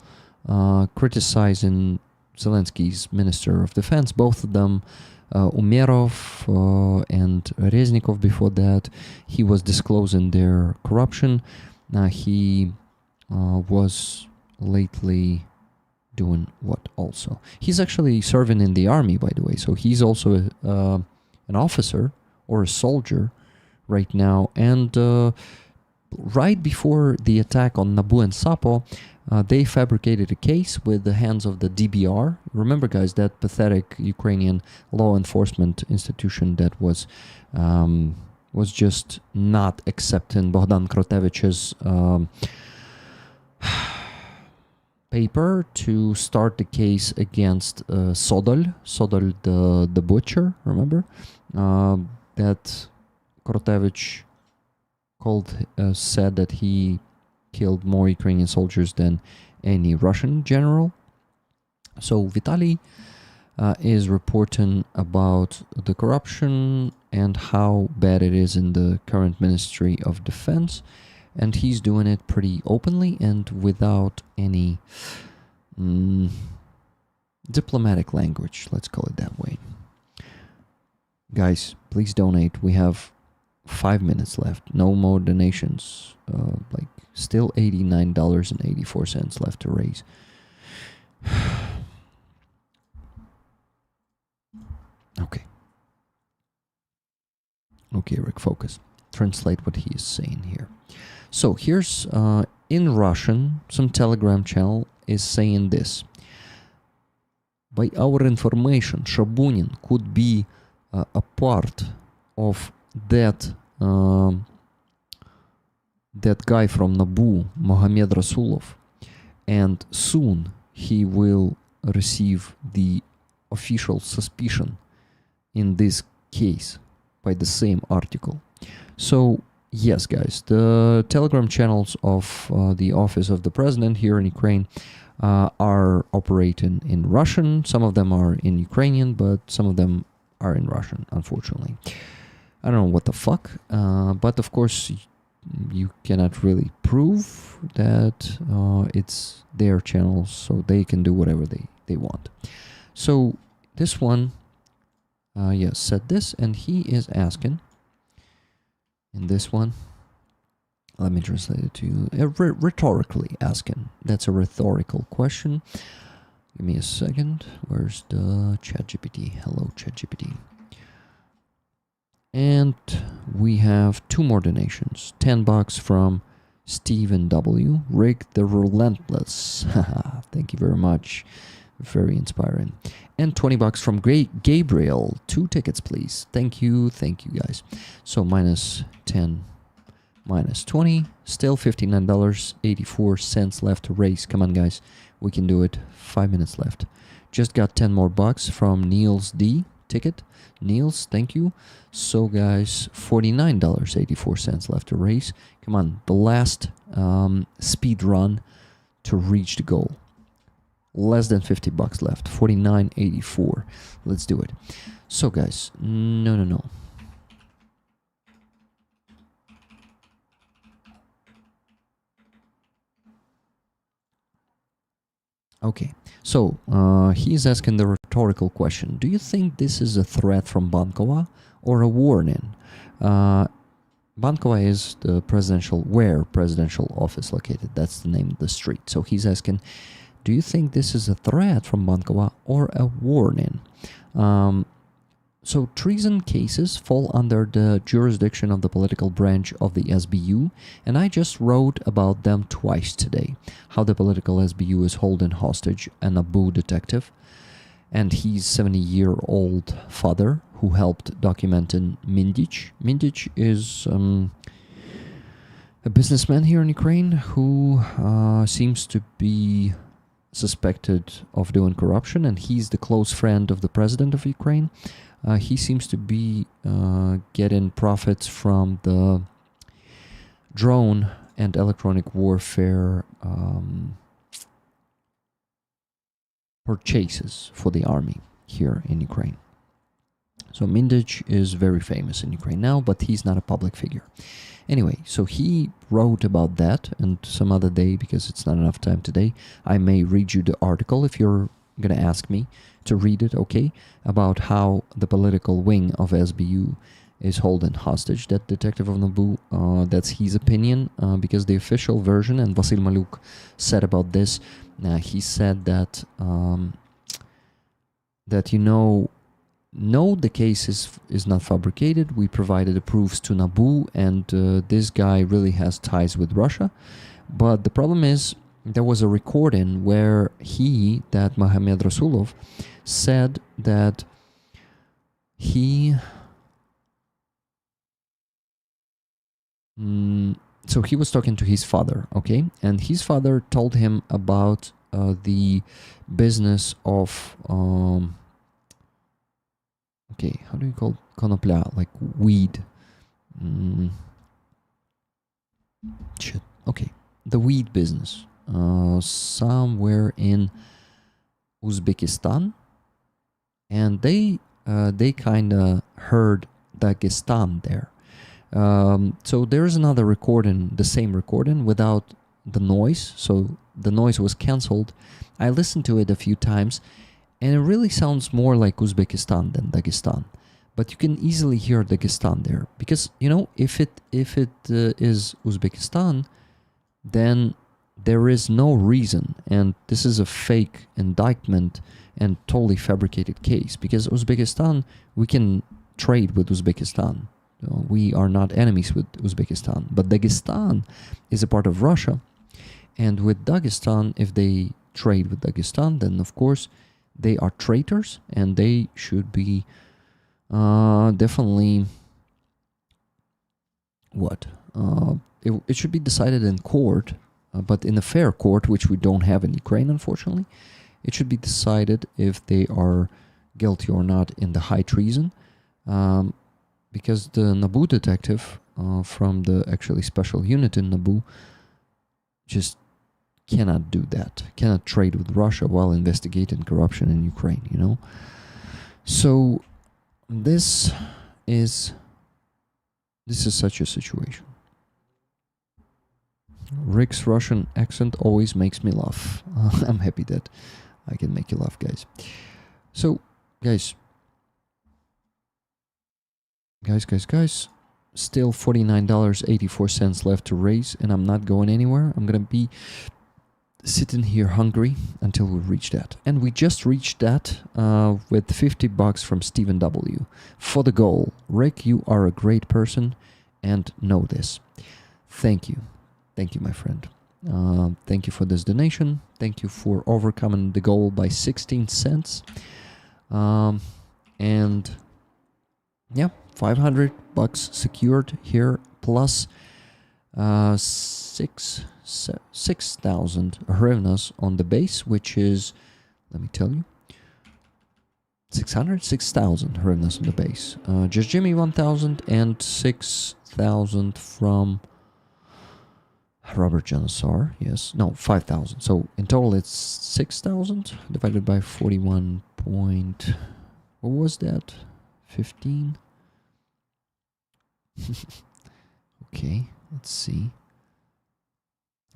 criticizing Zelensky's Minister of Defense, both of them, Umerov and Reznikov before that. He was disclosing their corruption. He was lately doing what also? He's actually serving in the army, by the way, so he's also an officer or a soldier right now. And right before the attack on Nabu and Sapo, they fabricated a case with the hands of the DBR. Remember, guys, that pathetic Ukrainian law enforcement institution that was just not accepting Bogdan Krotevich's paper to start the case against Sodol the butcher. Remember that Krotevich said that he killed more Ukrainian soldiers than any Russian general. So Vitaly is reporting about the corruption and how bad it is in the current Ministry of Defense, and he's doing it pretty openly and without any diplomatic language, let's call it that way. Guys, please donate. We have 5 minutes left. No more donations. Still $89.84 left to raise. Okay, Rick, focus. Translate what he is saying here. So here's, in Russian, some Telegram channel is saying this. By our information, Shabunin could be a part of that guy from Nabu, Mohamed Rasulov, and soon he will receive the official suspicion in this case by the same article. So yes, guys, the Telegram channels of the office of the president here in Ukraine are operating in Russian. Some of them are in Ukrainian, but some of them are in Russian, unfortunately. I don't know what the fuck, but of course you cannot really prove that it's their channels, so they can do whatever they want. So this one yes, said this, and he is asking in this one. Let me translate it to you. Rhetorically asking. That's a rhetorical question. Give me a second. Where's the ChatGPT? Hello, ChatGPT. And we have 2 more donations. $10 from Stephen W. Rick the Relentless. Thank you very much. Very inspiring. And $20 from Gabriel. 2 tickets, please. Thank you guys. So minus 10, minus 20, still $59.84 left to raise. Come on, guys, we can do it. 5 minutes left. Just got 10 more bucks from Niels D. ticket. Niels, thank you. So, guys, $49.84 left to raise. Come on, the last speed run to reach the goal. Less than $50 left. $49.84. Let's do it. So, guys, no. Okay, so he's asking the rhetorical question. Do you think this is a threat from Bankova or a warning? Bankova is the presidential office located. That's the name of the street. So he's asking, do you think this is a threat from Bankova or a warning? So treason cases fall under the jurisdiction of the political branch of the SBU, and I just wrote about them twice today. How the political SBU is holding hostage an Abu detective and his 70-year-old father who helped documenting Mindic. Mindic is a businessman here in Ukraine who seems to be suspected of doing corruption, and he's the close friend of the president of Ukraine. He seems to be getting profits from the drone and electronic warfare purchases for the army here in Ukraine. So Mindic is very famous in Ukraine now, but he's not a public figure. Anyway, so he wrote about that, and some other day, because it's not enough time today, I may read you the article if you're going to ask me to read it, okay, about how the political wing of SBU is holding hostage that detective of Nabu. That's his opinion, because the official version, and Vasil Maluk said about this, he said that no, the case is not fabricated. We provided the proofs to Nabu, and this guy really has ties with Russia. But the problem is, there was a recording where that Mohamed Rasulov, said that so he was talking to his father, okay? And his father told him about the business of, okay, how do you call konopля, like weed? Okay, the weed business. Somewhere in Uzbekistan, and they kind of heard Dagestan there. So there's another recording, the same recording without the noise. So the noise was cancelled. I listened to it a few times, and it really sounds more like Uzbekistan than Dagestan. But you can easily hear Dagestan there, because if it is Uzbekistan, then there is no reason, and this is a fake indictment and totally fabricated case, because Uzbekistan, we can trade with Uzbekistan. We are not enemies with Uzbekistan, but Dagestan is a part of Russia, and with Dagestan, if they trade with Dagestan, then of course they are traitors, and they should be definitely it should be decided in court. But in a fair court, which we don't have in Ukraine, unfortunately, it should be decided if they are guilty or not in the high treason, because the Nabu detective from the actually special unit in Nabu just cannot do that, cannot trade with Russia while investigating corruption in Ukraine, So this is such a situation. Rick's Russian accent always makes me laugh. I'm happy that I can make you laugh, guys. So, guys, Guys. Still $49.84 left to raise, and I'm not going anywhere. I'm gonna be sitting here hungry until we reach that. And we just reached that with $50 from Stephen W. For the goal. Rick, you are a great person, and know this. Thank you. Thank you, my friend. Thank you for this donation. Thank you for overcoming the goal by 16 cents. And yeah, $500 secured here, plus 6,000 hryvnias on the base, which is, let me tell you, 6,000 hryvnias on the base. Just Jimmy 1,000 and 6,000 from Robert Janasar. Yes, no, 5,000. So in total, it's 6,000 divided by 41 point. What was that? 15. Okay, let's see.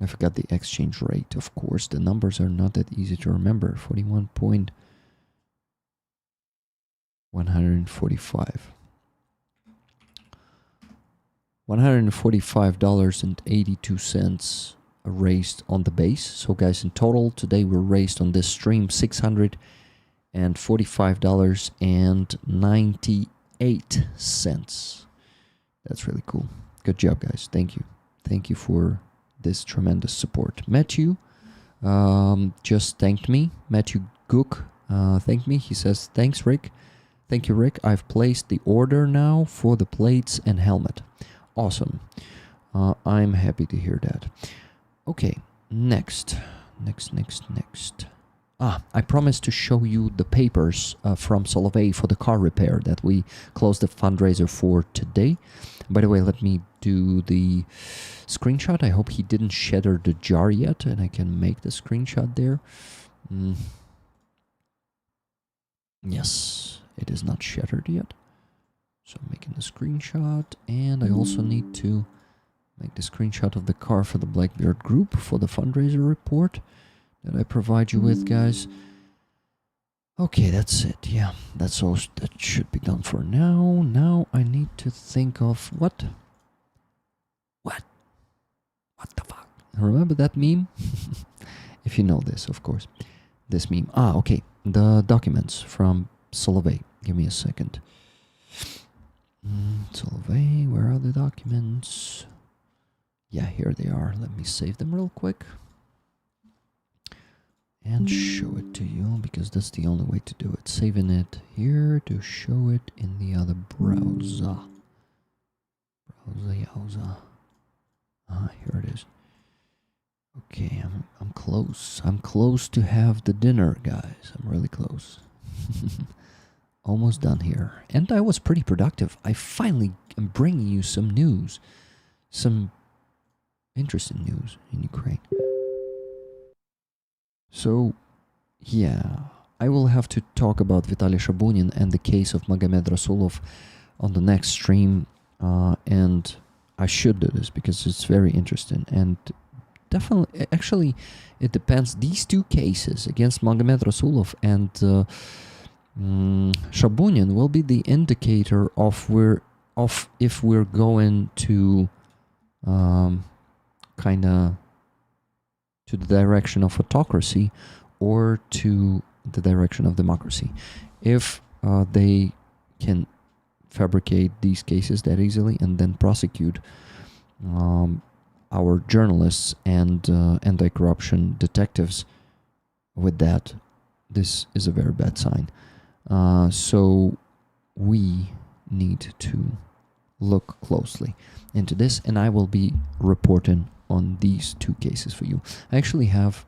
I forgot the exchange rate, of course. The numbers are not that easy to remember. 41.145. $145.82 raised on the base. So guys, in total today we raised on this stream $645.98. That's really cool. Good job, guys. Thank you. Thank you for this tremendous support. Matthew just thanked me. Matthew Gook thanked me. He says, thanks, Rick. Thank you, Rick. I've placed the order now for the plates and helmet. Awesome. I'm happy to hear that. Okay, next. I promised to show you the papers from Solovey for the car repair that we closed the fundraiser for today. By the way, let me do the screenshot. I hope he didn't shatter the jar yet, and I can make the screenshot there. Yes, it is not shattered yet. So I'm making the screenshot, and I also need to make the screenshot of the car for the Blackbeard group for the fundraiser report that I provide you with, guys. Okay, that's it. Yeah, that's all that should be done for now. Now I need to think of what the fuck? Remember that meme? If you know this, of course. This meme. Okay. The documents from Solovey. Give me a second. Solovey, where are the documents? Yeah, here they are. Let me save them real quick and show it to you, because that's the only way to do it. Saving it here to show it in the other browser. Here it is. Okay, I'm close. I'm close to have the dinner, guys. I'm really close. Almost done here. And I was pretty productive. I finally am bringing you some news. Some interesting news in Ukraine. So, yeah, I will have to talk about Vitaly Shabunin and the case of Magomed Rasulov on the next stream. And I should do this because it's very interesting. And definitely, actually, it depends. These two cases against Magomed Rasulov and Shabunin will be the indicator of if we're going to kind of to the direction of autocracy or to the direction of democracy. If they can fabricate these cases that easily and then prosecute our journalists and anti-corruption detectives with that, this is a very bad sign. So we need to look closely into this, and I will be reporting on these two cases for you. I actually have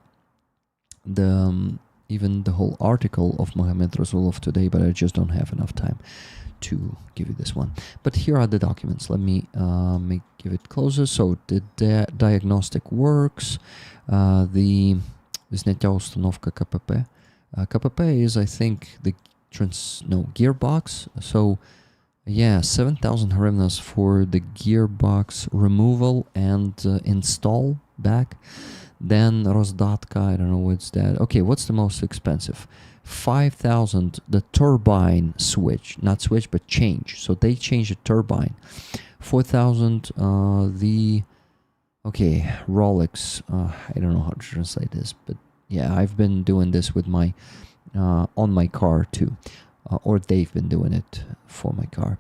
even the whole article of Magomed Rasulov today, but I just don't have enough time to give you this one. But here are the documents. Let me give it closer. So the diagnostic works, the Zняття установка КПП. КПП is, I think, the gearbox. So yeah, 7,000 hryvnias for the gearbox removal and install back. Then Rozdatka, I don't know what's that. Okay, what's the most expensive? 5,000 the turbine switch, not switch but change. So they changed the turbine. 4,000 the Rolex. I don't know how to translate this, but yeah, I've been doing this with my on my car too, or they've been doing it for my car.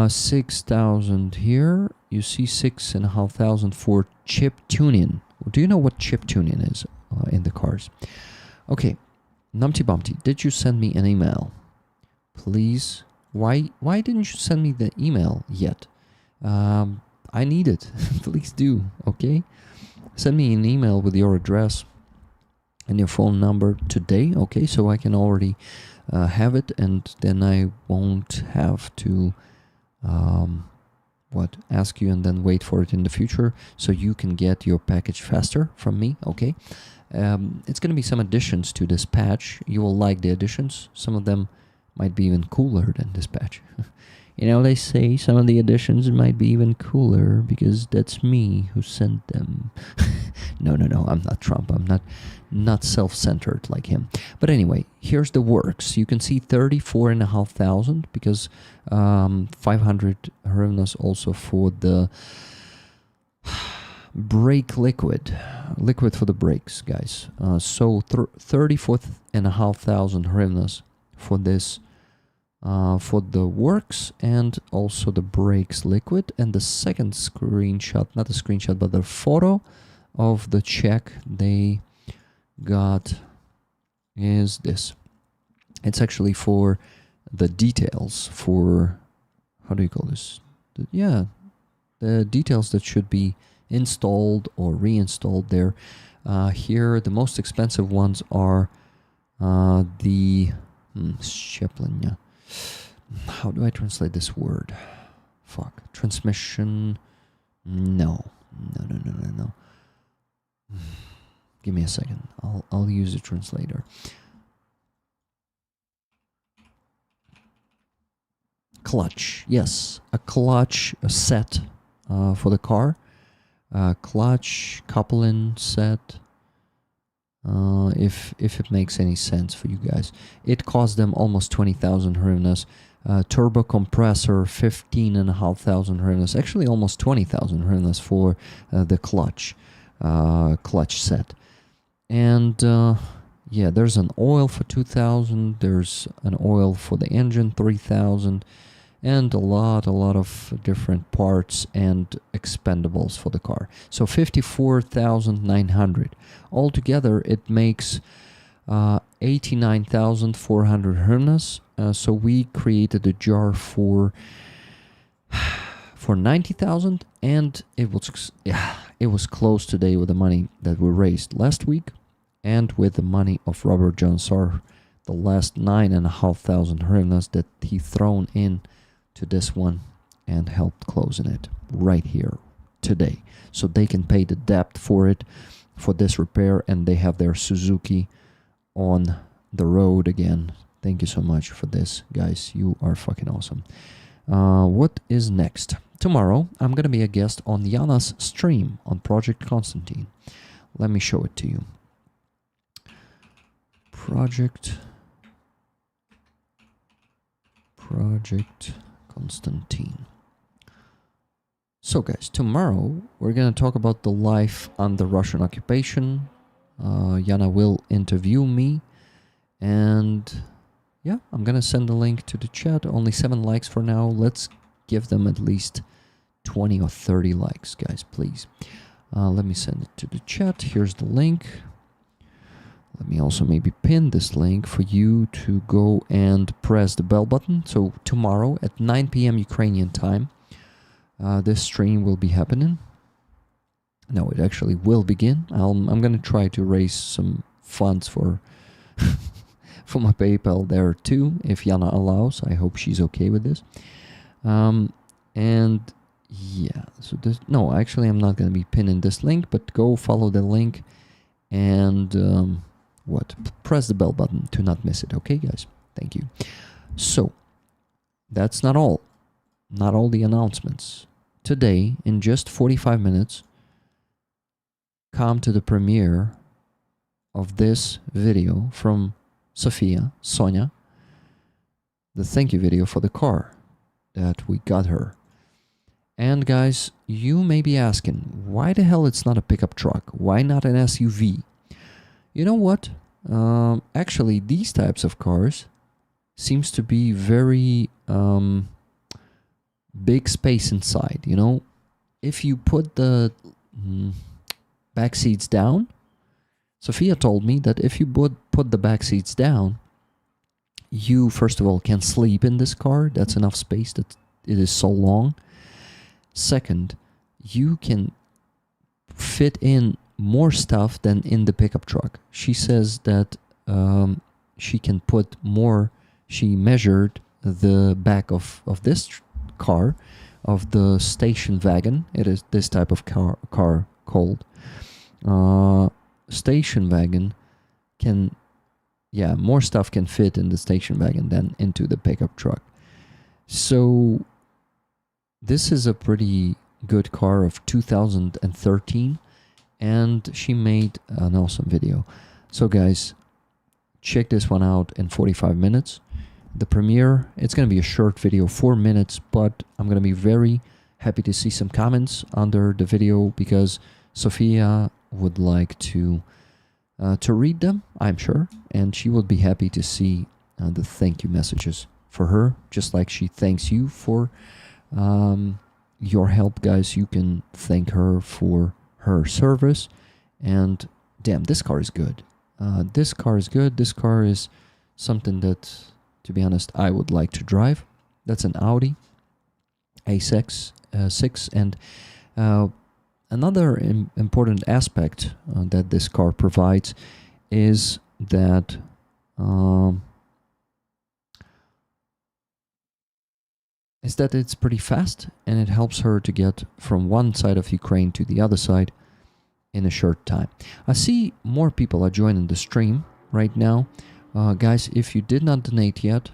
6,000 here. You see 6,500 for chip tuning. Do you know what chip tuning is in the cars? Okay, Numpty Bumpty, did you send me an email? Please. Why didn't you send me the email yet? I need it. Please do, okay? Send me an email with your address and your phone number today, okay? So I can already have it, and then I won't have to ask you and then wait for it in the future, so you can get your package faster from me, okay? It's going to be some additions to this patch. You will like the additions. Some of them might be even cooler than this patch. You know, they say some of the additions might be even cooler because that's me who sent them. No, I'm not Trump. I'm not self-centered like him. But anyway, here's the works. You can see 34,500 because 500 hryvnias also for the brake liquid for the brakes, guys. So 34,500 hryvnias for this. For the works and also the brakes liquid. And the second screenshot, not a screenshot, but the photo of the check they got is this. It's actually for the details for, how do you call this? The details that should be installed or reinstalled there. Here, the most expensive ones are the szczeplenia. How do I translate this word? Transmission. No. Give me a second. I'll use the translator. Clutch. Yes, a clutch set for the car. Clutch coupling set. If it makes any sense for you guys, it cost them almost 20,000 hryvnias. Turbo compressor 15,500 hryvnias. Actually, almost 20,000 hryvnias for the clutch set. And there's an oil for 2,000. There's an oil for the engine 3,000. And a lot of different parts and expendables for the car. So 54,900. Altogether, it makes 89,400 hryvnias. So we created a jar for 90,000, and it was close today with the money that we raised last week, and with the money of Robert John Sar, the last 9,500 hryvnias that he thrown in to this one and helped closing it right here today, so they can pay the debt for it, for this repair, and they have their Suzuki on the road again. Thank you so much for this, guys. You are fucking awesome. What is next? Tomorrow, I'm going to be a guest on Jana's stream on Project Constantine. Let me show it to you. Project Constantine. So guys, tomorrow we're going to talk about the life under Russian occupation. Jana will interview me, and yeah, I'm going to send the link to the chat. Only 7 likes for now. Let's give them at least 20 or 30 likes, guys, please. Let me send it to the chat. Here's the link. Let me also maybe pin this link for you to go and press the bell button. So tomorrow at 9 p.m. Ukrainian time, this stream will be happening. No, it actually will begin. I'm going to try to raise some funds for for my PayPal there too, if Jana allows. I hope she's okay with this. And yeah, so this, no, actually I'm not going to be pinning this link, but go follow the link and press the bell button to not miss it. Okay, guys? Thank you. So, that's not all. Not all the announcements. Today, in just 45 minutes, come to the premiere of this video from Sonia, the thank you video for the car that we got her. And guys, you may be asking, why the hell it's not a pickup truck? Why not an SUV? You know what? Actually, these types of cars seems to be very big space inside. You know, if you put the back seats down, Sophia told me that if you put the back seats down, you first of all can sleep in this car. That's enough space that it is so long. Second, you can fit in more stuff than in the pickup truck. She says that she can put more. She measured the back of this car, of the station wagon. It is this type of car called station wagon. Can, yeah, more stuff can fit in the station wagon than into the pickup truck. So this is a pretty good car of 2013, and she made an awesome video. So guys, check this one out in 45 minutes. The premiere, it's going to be a short video, 4 minutes, but I'm going to be very happy to see some comments under the video because Sophia would like to read them, I'm sure, and she would be happy to see the thank you messages for her, just like she thanks you for your help, guys. You can thank her for her service. And damn, this car is good. This car is good. This car is something that, to be honest, I would like to drive. That's an Audi A6, 6. And another important aspect that this car provides is that it's pretty fast, and it helps her to get from one side of Ukraine to the other side in a short time. I see more people are joining the stream right now. Guys, if you did not donate yet,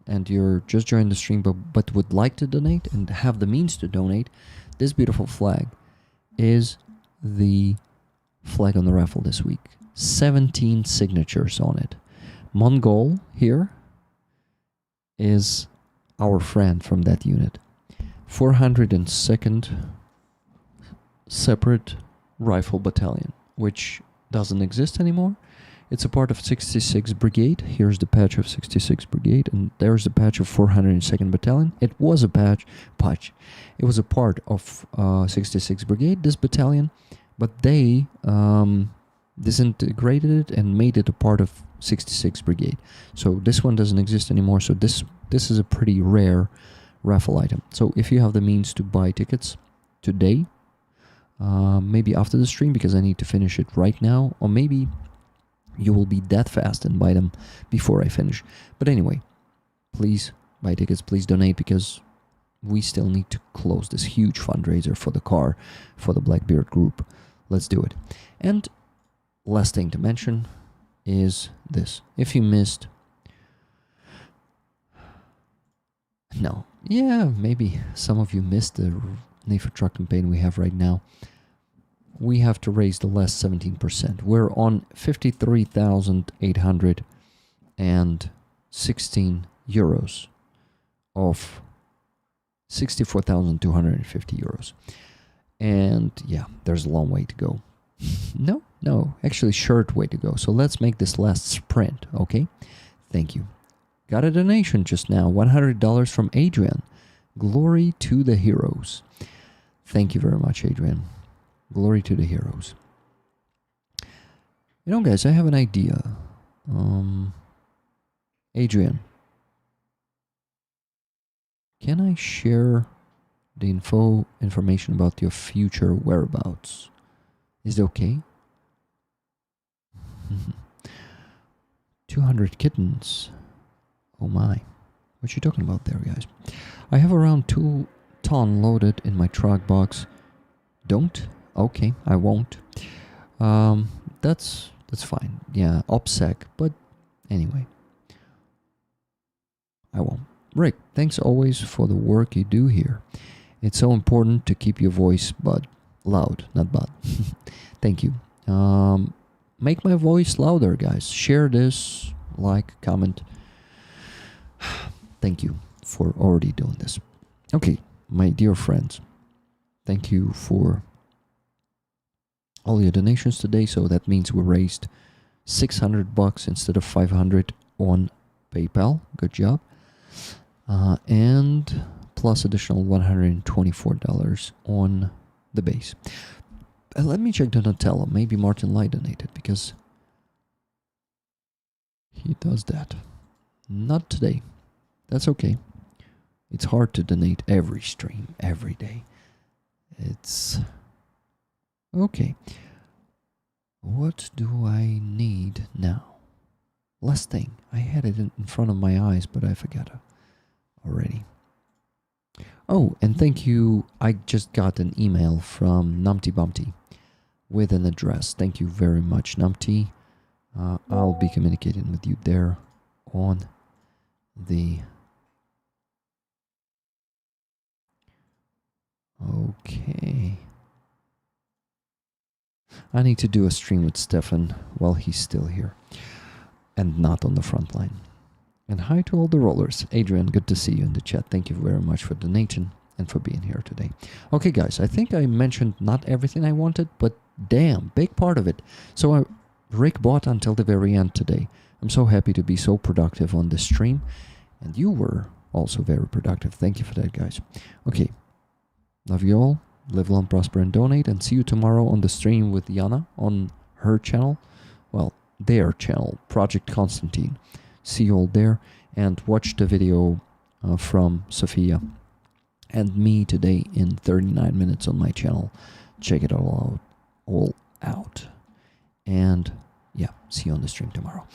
and you're just joining the stream but would like to donate and have the means to donate, this beautiful flag is the flag on the raffle this week. 17 signatures on it. Mongol here is our friend from that unit. 402nd Separate Rifle Battalion, which doesn't exist anymore. It's a part of 66 Brigade. Here's the patch of 66 Brigade, and there's the patch of 402nd Battalion. It was a patch. It was a part of 66 Brigade, this battalion, but they disintegrated it and made it a part of 66 Brigade. So this one doesn't exist anymore. So this is a pretty rare raffle item. So if you have the means to buy tickets today, maybe after the stream, because I need to finish it right now, or maybe you will be that fast and buy them before I finish. But anyway, please buy tickets, please donate, because we still need to close this huge fundraiser for the car, for the Blackbeard group. Let's do it. And last thing to mention is this. If you missed... No. Yeah, maybe some of you missed the Need for Truck campaign we have right now. We have to raise the last 17%. We're on 53,816 euros of 64,250 euros. And yeah, there's a long way to go. No, actually short way to go. So let's make this last sprint, okay? Thank you. Got a donation just now, $100 from Adrian. Glory to the heroes. Thank you very much, Adrian. Glory to the heroes. You know, guys, I have an idea. Adrian, can I share the information about your future whereabouts? Is it okay? 200 kittens. Oh my. What you talking about there, guys? I have around 2 ton loaded in my truck box. Don't? Okay, I won't. That's fine. Yeah, OPSEC, but anyway. I won't. Rick, thanks always for the work you do here. It's so important to keep your voice loud, not bad. Thank you. Make my voice louder, guys. Share this like, comment. Thank you for already doing this. Okay, my dear friends, thank you for all your donations today. So that means we raised $600 instead of 500 on PayPal. Good job. And plus additional $124 on the base. Let me check Donatello. Maybe Martin Lai donated because he does that. Not today. That's okay. It's hard to donate every stream, every day. It's okay. What do I need now? Last thing. I had it in front of my eyes, but I forgot it already. Oh, and thank you. I just got an email from Numpty Bumpty with an address. Thank you very much, Numpty. I'll be communicating with you there on the... Okay. I need to do a stream with Stefan while he's still here and not on the front line. And hi to all the rollers. Adrian, good to see you in the chat. Thank you very much for donating and for being here today. Okay, guys, I think I mentioned not everything I wanted, but damn, big part of it. So Rick bought until the very end today. I'm so happy to be so productive on this stream. And you were also very productive. Thank you for that, guys. Okay. Love you all. Live long, prosper, and donate. And see you tomorrow on the stream with Yana on her channel. Well, their channel, Project Constantine. See you all there. And watch the video from Sophia and me today in 39 minutes on my channel. Check it all out. And yeah, see you on the stream tomorrow.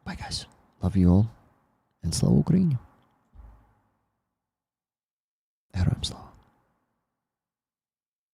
Bye, guys. Love you all. And Slava Ukraini. Героям слава.